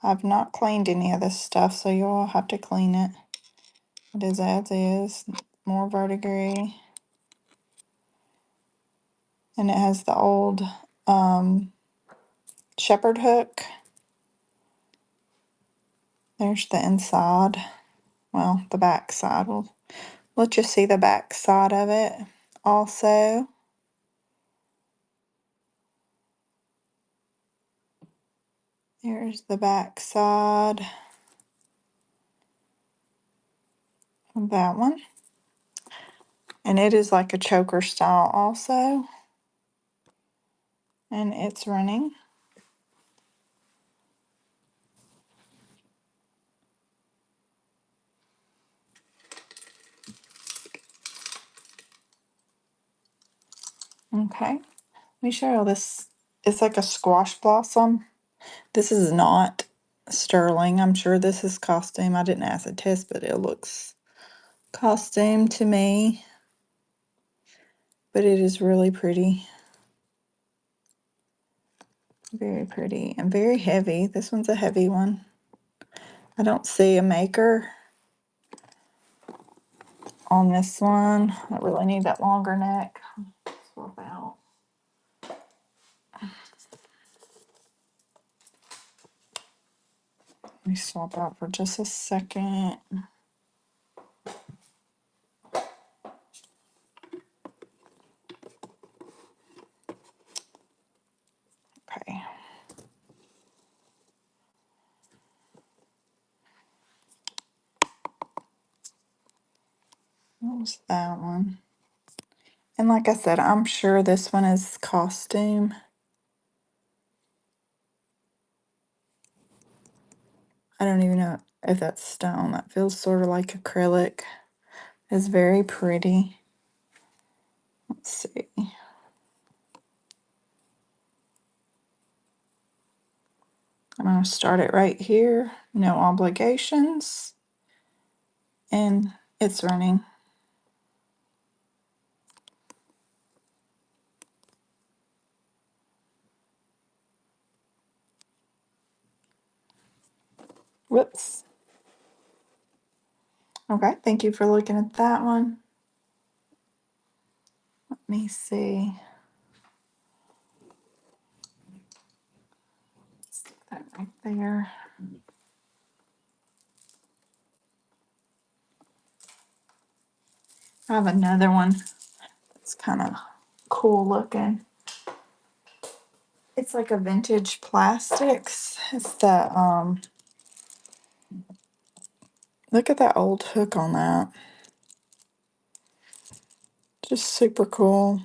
I've not cleaned any of this stuff, so you'll have to clean it. It is as is. More verdigris. And it has the old shepherd hook. There's the inside. Well, the back side. We'll let you see the back side of it also. There's the back side of that one. And it is like a choker style also. And it's running. Okay, let me show you this. It's like a squash blossom. This is not sterling. I'm sure this is costume. I didn't acid test, but it looks costume to me. But it is really pretty. Very pretty and very heavy. This one's a heavy one. I don't see a maker on this one. I really need that longer neck. Swap out. Let me swap out for just a second. Okay. What was that one? And like I said, I'm sure this one is costume. I don't even know if that's stone. That feels sort of like acrylic. It's very pretty. Let's see. I'm going to start it right here. No obligations. And it's running. Whoops. Okay, thank you for looking at that one. Let me see. Stick that right there. I have another one that's kind of cool looking. It's like a vintage plastics. It's the look at that old hook on that. Just super cool.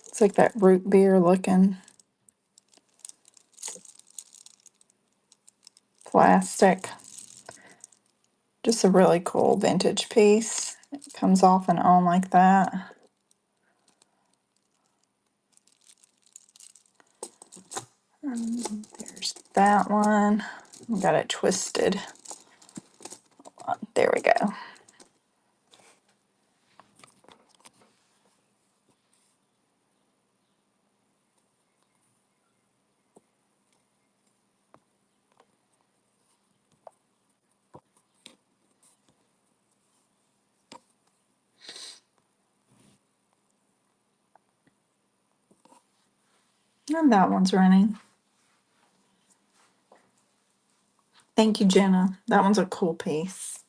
It's like that root beer looking plastic. Just a really cool vintage piece. It comes off and on like that. There's that one. Got it twisted. There we go. And that one's running. Thank you, Jenna. That one's a cool piece.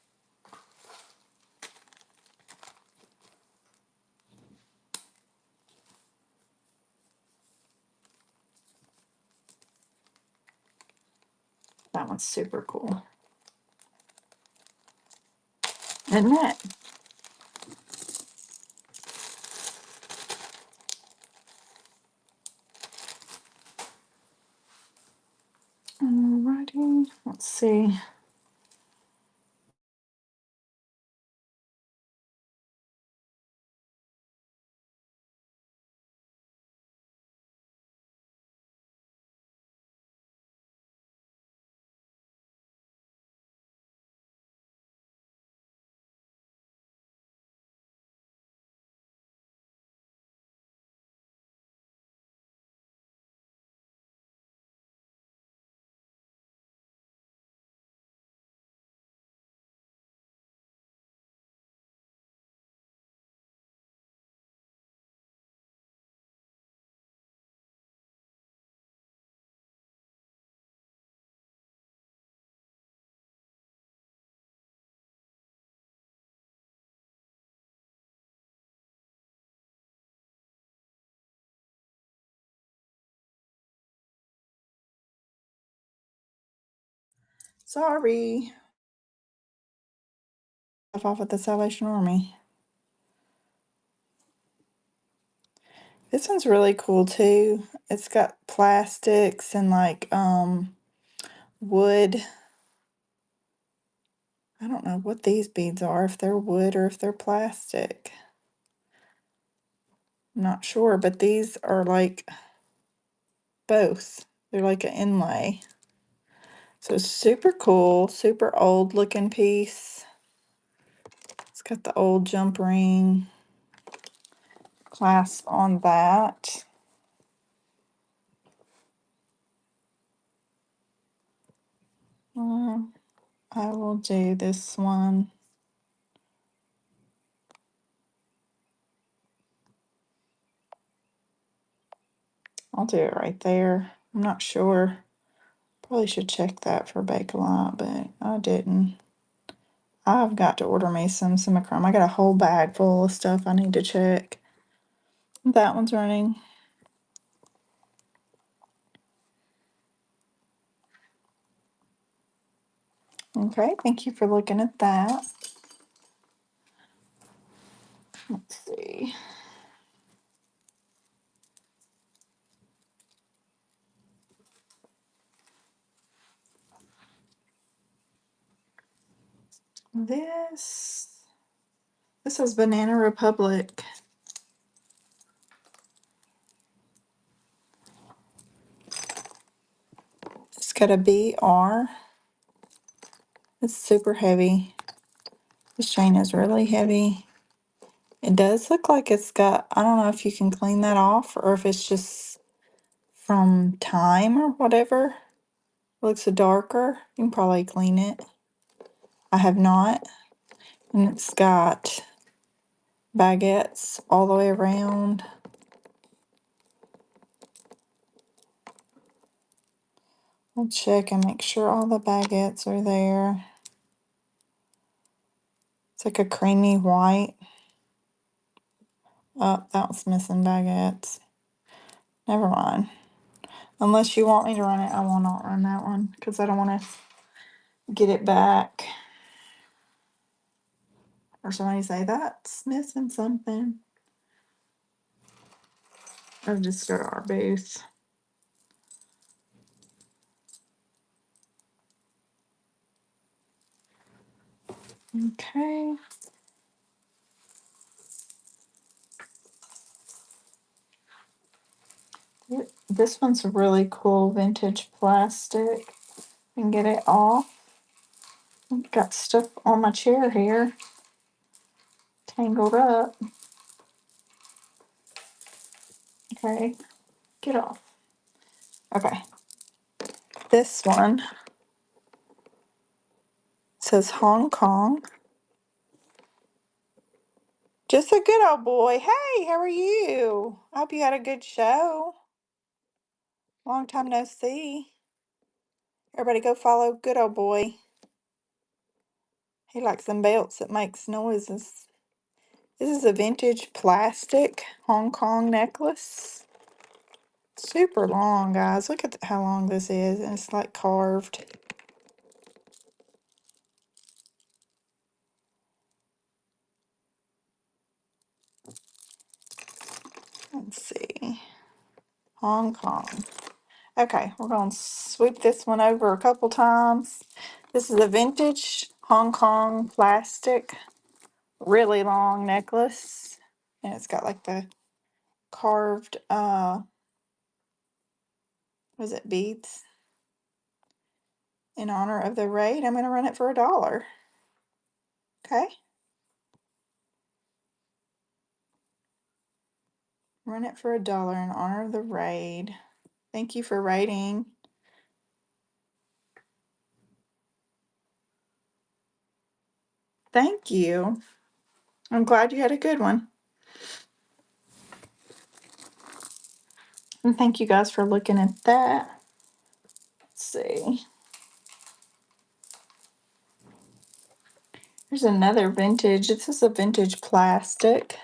That one's super cool. Isn't it? Alrighty. Let's see. Sorry. Off at the Salvation Army. This one's really cool too. It's got plastics and like wood. I don't know what these beads are, if they're wood or if they're plastic. I'm not sure, but these are like both. They're like an inlay. So super cool, super old looking piece. It's got the old jump ring clasp on that. I will do this one. I'll do it right there. I'm not sure. Probably should check that for Bakelite, but I didn't. I've got to order me some Simichrome. I got a whole bag full of stuff I need to check. That one's running. Okay, thank you for looking at that. Let's see. This is Banana Republic. It's got a BR. It's super heavy. This chain is really heavy. It does look like it's got, I don't know if you can clean that off or if it's just from time or whatever. It looks darker. You can probably clean it. I have not. And it's got baguettes all the way around. I'll check and make sure all the baguettes are there. It's like a creamy white. Oh, that was missing baguettes. Never mind. Unless you want me to run it, I will not run that one because I don't want to get it back. Or somebody say, that's missing something. Or just go to our booth. Okay. This one's a really cool vintage plastic. And get it off. I've got stuff on my chair here. Tangled up. Okay. Get off. Okay. This one says Hong Kong. Just a good old boy. Hey, how are you? I hope you had a good show. Long time no see. Everybody go follow good old boy. He likes them belts that makes noises. This is a vintage plastic Hong Kong necklace. Super long, guys. Look at how long this is. And it's like carved. Let's see. Hong Kong. Okay, we're going to sweep this one over a couple times. This is a vintage Hong Kong plastic, really long necklace. And it's got like the carved, was it beads? In honor of the raid, I'm going to run it for $1. Okay. Run it for $1 in honor of the raid. Thank you for raiding. Thank you. I'm glad you had a good one. And thank you guys for looking at that. Let's see. Here's another vintage. This is a vintage plastic.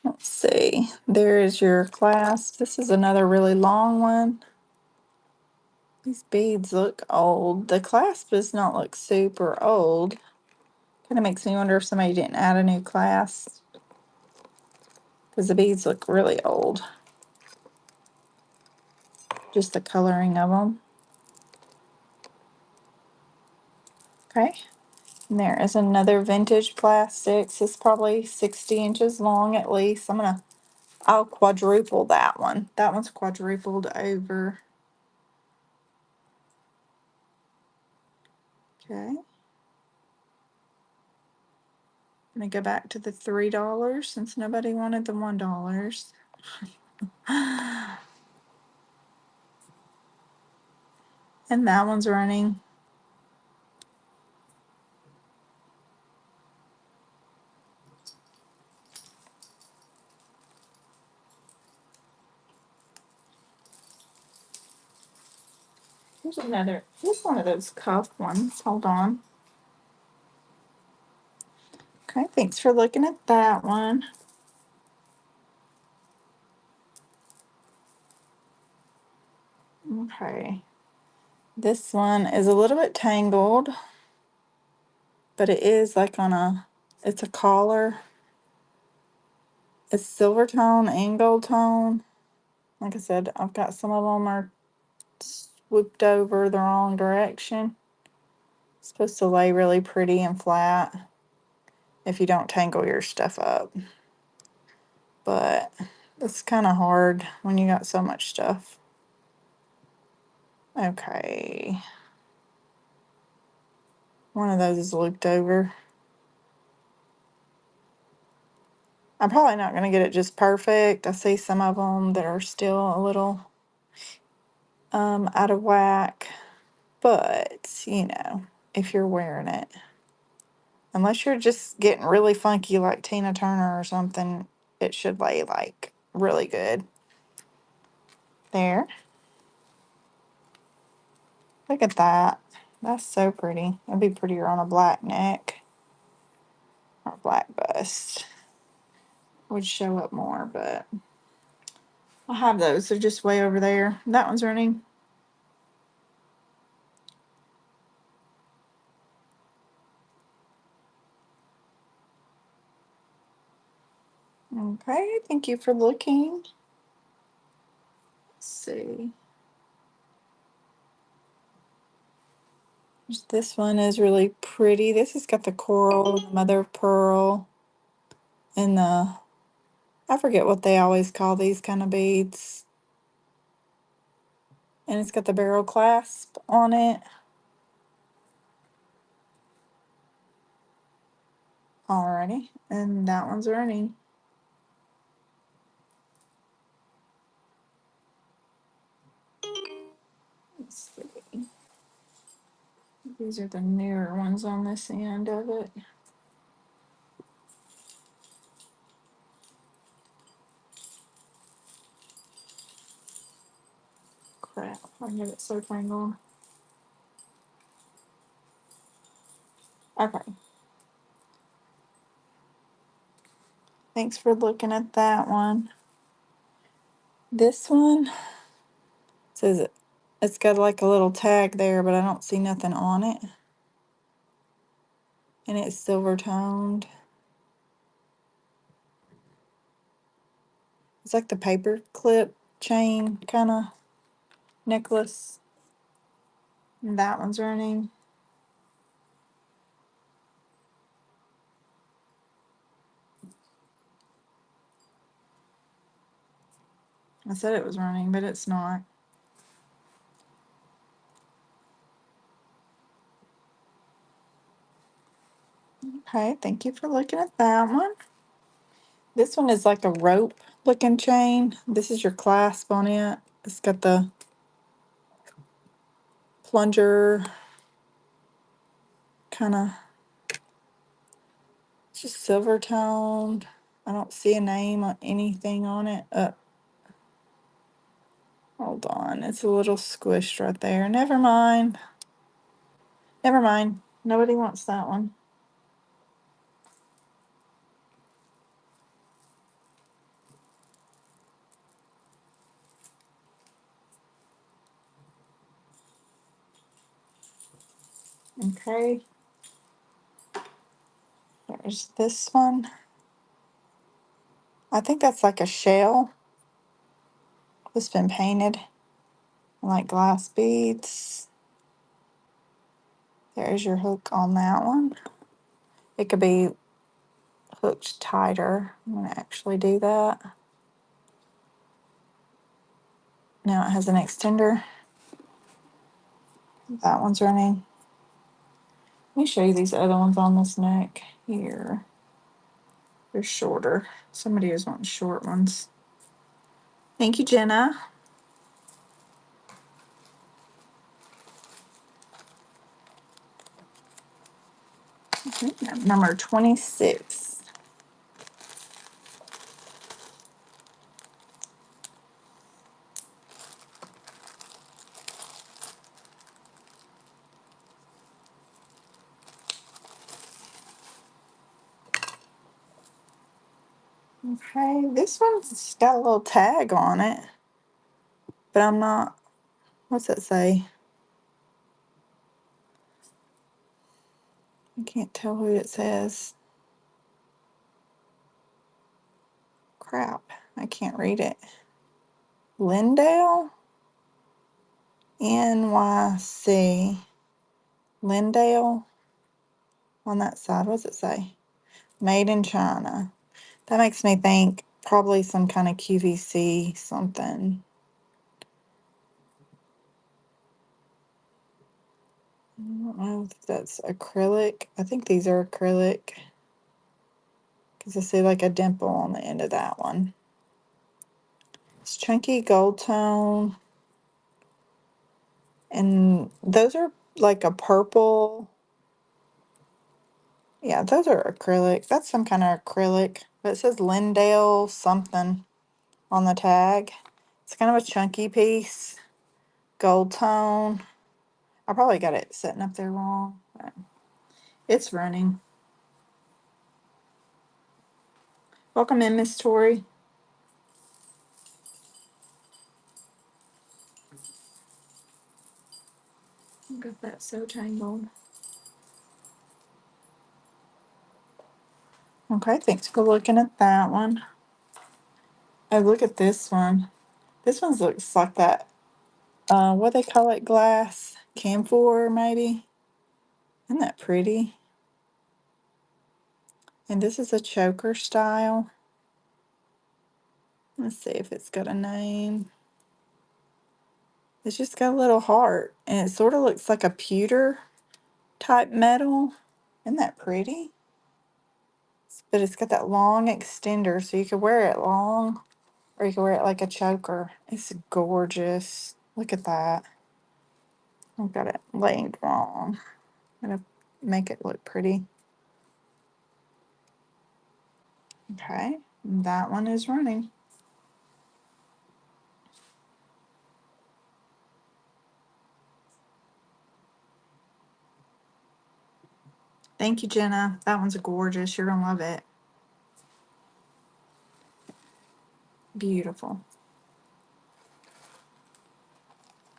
Let's see. There is your clasp. This is another really long one. These beads look old. The clasp does not look super old. Kind of makes me wonder if somebody didn't add a new clasp, because the beads look really old. Just the coloring of them. Okay. And there is another vintage plastics. It's probably 60 inches long at least. I'll quadruple that one. That one's quadrupled over. Okay. I'm gonna go back to the $3 since nobody wanted the $1. And that one's running. Here's one of those cuff ones. Hold on. Okay, thanks for looking at that one. Okay. This one is a little bit tangled, but it is like it's a collar. It's silver tone and gold tone. Like I said, I've got some of them are swooped over the wrong direction. It's supposed to lay really pretty and flat if you don't tangle your stuff up. But it's kind of hard when you got so much stuff. Okay. One of those is looped over. I'm probably not going to get it just perfect. I see some of them that are still a little out of whack. But, if you're wearing it, unless you're just getting really funky like Tina Turner or something, it should lay like really good. There. Look at that. That's so pretty. It'd be prettier on a black neck or black bust. Would show up more, but I'll have those. They're just way over there. That one's running. Okay, thank you for looking. Let's see. This one is really pretty. This has got the coral, the mother of pearl, and I forget what they always call these kind of beads. And it's got the barrel clasp on it. Alrighty, and that one's running. Let's see. These are the newer ones on this end of it. Crap, I get it so tangled. Okay. Thanks for looking at that one. This one says it's got like a little tag there, but I don't see nothing on it. And it's silver toned. It's like the paper clip chain kind of necklace. And that one's running. I said it was running, but it's not. Okay, thank you for looking at that one. This one is like a rope looking chain. This is your clasp on it. It's got the plunger kind of, it's just silver toned. I don't see a name on anything on it. Hold on, it's a little squished right there. Never mind. Never mind. Nobody wants that one. Okay. There's this one. I think that's like a shell that's been painted like glass beads. There's your hook on that one. It could be hooked tighter. I'm going to actually do that. Now it has an extender. That one's running. Let me show you these other ones on this neck here. They're shorter. Somebody was wanting short ones. Thank you, Jenna. Number 26. Okay, this one's got a little tag on it, but I'm not, what's that say? I can't tell who it says. Crap, I can't read it. Lindale? NYC. Lindale? On that side, what's it say? Made in China. That makes me think probably some kind of QVC something. I don't know if that's acrylic. I think these are acrylic because I see like a dimple on the end of that one. It's chunky gold tone. And those are like a purple. Yeah, those are acrylic. That's some kind of acrylic. But it says Lindale something on the tag. It's kind of a chunky piece. Gold tone. I probably got it sitting up there wrong. But it's running. Welcome in, Miss Tori. Got that so tangled. Okay, thanks for looking at that one. Oh, look at this one. This one looks like that, what they call it, glass? Camphor, maybe? Isn't that pretty? And this is a choker style. Let's see if it's got a name. It's just got a little heart, and it sort of looks like a pewter type metal. Isn't that pretty? But it's got that long extender, so you could wear it long, or you could wear it like a choker. It's gorgeous. Look at that. I've got it laid wrong. I'm gonna make it look pretty. Okay, that one is running. Thank you, Jenna. That one's gorgeous. You're gonna love it. Beautiful.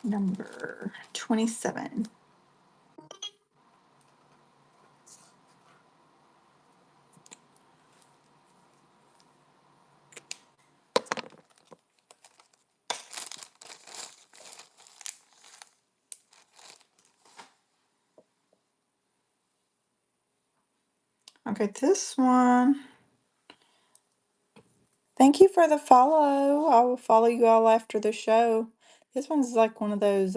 Number 27. Okay, this one. Thank you for the follow. I will follow you all after the show. This one's like one of those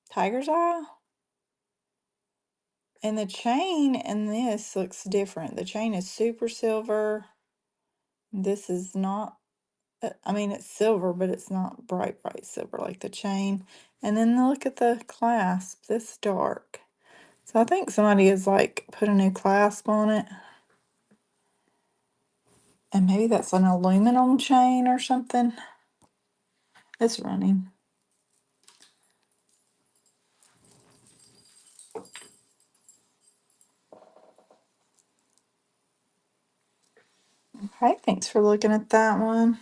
tiger's eye. And the chain in this looks different. The chain is super silver. This is not, I mean, it's silver, but it's not bright, bright silver like the chain. And then look at the clasp. This is dark. So I think somebody has like put a new clasp on it. And maybe that's an aluminum chain or something. It's running. Okay, thanks for looking at that one.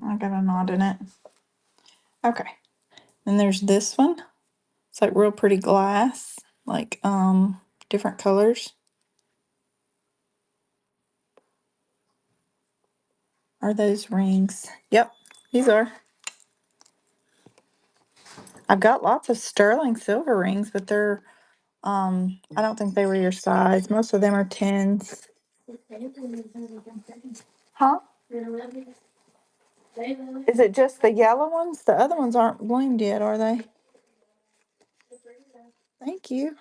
I got a knot in it. Okay. Then there's this one. It's like real pretty glass. like different colors. Are those rings? Yep, these are. I've got lots of sterling silver rings, but they're I don't think they were your size. Most of them are 10s. Huh? Is it just the yellow ones? The other ones aren't bloomed yet, are they? Thank you.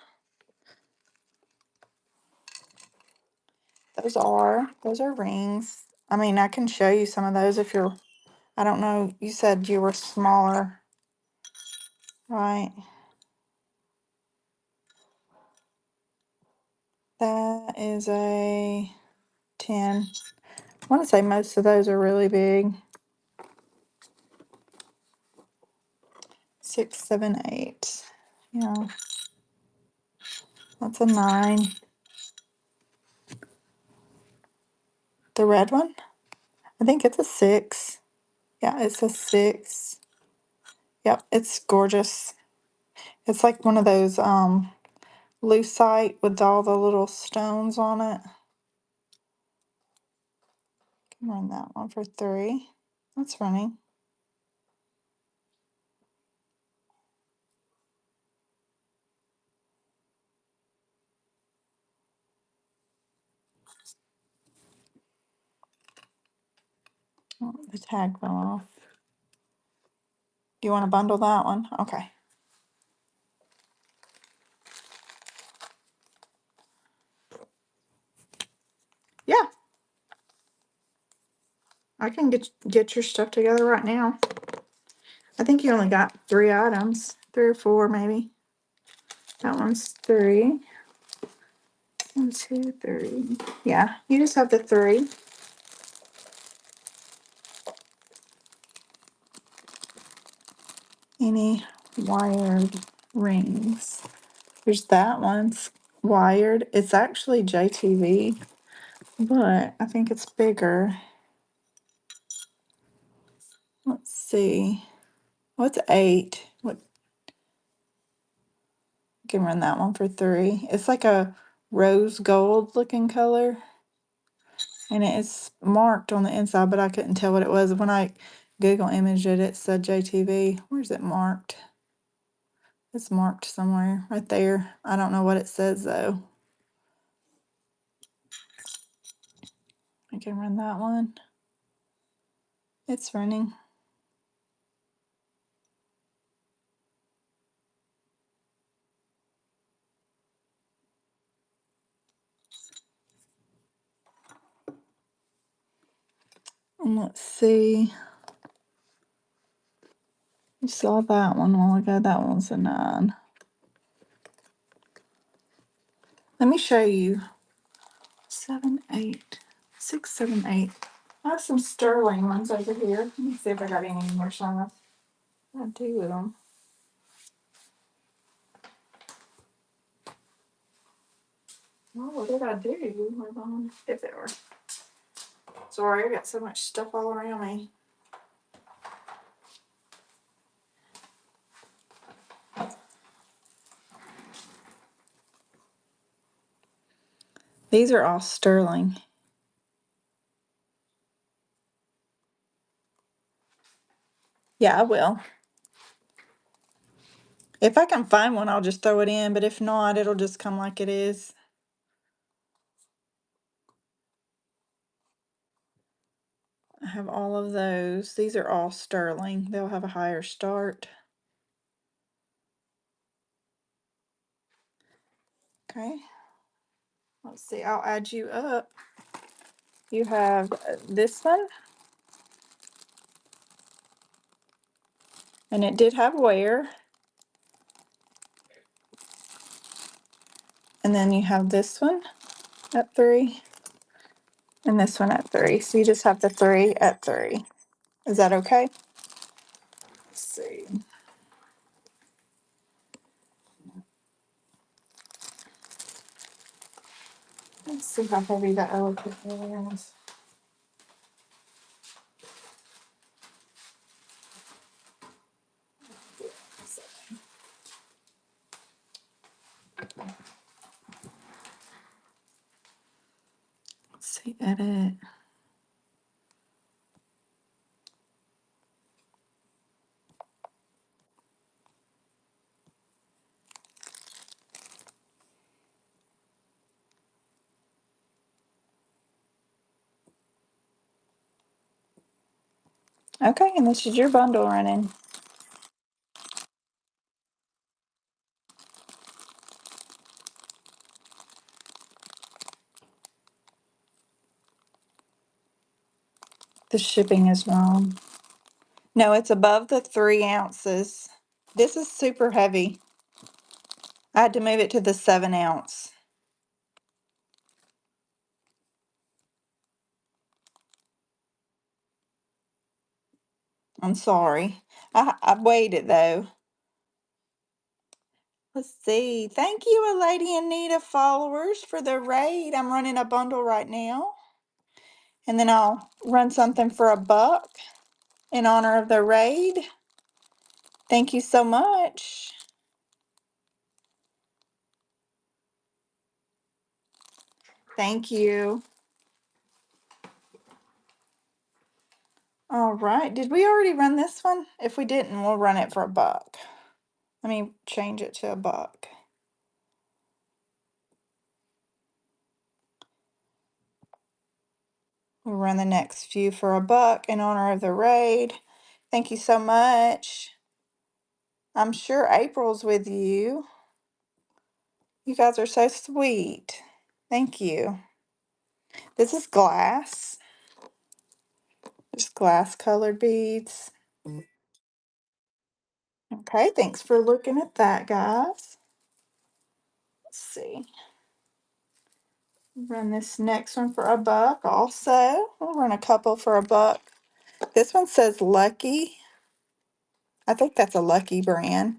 Those are rings. I mean, I can show you some of those if you're, I don't know, you said you were smaller, right? That is a 10. I want to say most of those are really big. 6, 7, 8. Yeah, that's a 9. The red one? I think it's a 6. Yeah, it's a 6. Yep, it's gorgeous. It's like one of those lucite with all the little stones on it. Can run that one for 3. That's running. Oh, the tag fell off. Do you want to bundle that one? Okay. Yeah, I can get your stuff together right now. I think you only got 3 items, 3 or 4 maybe. That one's 3. 1, 2, 3. Yeah, you just have the 3. Any wired rings? There's that one's wired. It's actually JTV, but I think it's bigger. Let's see. What's 8? What? You can run that one for 3. It's like a rose gold looking color, and it's marked on the inside, but I couldn't tell what it was. When I Google imaged it, it said JTV. Where's it marked? It's marked somewhere right there. I don't know what it says though. I can run that one. It's running. And let's see. You saw that one a while ago. That one's a 9. Let me show you. 7, 8. 6, 7, 8. I have some sterling ones over here. Let me see if I got any more size. I do. Well, what did I do? Hold on. If it were. Sorry, I got so much stuff all around me. These are all sterling. Yeah, I will. If I can find one, I'll just throw it in, but if not, it'll just come like it is. I have all of those. These are all sterling. They'll have a higher start. Okay. Let's see, I'll add you up. You have this one. And it did have wear. And then you have this one at 3. And this one at 3. So you just have the 3 at 3. Is that okay? Let's see. Let's see how heavy that electric is. Let's see, edit. Okay, and this is your bundle running. The shipping is wrong. No, it's above the 3 ounces. This is super heavy. I had to move it to the 7 ounce. I'm sorry. I weighed it though. Let's see. Thank you, a Lady Anita followers, for the raid. I'm running a bundle right now. And then I'll run something for $1 in honor of the raid. Thank you so much. Thank you. All right. Did we already run this one? If we didn't, we'll run it for $1. Let me change it to $1. We'll run the next few for $1 in honor of the raid. Thank you so much. I'm sure April's with you. You guys are so sweet. Thank you. This is glass. Just glass colored beads. Okay, thanks for looking at that, guys. Let's see. Run this next one for $1 also. We'll run a couple for $1. This one says Lucky. I think that's a Lucky brand.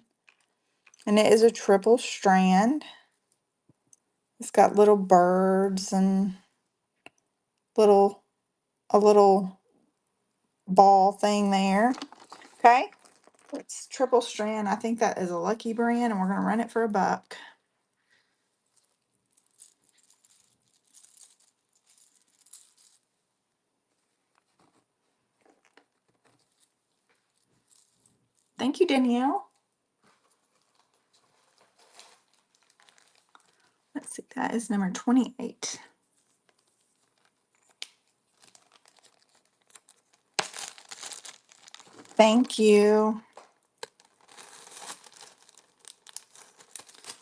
And it is a triple strand. It's got little birds and a little ball thing there. Okay. It's triple strand. I think that is a Lucky brand, and we're going to run it for $1. Thank you, Danielle. Let's see, that is number 28. Thank you.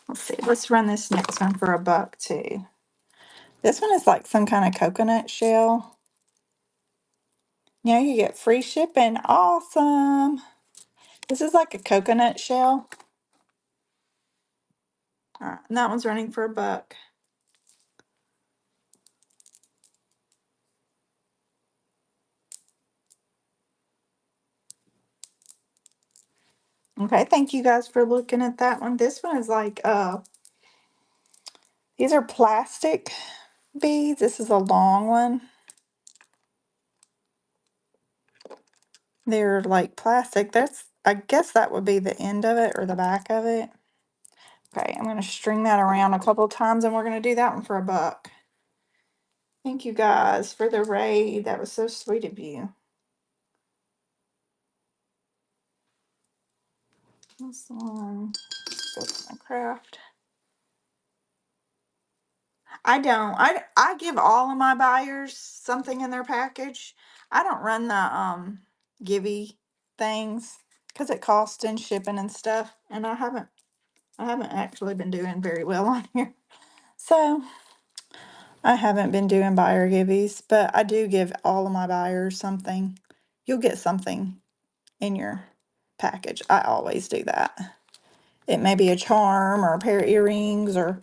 Let's see, let's run this next one for $1 too. This one is like some kind of coconut shell. Now you get free shipping. Awesome. This is like a coconut shell. All right, and that one's running for $1. Okay, thank you guys for looking at that one. This one is like, these are plastic beads. This is a long one. They're like plastic. I guess that would be the end of it or the back of it. Okay, I'm going to string that around a couple times, and we're going to do that one for $1. Thank you guys for the raid. That was so sweet of you. This one, that's my craft. I don't. I give all of my buyers something in their package. I don't run the givey things because it costs and shipping and stuff, and I haven't actually been doing very well on here. So I haven't been doing buyer giveys, but I do give all of my buyers something. You'll get something in your package. I always do that. It may be a charm or a pair of earrings or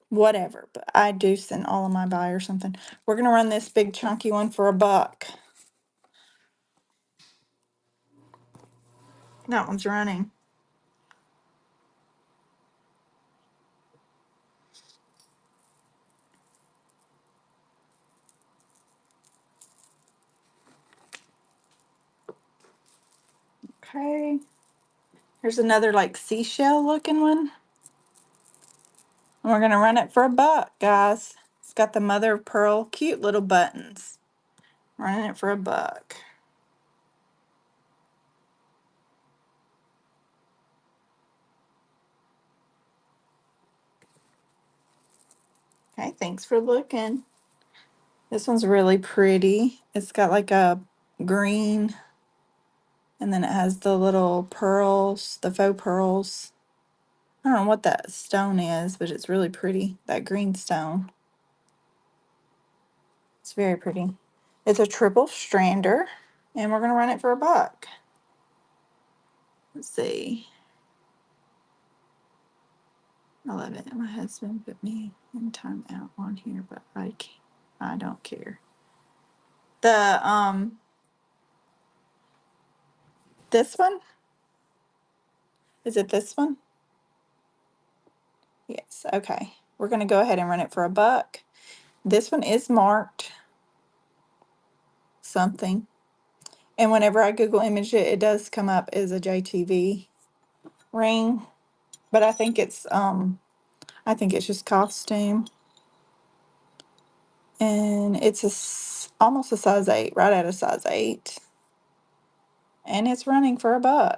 whatever, but I do send all of my buyers something. We're going to run this big chunky one for $1. That one's running. Okay. Here's another like seashell looking one. And we're gonna run it for $1, guys. It's got the mother of pearl, cute little buttons. Running it for $1. Okay, thanks for looking. This one's really pretty. It's got like a green, and then it has the little pearls, the faux pearls. I don't know what that stone is, but it's really pretty. That green stone. It's very pretty. It's a triple strander, and we're gonna run it for $1. Let's see. I love it. My husband put me in timeout on here, but I can't. I don't care. The this one, is it this one? Yes. Okay. We're gonna go ahead and run it for $1. This one is marked something, and whenever I Google image it, it does come up as a JTV ring, but I think it's just costume, and it's almost a size 8, right at a size 8, and it's running for $1.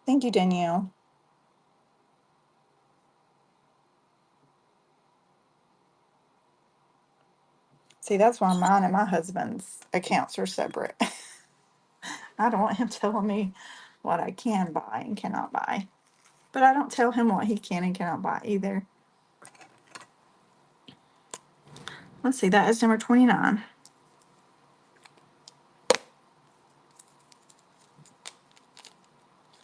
Thank you, Danielle. See, that's why mine and my husband's accounts are separate. I don't want him telling me what I can buy and cannot buy, but I don't tell him what he can and cannot buy either. Let's see, that is number 29.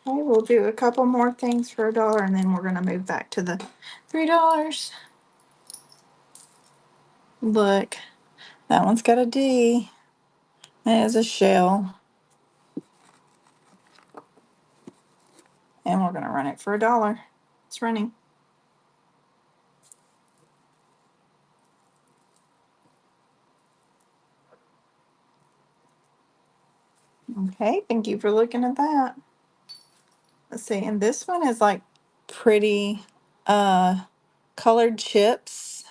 Okay, we'll do a couple more things for $1, and then we're going to move back to the $3. Look, that one's got a D. And it has a shell. And we're going to run it for $1. It's running. Okay, thank you for looking at that. Let's see, and this one is like pretty colored chips.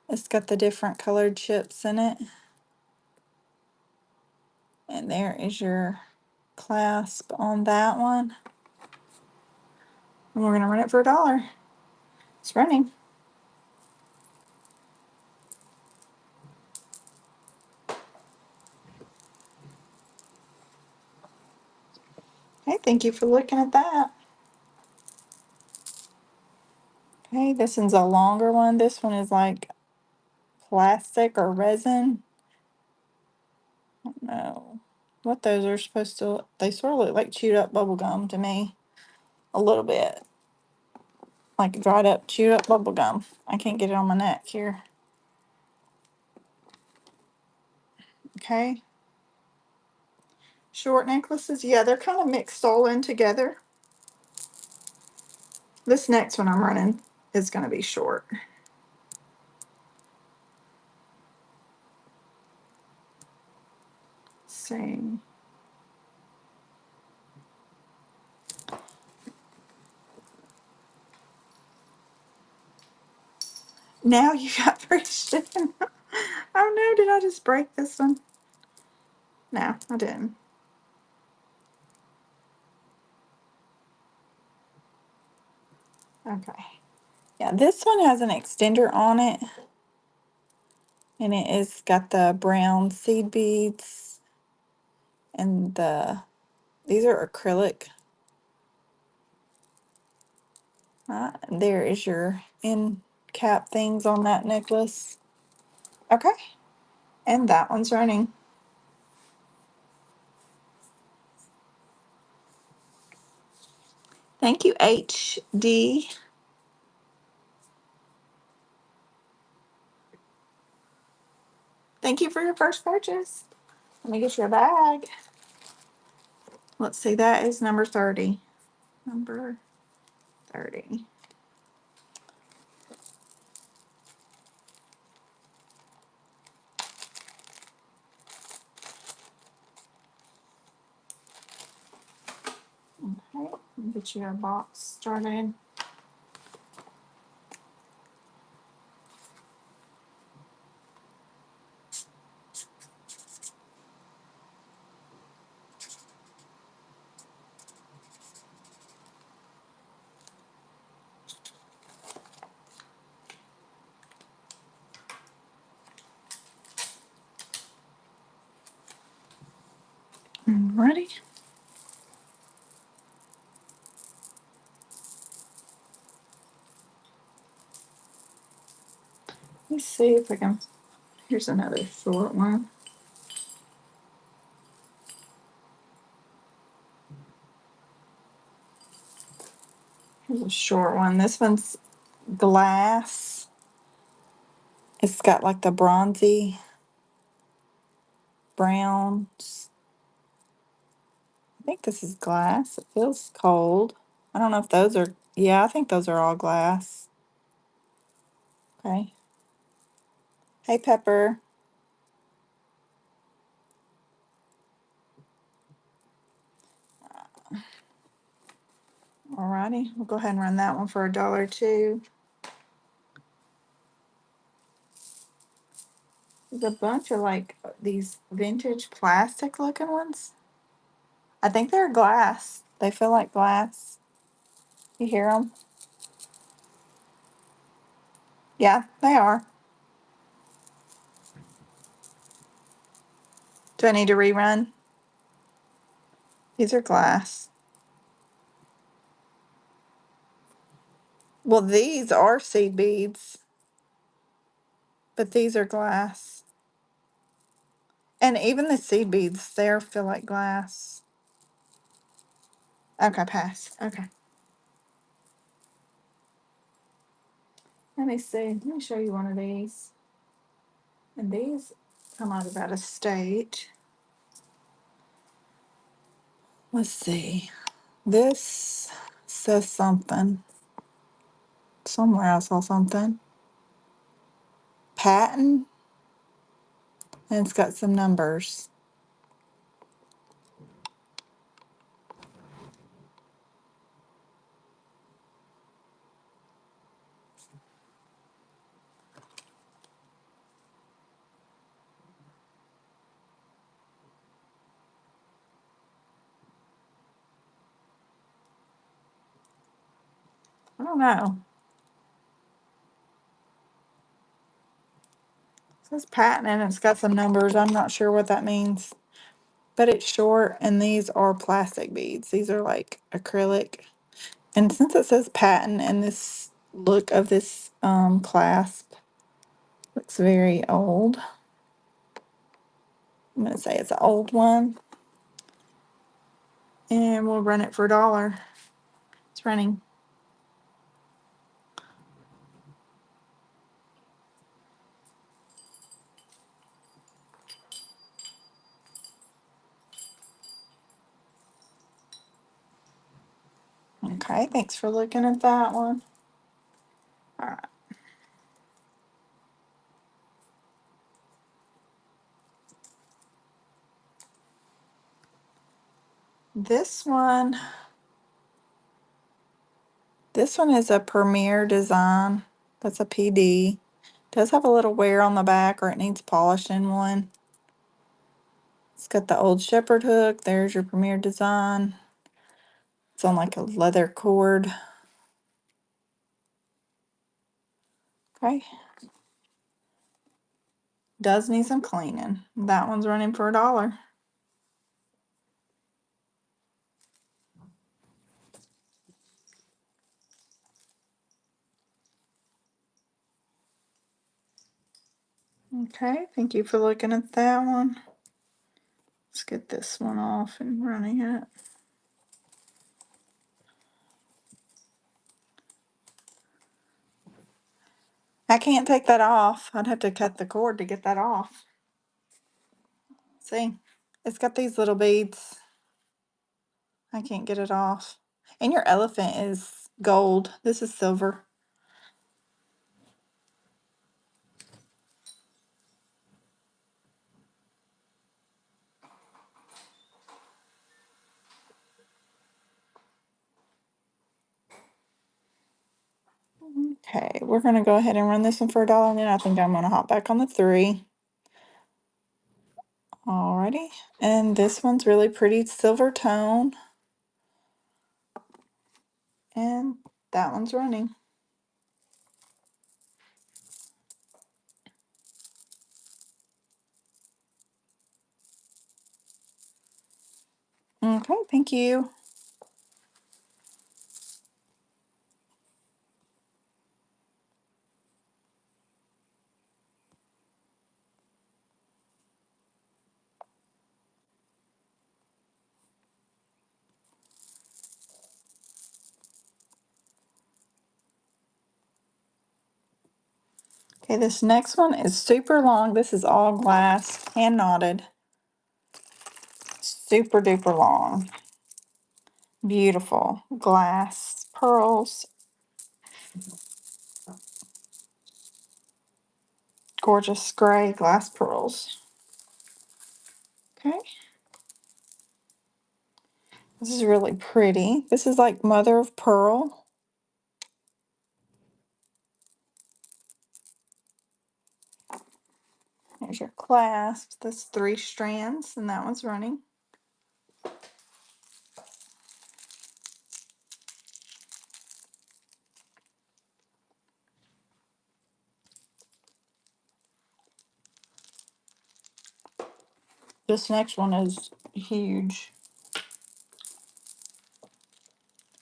It's got the different colored chips in it. And there is your clasp on that one. And we're going to run it for $1. It's running. Okay, thank you for looking at that. Okay, this one's a longer one. This one is like plastic or resin. I don't know what those are supposed to, they sort of look like chewed up bubble gum to me. A little bit. Like dried up, chewed up bubble gum. I can't get it on my neck here. Okay. Short necklaces. Yeah, they're kind of mixed all in together. This next one I'm running is going to be short. Same. Now you got free shipping. Oh no, did I just break this one? No, I didn't. Okay. Yeah, this one has an extender on it. And it is got the brown seed beads. And these are acrylic. There is your end cap things on that necklace. Okay. And that one's running. Thank you, HD. Thank you for your first purchase. Let me get your bag. Let's see, that is number 30. Number 30. Okay, get your box started. Ready? Let's see if I can. Here's another short one. Here's a short one. This one's glass. It's got like the bronzy browns. I think this is glass. It feels cold. I don't know if those are, yeah, I think those are all glass. Okay. Hey, Pepper. Alrighty, we'll go ahead and run that one for $1 too. There's a bunch of like these vintage plastic looking ones. I think they're glass. They feel like glass. You hear them? Yeah, they are. Do I need to rerun? These are glass. Well, these are seed beads, but these are glass. And even the seed beads, they feel like glass. Okay, pass. Okay. Let me see. Let me show you one of these. And these come out of state. Let's see. This says something. Somewhere I saw something. Patent. And it's got some numbers. I don't know. It says patent and it's got some numbers. I'm not sure what that means. But it's short and these are plastic beads. These are like acrylic. And since it says patent and this look of this clasp looks very old. I'm going to say it's an old one. And we'll run it for $1. It's running. Okay, thanks for looking at that one. All right. This one is a Premier design. That's a PD. Does have a little wear on the back or it needs polishing one. It's got the old shepherd hook. There's your Premier design. It's on like a leather cord. Okay. Does need some cleaning. That one's running for $1. Okay, thank you for looking at that one. Let's get this one off and running it. I can't take that off. I'd have to cut the cord to get that off. See, it's got these little beads. I can't get it off. And your elephant is gold. This is silver. Okay, we're gonna go ahead and run this one for $1, and then I think I'm gonna hop back on the 3. Alrighty, and this one's really pretty silver tone, and that one's running. Okay, thank you. Okay, this next one is super long. This is all glass, hand knotted. Super duper long. Beautiful glass pearls. Gorgeous gray glass pearls. Okay. This is really pretty. This is like mother of pearl. There's your clasp. That's 3 strands, and that one's running. This next one is huge.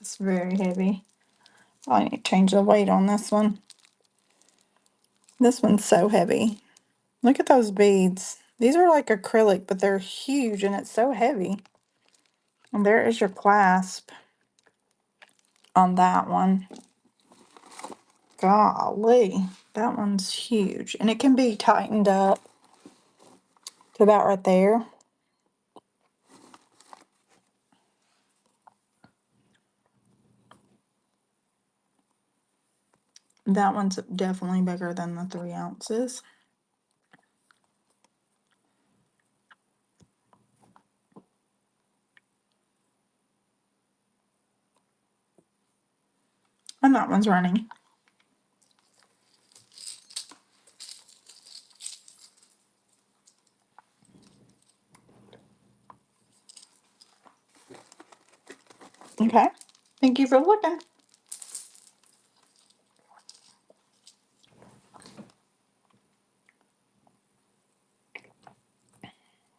It's very heavy. I need to change the weight on this one. This one's so heavy. Look at those beads. These are like acrylic, but they're huge and it's so heavy. And there is your clasp on that one. Golly, that one's huge. And it can be tightened up to about right there. That one's definitely bigger than the 3 ounces. And that one's running. Okay. Thank you for looking.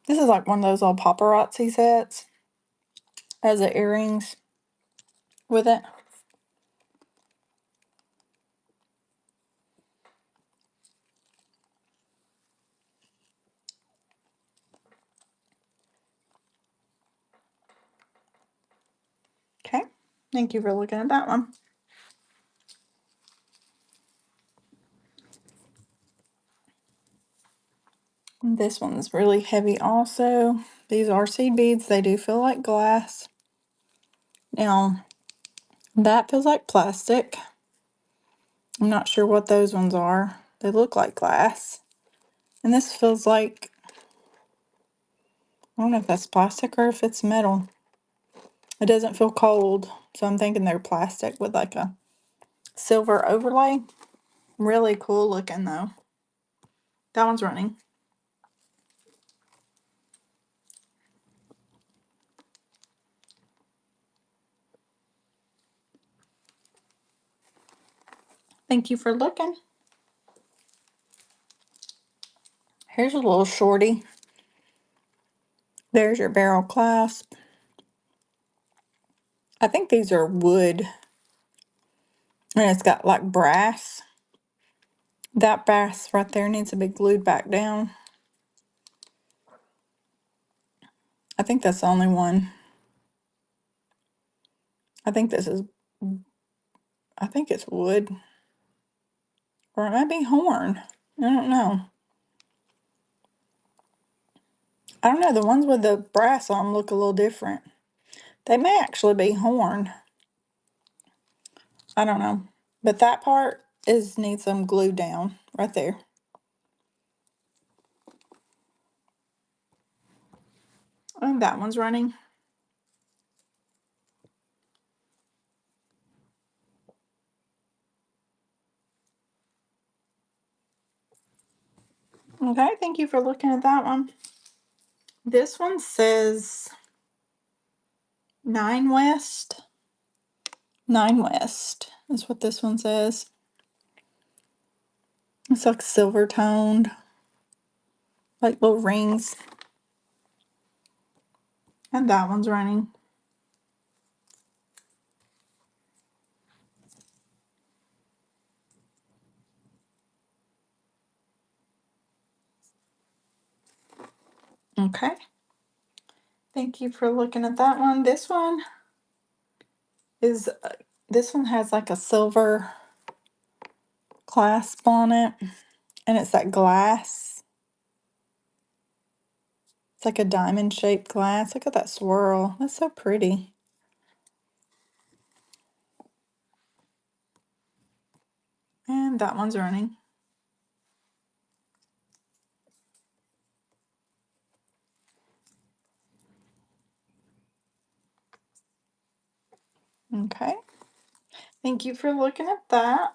This is like one of those old paparazzi sets. Has the earrings with it. Okay. Thank you for looking at that one. This one's really heavy also. These are seed beads. They do feel like glass. Now, that feels like plastic. I'm not sure what those ones are. They look like glass. And this feels like, I don't know if that's plastic or if it's metal. It doesn't feel cold, so I'm thinking they're plastic with like a silver overlay. Really cool looking though. That one's running. Thank you for looking. Here's a little shorty. There's your barrel clasp. I think these are wood. And it's got like brass. That brass right there needs to be glued back down. I think that's the only one. I think this is, I think it's wood. Or it might be horn. I don't know. I don't know. The ones with the brass on them look a little different. They may actually be horn. I don't know. But that part needs some glue down right there. And that one's running. Okay, thank you for looking at that one. This one says 9 West. 9 West is what this one says. It's like silver toned, like little rings. And that one's running. Okay. Thank you for looking at that one. Is this one has like a silver clasp on it, and it's that glass. It's like a diamond shaped glass. Look at that swirl. That's so pretty. And that one's running. Okay. Thank you for looking at that.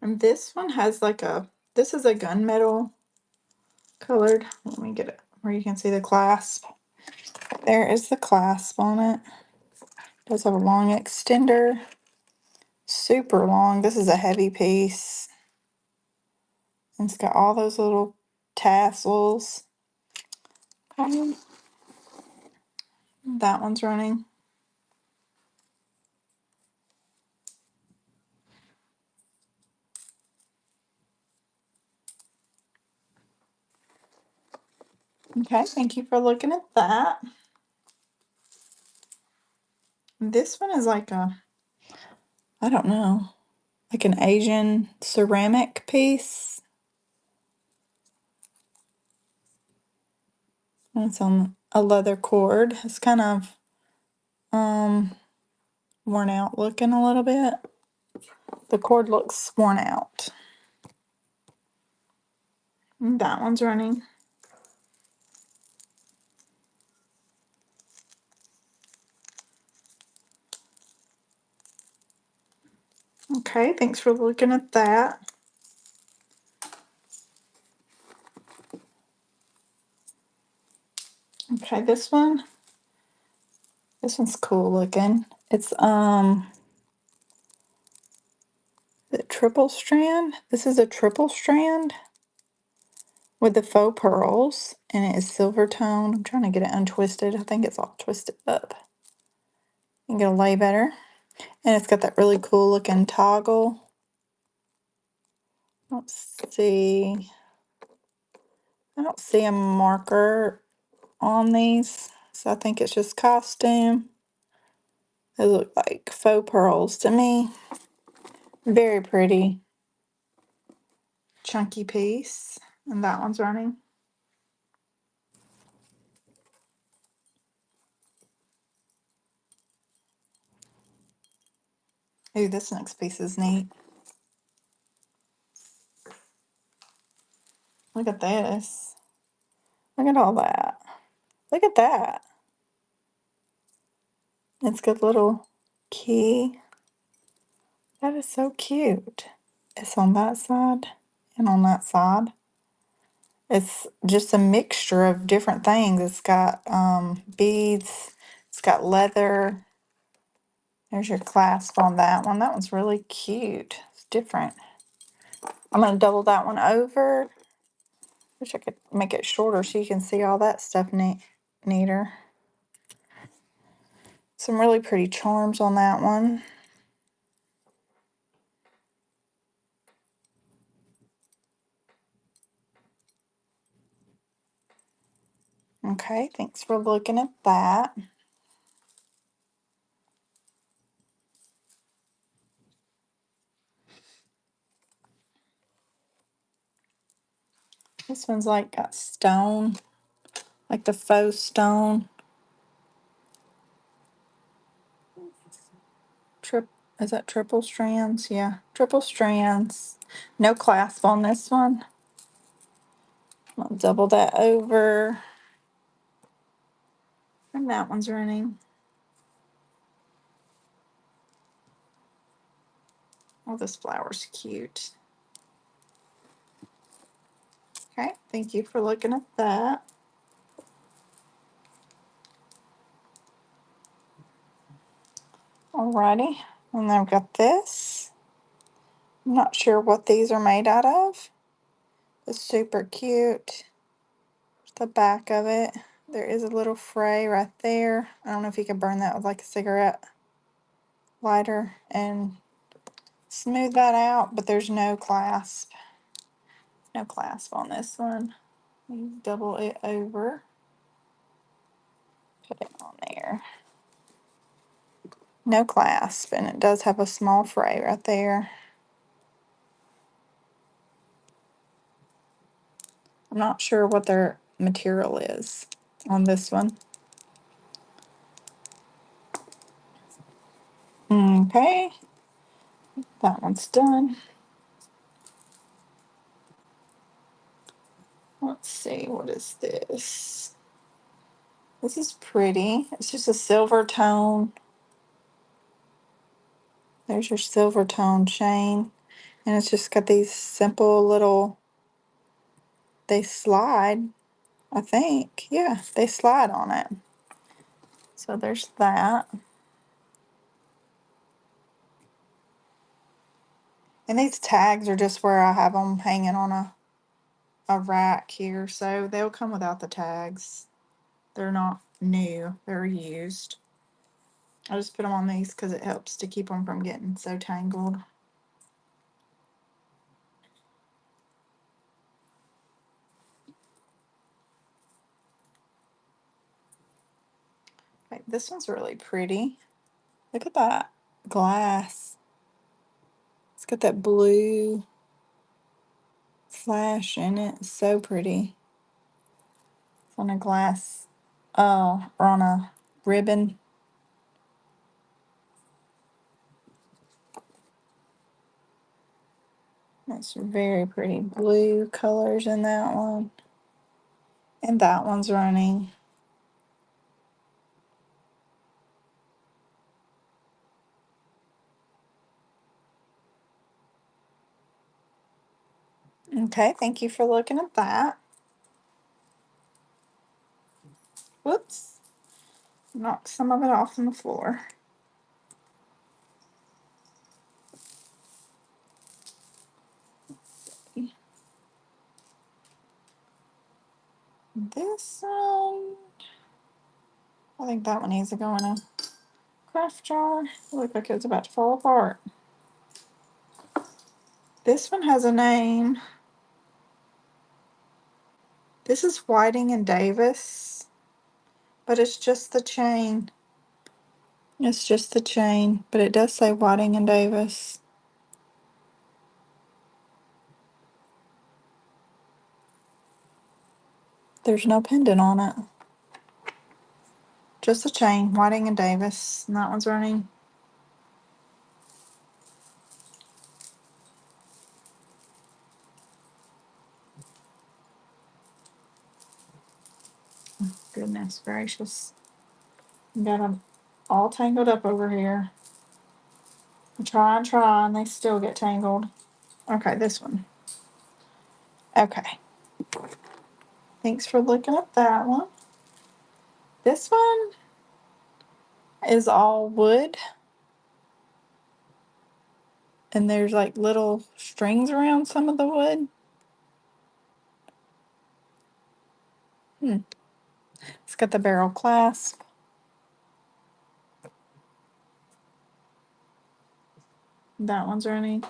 And this one has this is a gunmetal colored. Let me get it where you can see the clasp. There is the clasp on it. It does have a long extender. Super long. This is a heavy piece. And it's got all those little tassels. Okay. That one's running. Okay, thank you for looking at that. This one is like I don't know, like an Asian ceramic piece. And it's on a leather cord. It's kind of worn out looking a little bit. The cord looks worn out. And that one's running. Okay, thanks for looking at that. Okay, this one's cool looking. It's the triple strand. This is a triple strand with the faux pearls, and it is silver toned. I'm trying to get it untwisted. I think it's all twisted up. You can get a lay better. And it's got that really cool looking toggle. Let's see. I don't see a marker on these, so I think it's just costume. They look like faux pearls to me. Very pretty. Chunky piece. And that one's running. Ooh, this next piece is neat. Look at this. Look at all that. Look at that. It's got a little key. That is so cute. It's on that side and on that side. It's just a mixture of different things. It's got beads. It's got leather. There's your clasp on that one. That one's really cute. It's different. I'm going to double that one over. Wish I could make it shorter so you can see all that stuff neater. Some really pretty charms on that one. Okay, thanks for looking at that. This one's like got stone, like the faux stone. Trip, is that triple strands? Yeah, triple strands. No clasp on this one. I'll double that over. And that one's running. Oh, this flower's cute. Okay, thank you for looking at that. Alrighty, and then I've got this. I'm not sure what these are made out of. It's super cute. The back of it. There is a little fray right there. I don't know if you can burn that with like a cigarette lighter and smooth that out, but there's no clasp. No clasp on this one. You double it over. Put it on there. No clasp, and it does have a small fray right there. I'm not sure what their material is on this one. Okay, that one's done. Let's see, what is this? This is pretty. It's just a silver tone. There's your silver tone chain. And it's just got these simple little, they slide, I think. Yeah, they slide on it. So there's that. And these tags are just where I have them hanging on a rack here. So they'll come without the tags. They're not new, they're used. I just put them on these because it helps to keep them from getting so tangled. Okay, this one's really pretty. Look at that glass. It's got that blue flash in it. It's so pretty. It's on a glass, or on a ribbon. That's very pretty blue colors in that one. And that one's running. Okay, thank you for looking at that. Whoops. Knocked some of it off on the floor. This one, I think that one needs to go in a craft jar. It looked like it was about to fall apart. This one has a name. This is Whiting and Davis, but it's just the chain. It's just the chain, but it does say Whiting and Davis. There's no pendant on it. Just the chain, Whiting and Davis, and that one's running. Goodness gracious. Got them all tangled up over here. I try, and they still get tangled. Okay, this one. Okay. Thanks for looking at that one. This one is all wood. And there's like little strings around some of the wood. It's got the barrel clasp. That one's running.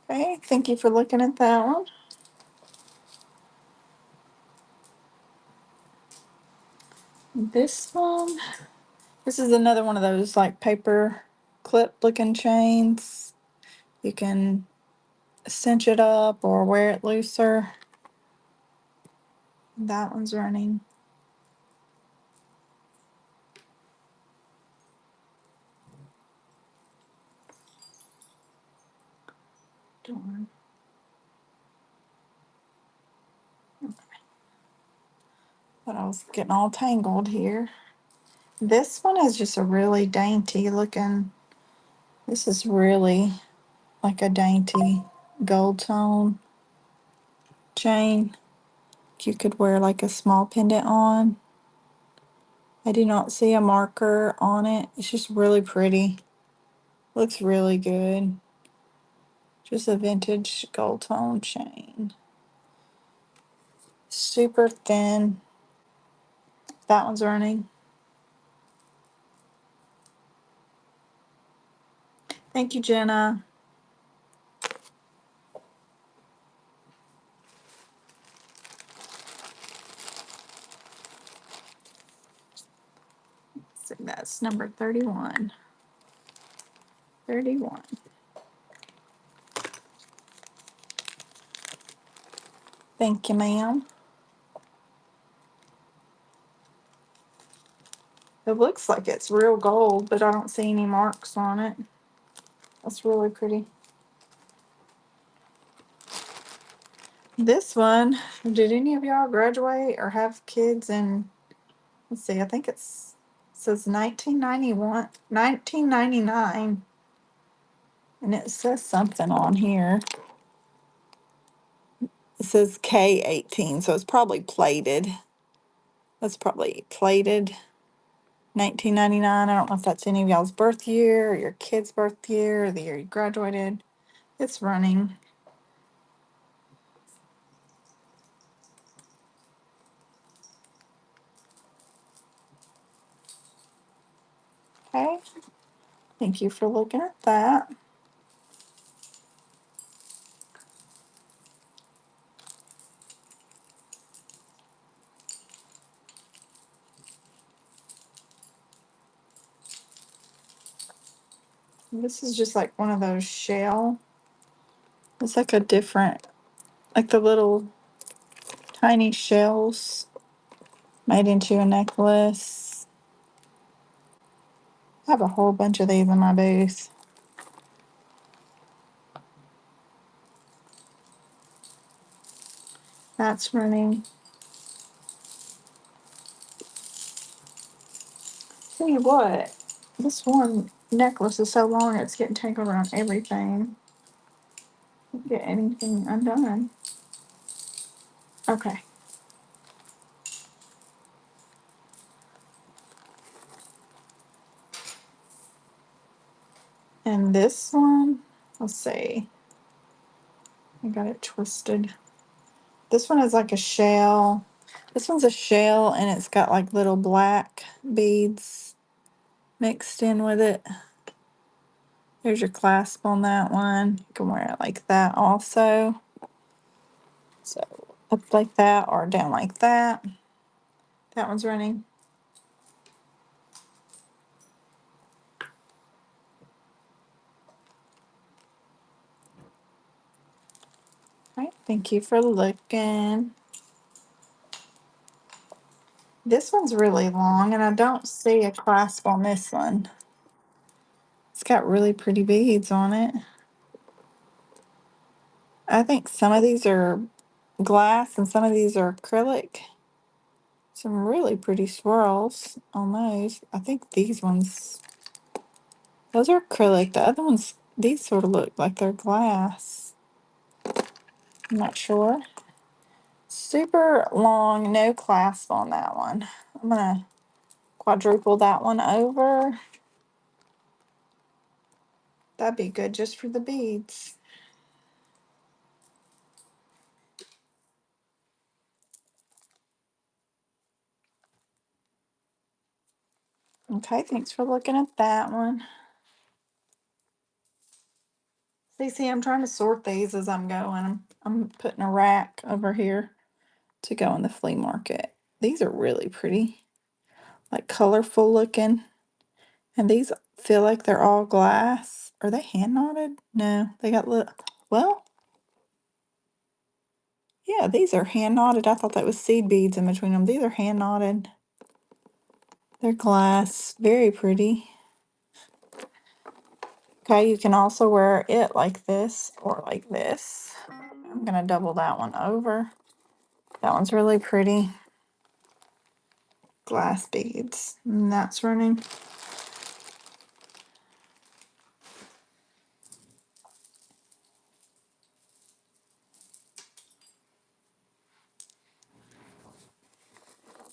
Okay, thank you for looking at that one. This one, this is another one of those like paper clip looking chains. You can cinch it up or wear it looser. That one's running. Darn. But I was getting all tangled here. This one is just a really dainty looking. This is really like a dainty gold tone chain. You could wear like a small pendant on. I do not see a marker on it. It's just really pretty. Looks really good. Just a vintage gold tone chain. Super thin. That one's running. Thank you, Jenna. So that's number 31. 31. Thank you, ma'am. It looks like it's real gold, but I don't see any marks on it. That's really pretty. This one, did any of y'all graduate or have kids in, let's see, I think it says 1991, 1999, and it says something on here. It says K18, so it's probably plated. That's probably plated 1999. I don't know if that's any of y'all's birth year or your kid's birth year or the year you graduated. It's running. Okay. Thank you for looking at that. This is just like one of those shell. It's like a different, like the little tiny shells made into a necklace. I have a whole bunch of these in my booth. That's running. Tell you what, this one necklace is so long it's getting tangled around everything. Can't get anything undone. Okay. And this one, let's see. I got it twisted. This one is like a shell. This one's a shell and it's got like little black beads mixed in with it. There's your clasp on that one. You can wear it like that also. So up like that or down like that. That one's running. All right, thank you for looking. This one's really long and I don't see a clasp on this one. It's got really pretty beads on it. I think some of these are glass and some of these are acrylic. Some really pretty swirls on those. I think these ones, those are acrylic. The other ones, these sort of look like they're glass. I'm not sure. Super long, no clasp on that one. I'm gonna quadruple that one over. That'd be good just for the beads. Okay, thanks for looking at that one. See, I'm trying to sort these as I'm going. I'm putting a rack over here to go in the flea market. These are really pretty, like colorful looking. And these feel like they're all glass. Are they hand knotted? No, they got little, well, yeah, these are hand knotted. I thought that was seed beads in between them. These are hand knotted. They're glass, very pretty. Okay, you can also wear it like this or like this. I'm gonna double that one over. That one's really pretty. glass beads. And that's running.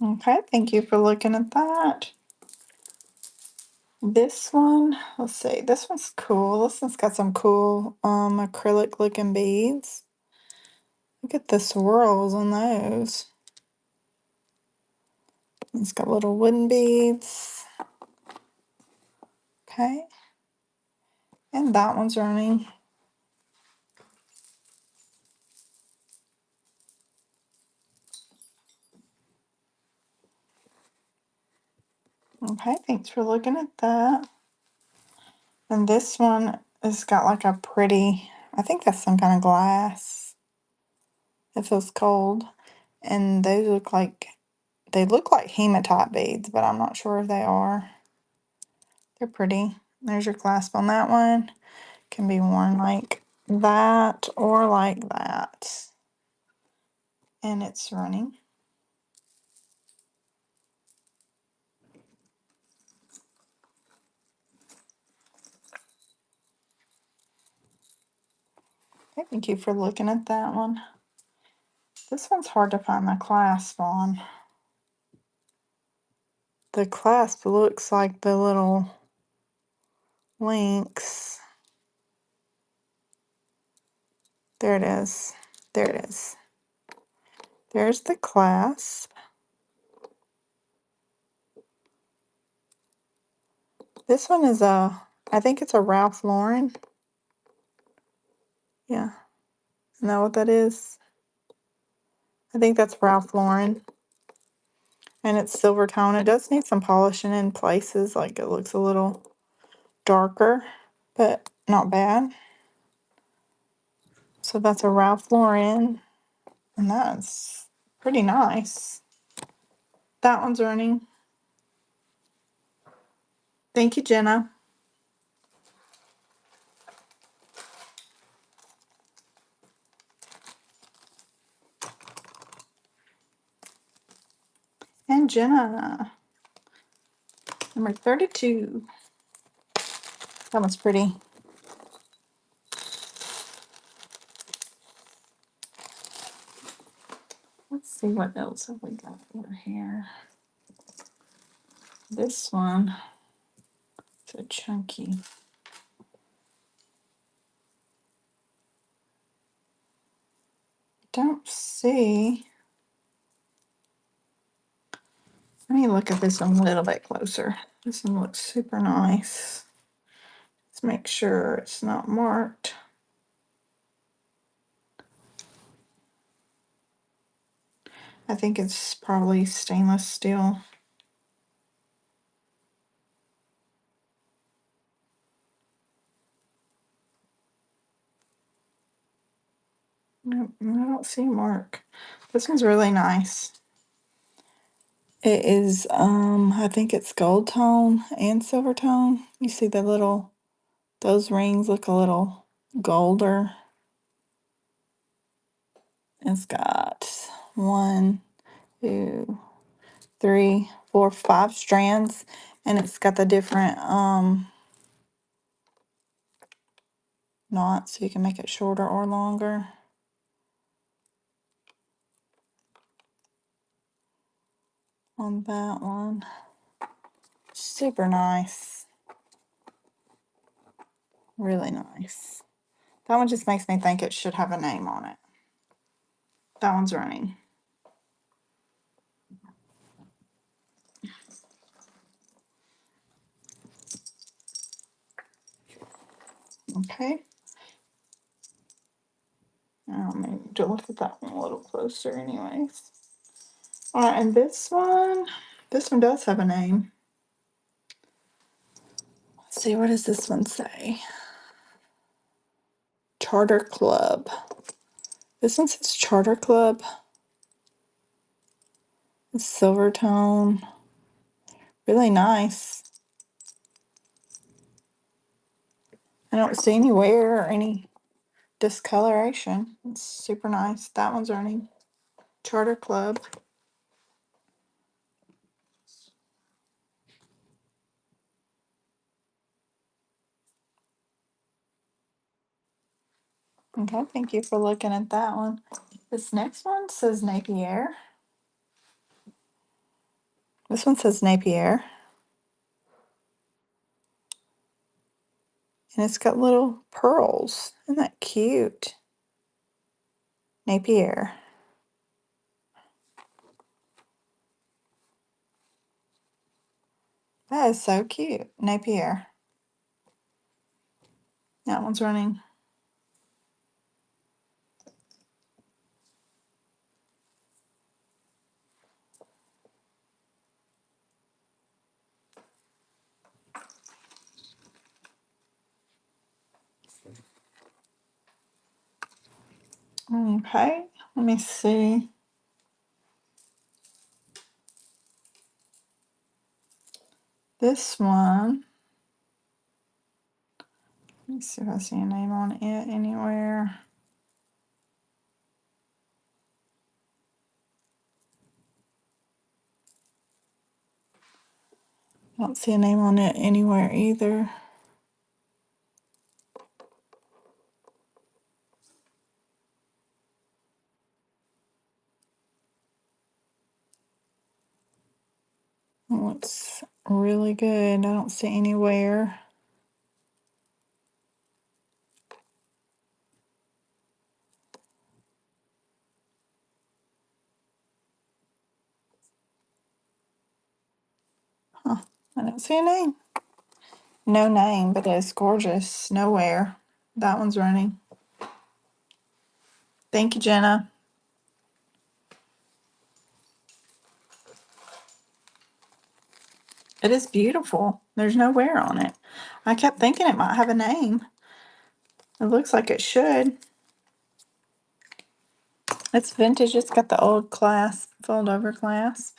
Okay, thank you for looking at that. This one, let's see, this one's cool. This one's got some cool acrylic looking beads. Look at the swirls on those. It's got little wooden beads. Okay. And that one's running. Okay, thanks for looking at that. And this one has got like a pretty, I think that's some kind of glass. It feels cold. And those look like, they look like hematite beads, but I'm not sure if they are. They're pretty. There's your clasp on that one. Can be worn like that or like that. And it's running. Okay, thank you for looking at that one. This one's hard to find the clasp on. The clasp looks like the little links. There it is. There it is. There's the clasp. This one is I think it's a Ralph Lauren. Yeah. Isn't that what that is? I think that's Ralph Lauren. And it's silver tone. It does need some polishing in places. Like it looks a little darker, but not bad. So that's a Ralph Lauren. And that's pretty nice. That one's running. Thank you, Jenna. And Jenna. Number 32. That one's pretty. Let's see what else have we got over here. This one is a chunky. Don't see. Let me look at this one a little bit closer. This one looks super nice. Let's make sure it's not marked. I think it's probably stainless steel. Nope, I don't see a mark. This one's really nice. It is, I think it's gold tone and silver tone. You see the little, those rings look a little golder. It's got 1, 2, 3, 4, 5 strands, and it's got the different knots, so you can make it shorter or longer. On that one. Super nice. Really nice. That one just makes me think it should have a name on it. That one's running. Okay. Maybe to look at that one a little closer anyways. Alright, and this one does have a name. Let's see, what does this one say? Charter Club. This one says Charter Club. It's silver tone. Really nice. I don't see any wear or any discoloration. It's super nice. That one's running. Charter Club. Okay, thank you for looking at that one. This next one says Napier. This one says Napier. And it's got little pearls. Isn't that cute? Napier. That is so cute. Napier. That one's running. Okay, let me see. This one. Let me see if I see a name on it anywhere. I don't see a name on it anywhere either. It looks really good. I don't see anywhere. Huh. I don't see a name. No name, but it's gorgeous. Nowhere. That one's running. Thank you, Jenna. It is beautiful. There's no wear on it. I kept thinking it might have a name. It looks like it should. It's vintage. It's got the old clasp, fold over clasp.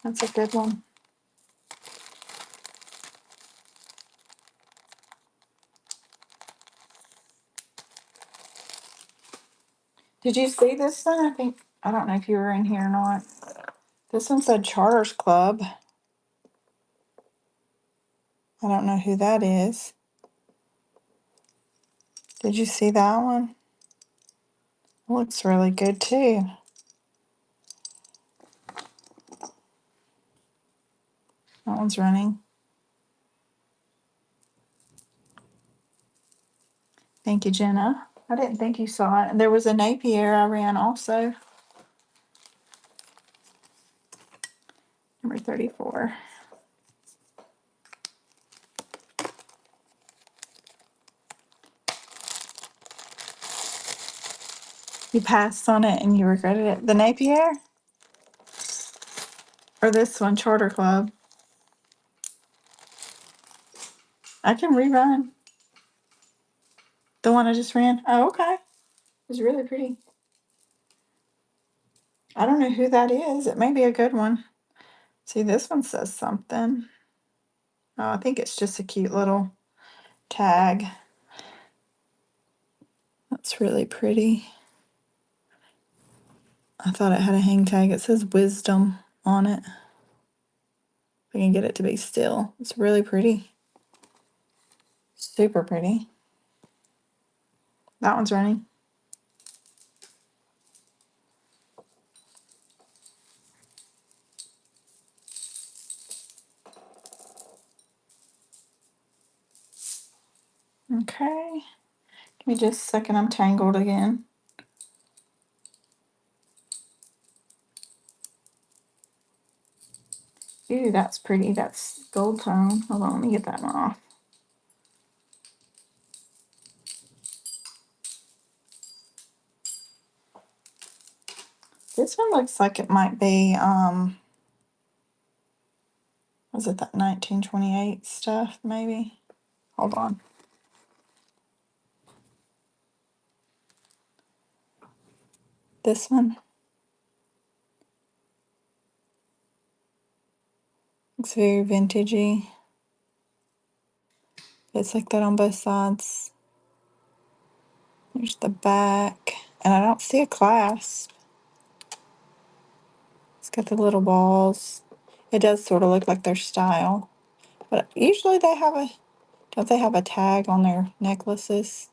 That's a good one. Did you see this one? I don't know if you were in here or not. This one said Charters Club. I don't know who that is. Did you see that one? It looks really good too. That one's running. Thank you, Jenna. I didn't think you saw it. There was a Napier I ran also. Number 34. You passed on it and you regretted it. The Napier? Or this one, Charter Club? I can rerun. The one I just ran? Oh, okay. It was really pretty. I don't know who that is. It may be a good one. See, this one says something. Oh, I think it's just a cute little tag. That's really pretty. I thought it had a hang tag. It says wisdom on it. I can get it to be still. It's really pretty. Super pretty. That one's running. Okay. Give me just a second. I'm tangled again. Ooh, that's pretty. That's gold tone. Hold on, let me get that one off. This one looks like it might be, was it that 1928 stuff, maybe? Hold on. This one looks very vintagey. It's like that on both sides. There's the back, and I don't see a clasp. It's got the little balls. It does sort of look like their style, but usually they have a Don't they have a tag on their necklaces?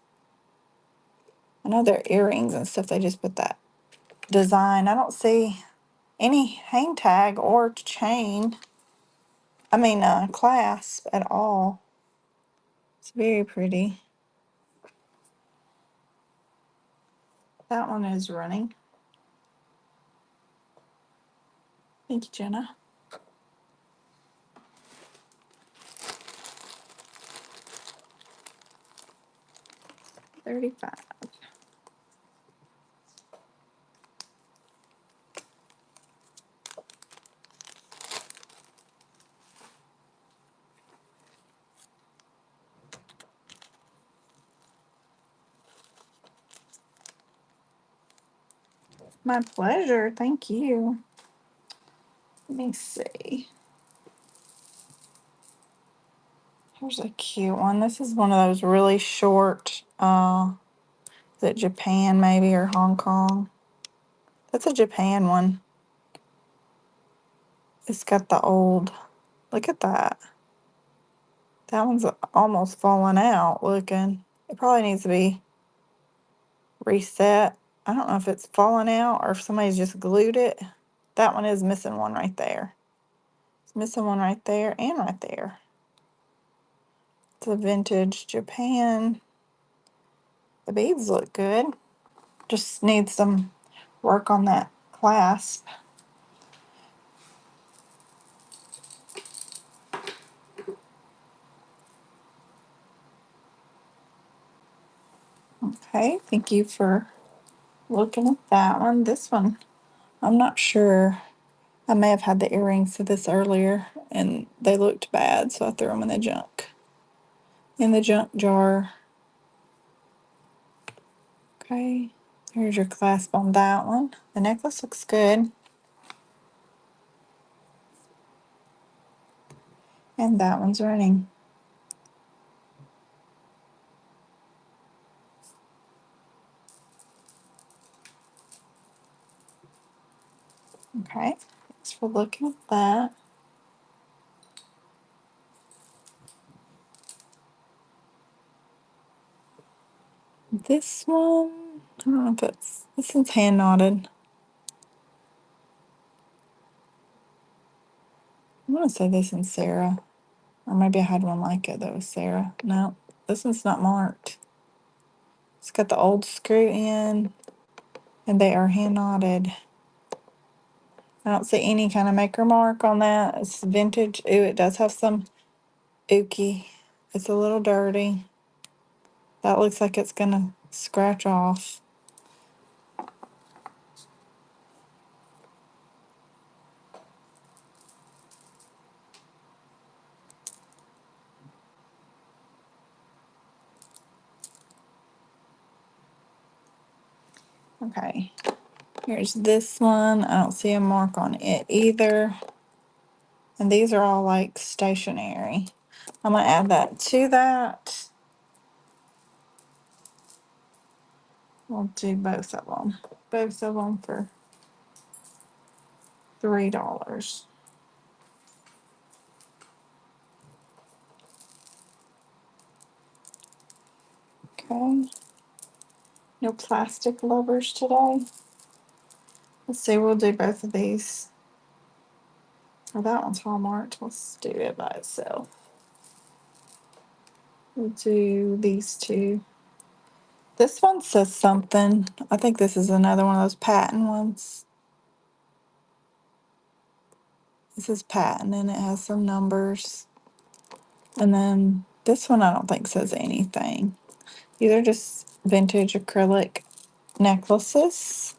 I know their earrings and stuff, they just put that design. I don't see any hang tag or chain. I mean, clasp at all. It's very pretty. That one is running. Thank you, Jenna. 35. My pleasure. Thank you. Let me see. Here's a cute one. This is one of those really short, is it Japan maybe or Hong Kong? That's a Japan one. It's got the old, look at that. That one's almost falling out looking. It probably needs to be reset. I don't know if it's falling out or if somebody's just glued it. That one is missing one right there. It's missing one right there and right there. It's a vintage Japan. The beads look good. Just needs some work on that clasp. Okay, thank you for looking at that one. This one, I'm not sure. I may have had the earrings to this earlier and they looked bad, so I threw them in the junk. In the junk jar. Okay, here's your clasp on that one. The necklace looks good. And that one's running. Okay, thanks for looking at that. This one, I don't know if this one's hand knotted. I want to say this one's Sarah. Or maybe I had one like it that was Sarah. No, this one's not marked. It's got the old screw in, and they are hand knotted. I don't see any kind of maker mark on that. It's vintage. Ooh, it does have some ookie. It's a little dirty. That looks like it's gonna scratch off. Okay, here's this one. I don't see a mark on it either. And these are all like stationary. I'm gonna add that to that. We'll do both of them. Both of them for $3. Okay. No plastic lovers today. Let's see, we'll do both of these. Oh, that one's Hallmarked. Let's do it by itself. We'll do these two. This one says something. I think this is another one of those patent ones. This is patent and it has some numbers. And then this one I don't think says anything. These are just vintage acrylic necklaces.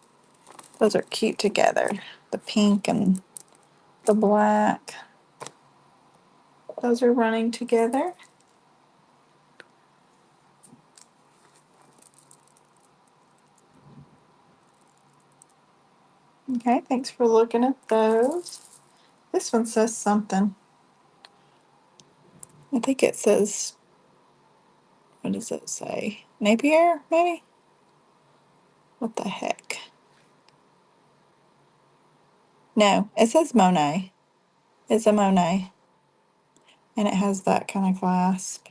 Those are cute together. The pink and the black. Those are running together. Okay, thanks for looking at those. This one says something. I think it says, what does it say? Napier, maybe? What the heck? No, it says Monet. It's a Monet. And it has that kind of clasp.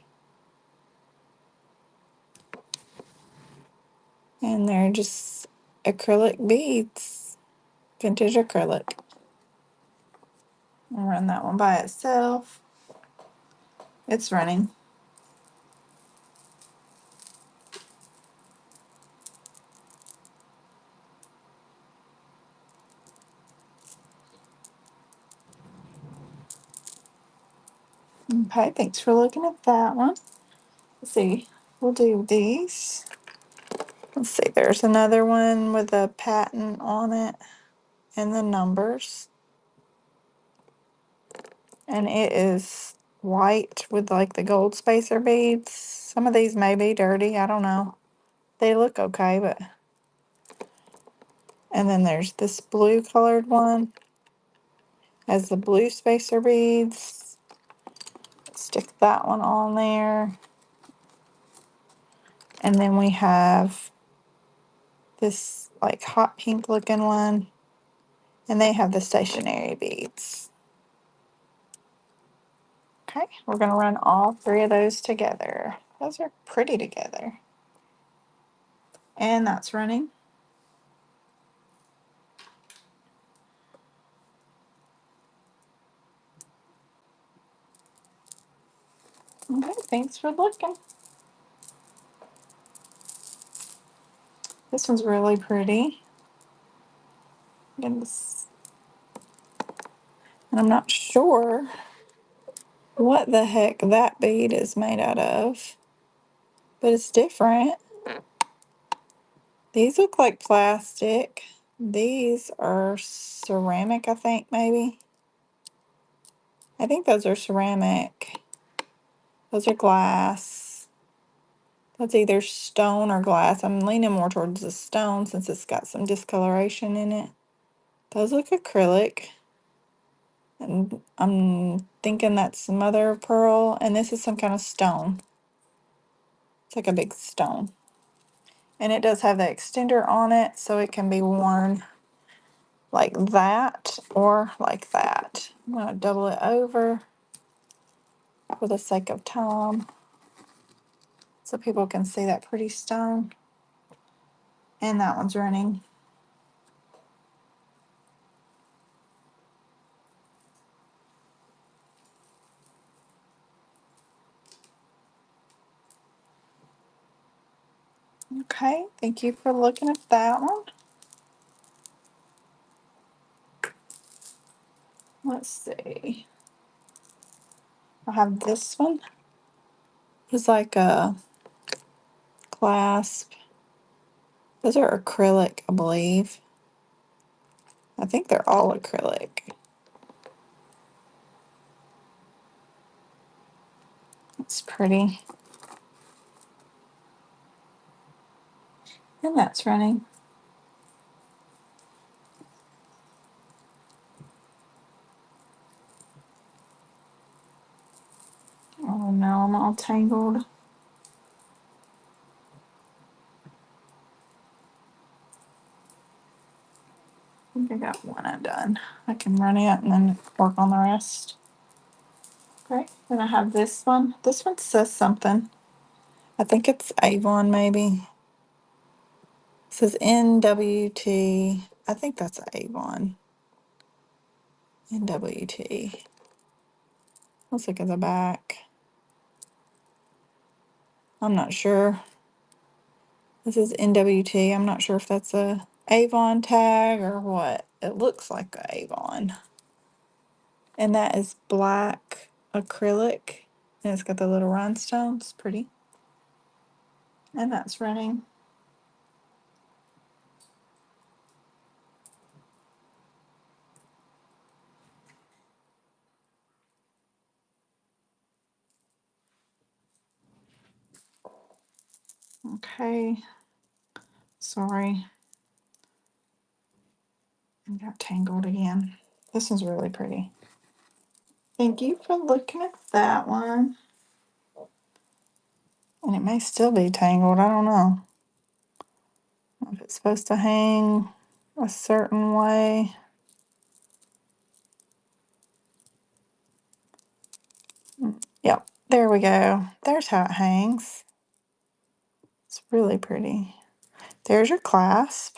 And they're just acrylic beads, vintage acrylic. I'll run that one by itself. It's running. Okay, thanks for looking at that one. Let's see, we'll do these. Let's see, there's another one with a patent on it and the numbers. And it is white with like the gold spacer beads. Some of these may be dirty, I don't know. They look okay, but. And then there's this blue colored one. Has the blue spacer beads. Stick that one on there. And then we have this like hot pink looking one. And they have the stationary beads. Okay, we're going to run all three of those together. Those are pretty together. And that's running. Okay, thanks for looking. This one's really pretty. And I'm not sure what the heck that bead is made out of, but it's different. These look like plastic. These are ceramic, I think, maybe. I think those are ceramic. Those are glass. That's either stone or glass. I'm leaning more towards the stone since it's got some discoloration in it. Those look acrylic. And I'm thinking that's mother of pearl. And this is some kind of stone. It's like a big stone. And it does have the extender on it, so it can be worn like that or like that. I'm going to double it over for the sake of time so people can see that pretty stone. And that one's running. Okay, thank you for looking at that one. Let's see. I have this one. It's like a clasp. Those are acrylic, I believe. I think they're all acrylic. It's pretty. And that's running. Oh no, I'm all tangled. I think I got one undone. I can run it and then work on the rest. Great. Then I have this one. This one says something. I think it's Avon, maybe. It says NWT. I think that's Avon. NWT. Let's look at the back. I'm not sure. This is NWT. I'm not sure if that's a Avon tag or what. It looks like Avon. And that is black acrylic. And it's got the little rhinestones. Pretty. And that's running. Okay. Sorry. I got tangled again. This one's really pretty. Thank you for looking at that one. And it may still be tangled. I don't know. If it's supposed to hang a certain way. Yep, there we go. There's how it hangs. It's really pretty. There's your clasp.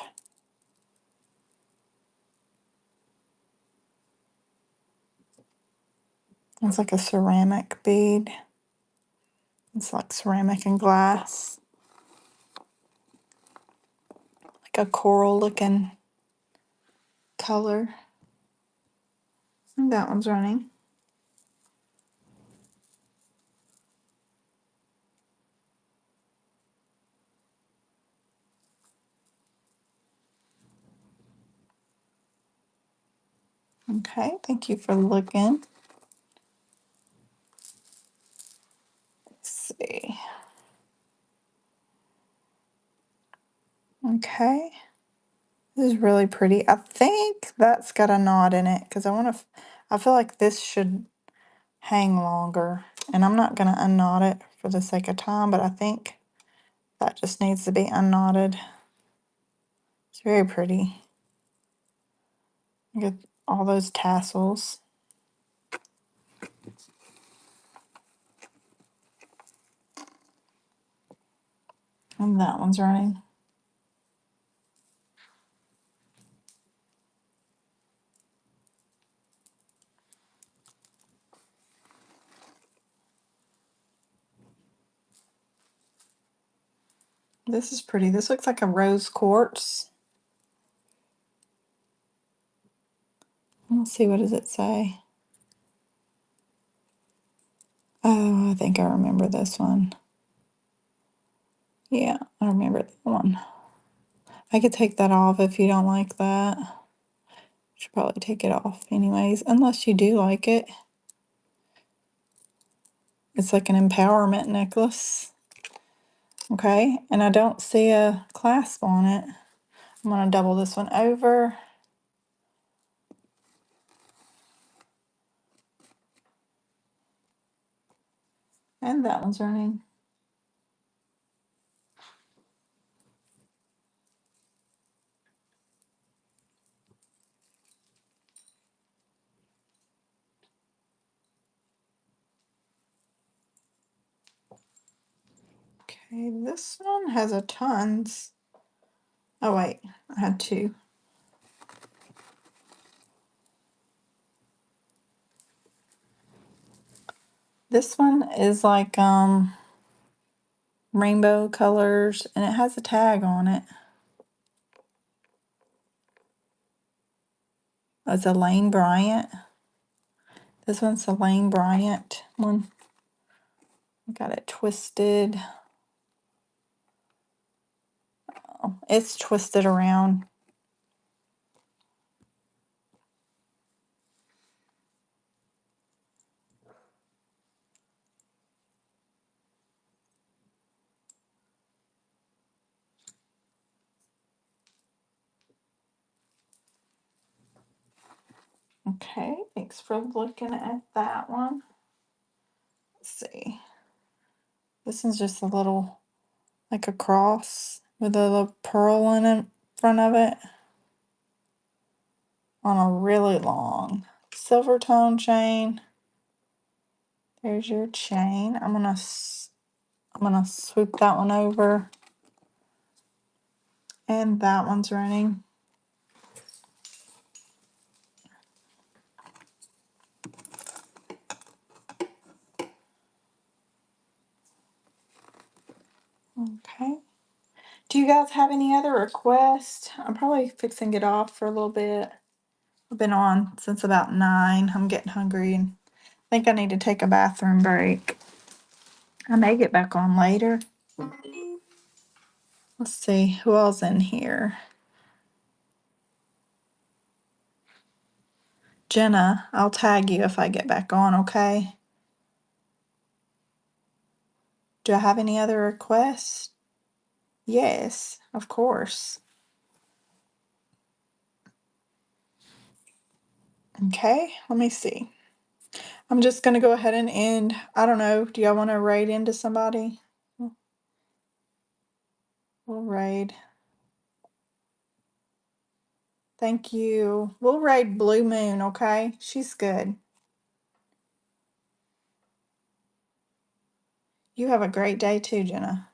It's like a ceramic bead. It's like ceramic and glass. Like a coral looking color. And that one's running. Okay, thank you for looking. Let's see. Okay. This is really pretty. I think that's got a knot in it because I feel like this should hang longer. And I'm not going to unknot it for the sake of time, but I think that just needs to be unknotted. It's very pretty. Get all those tassels. And that one's running. This is pretty. This looks like a rose quartz. Let's see, what does it say? Oh, I think I remember this one. Yeah, I remember that one. I could take that off if you don't like that. Should probably take it off anyways, unless you do like it. It's like an empowerment necklace. Okay, and I don't see a clasp on it. I'm going to double this one over. And that one's running. Okay, this one has a tons. Oh wait, I had two. This one is like rainbow colors and it has a tag on it. It's a Lane Bryant. This one's a Lane Bryant one. Got it twisted. Oh, it's twisted around. Okay, thanks for looking at that one. Let's see. This one's just a little, like a cross with a little pearl in front of it on a really long silver tone chain. There's your chain. I'm gonna swoop that one over, and that one's running. Okay. Do you guys have any other requests? I'm probably fixing it off for a little bit. I've been on since about 9. I'm getting hungry and think I need to take a bathroom break. I may get back on later. Let's see who else in here. Jenna, I'll tag you if I get back on, okay? Do I have any other requests? Yes, of course. Okay, let me see. I'm just going to go ahead and end. I don't know. Do y'all want to raid into somebody? We'll raid. Thank you. We'll raid Blue Moon, okay? She's good. You have a great day too, Jenna.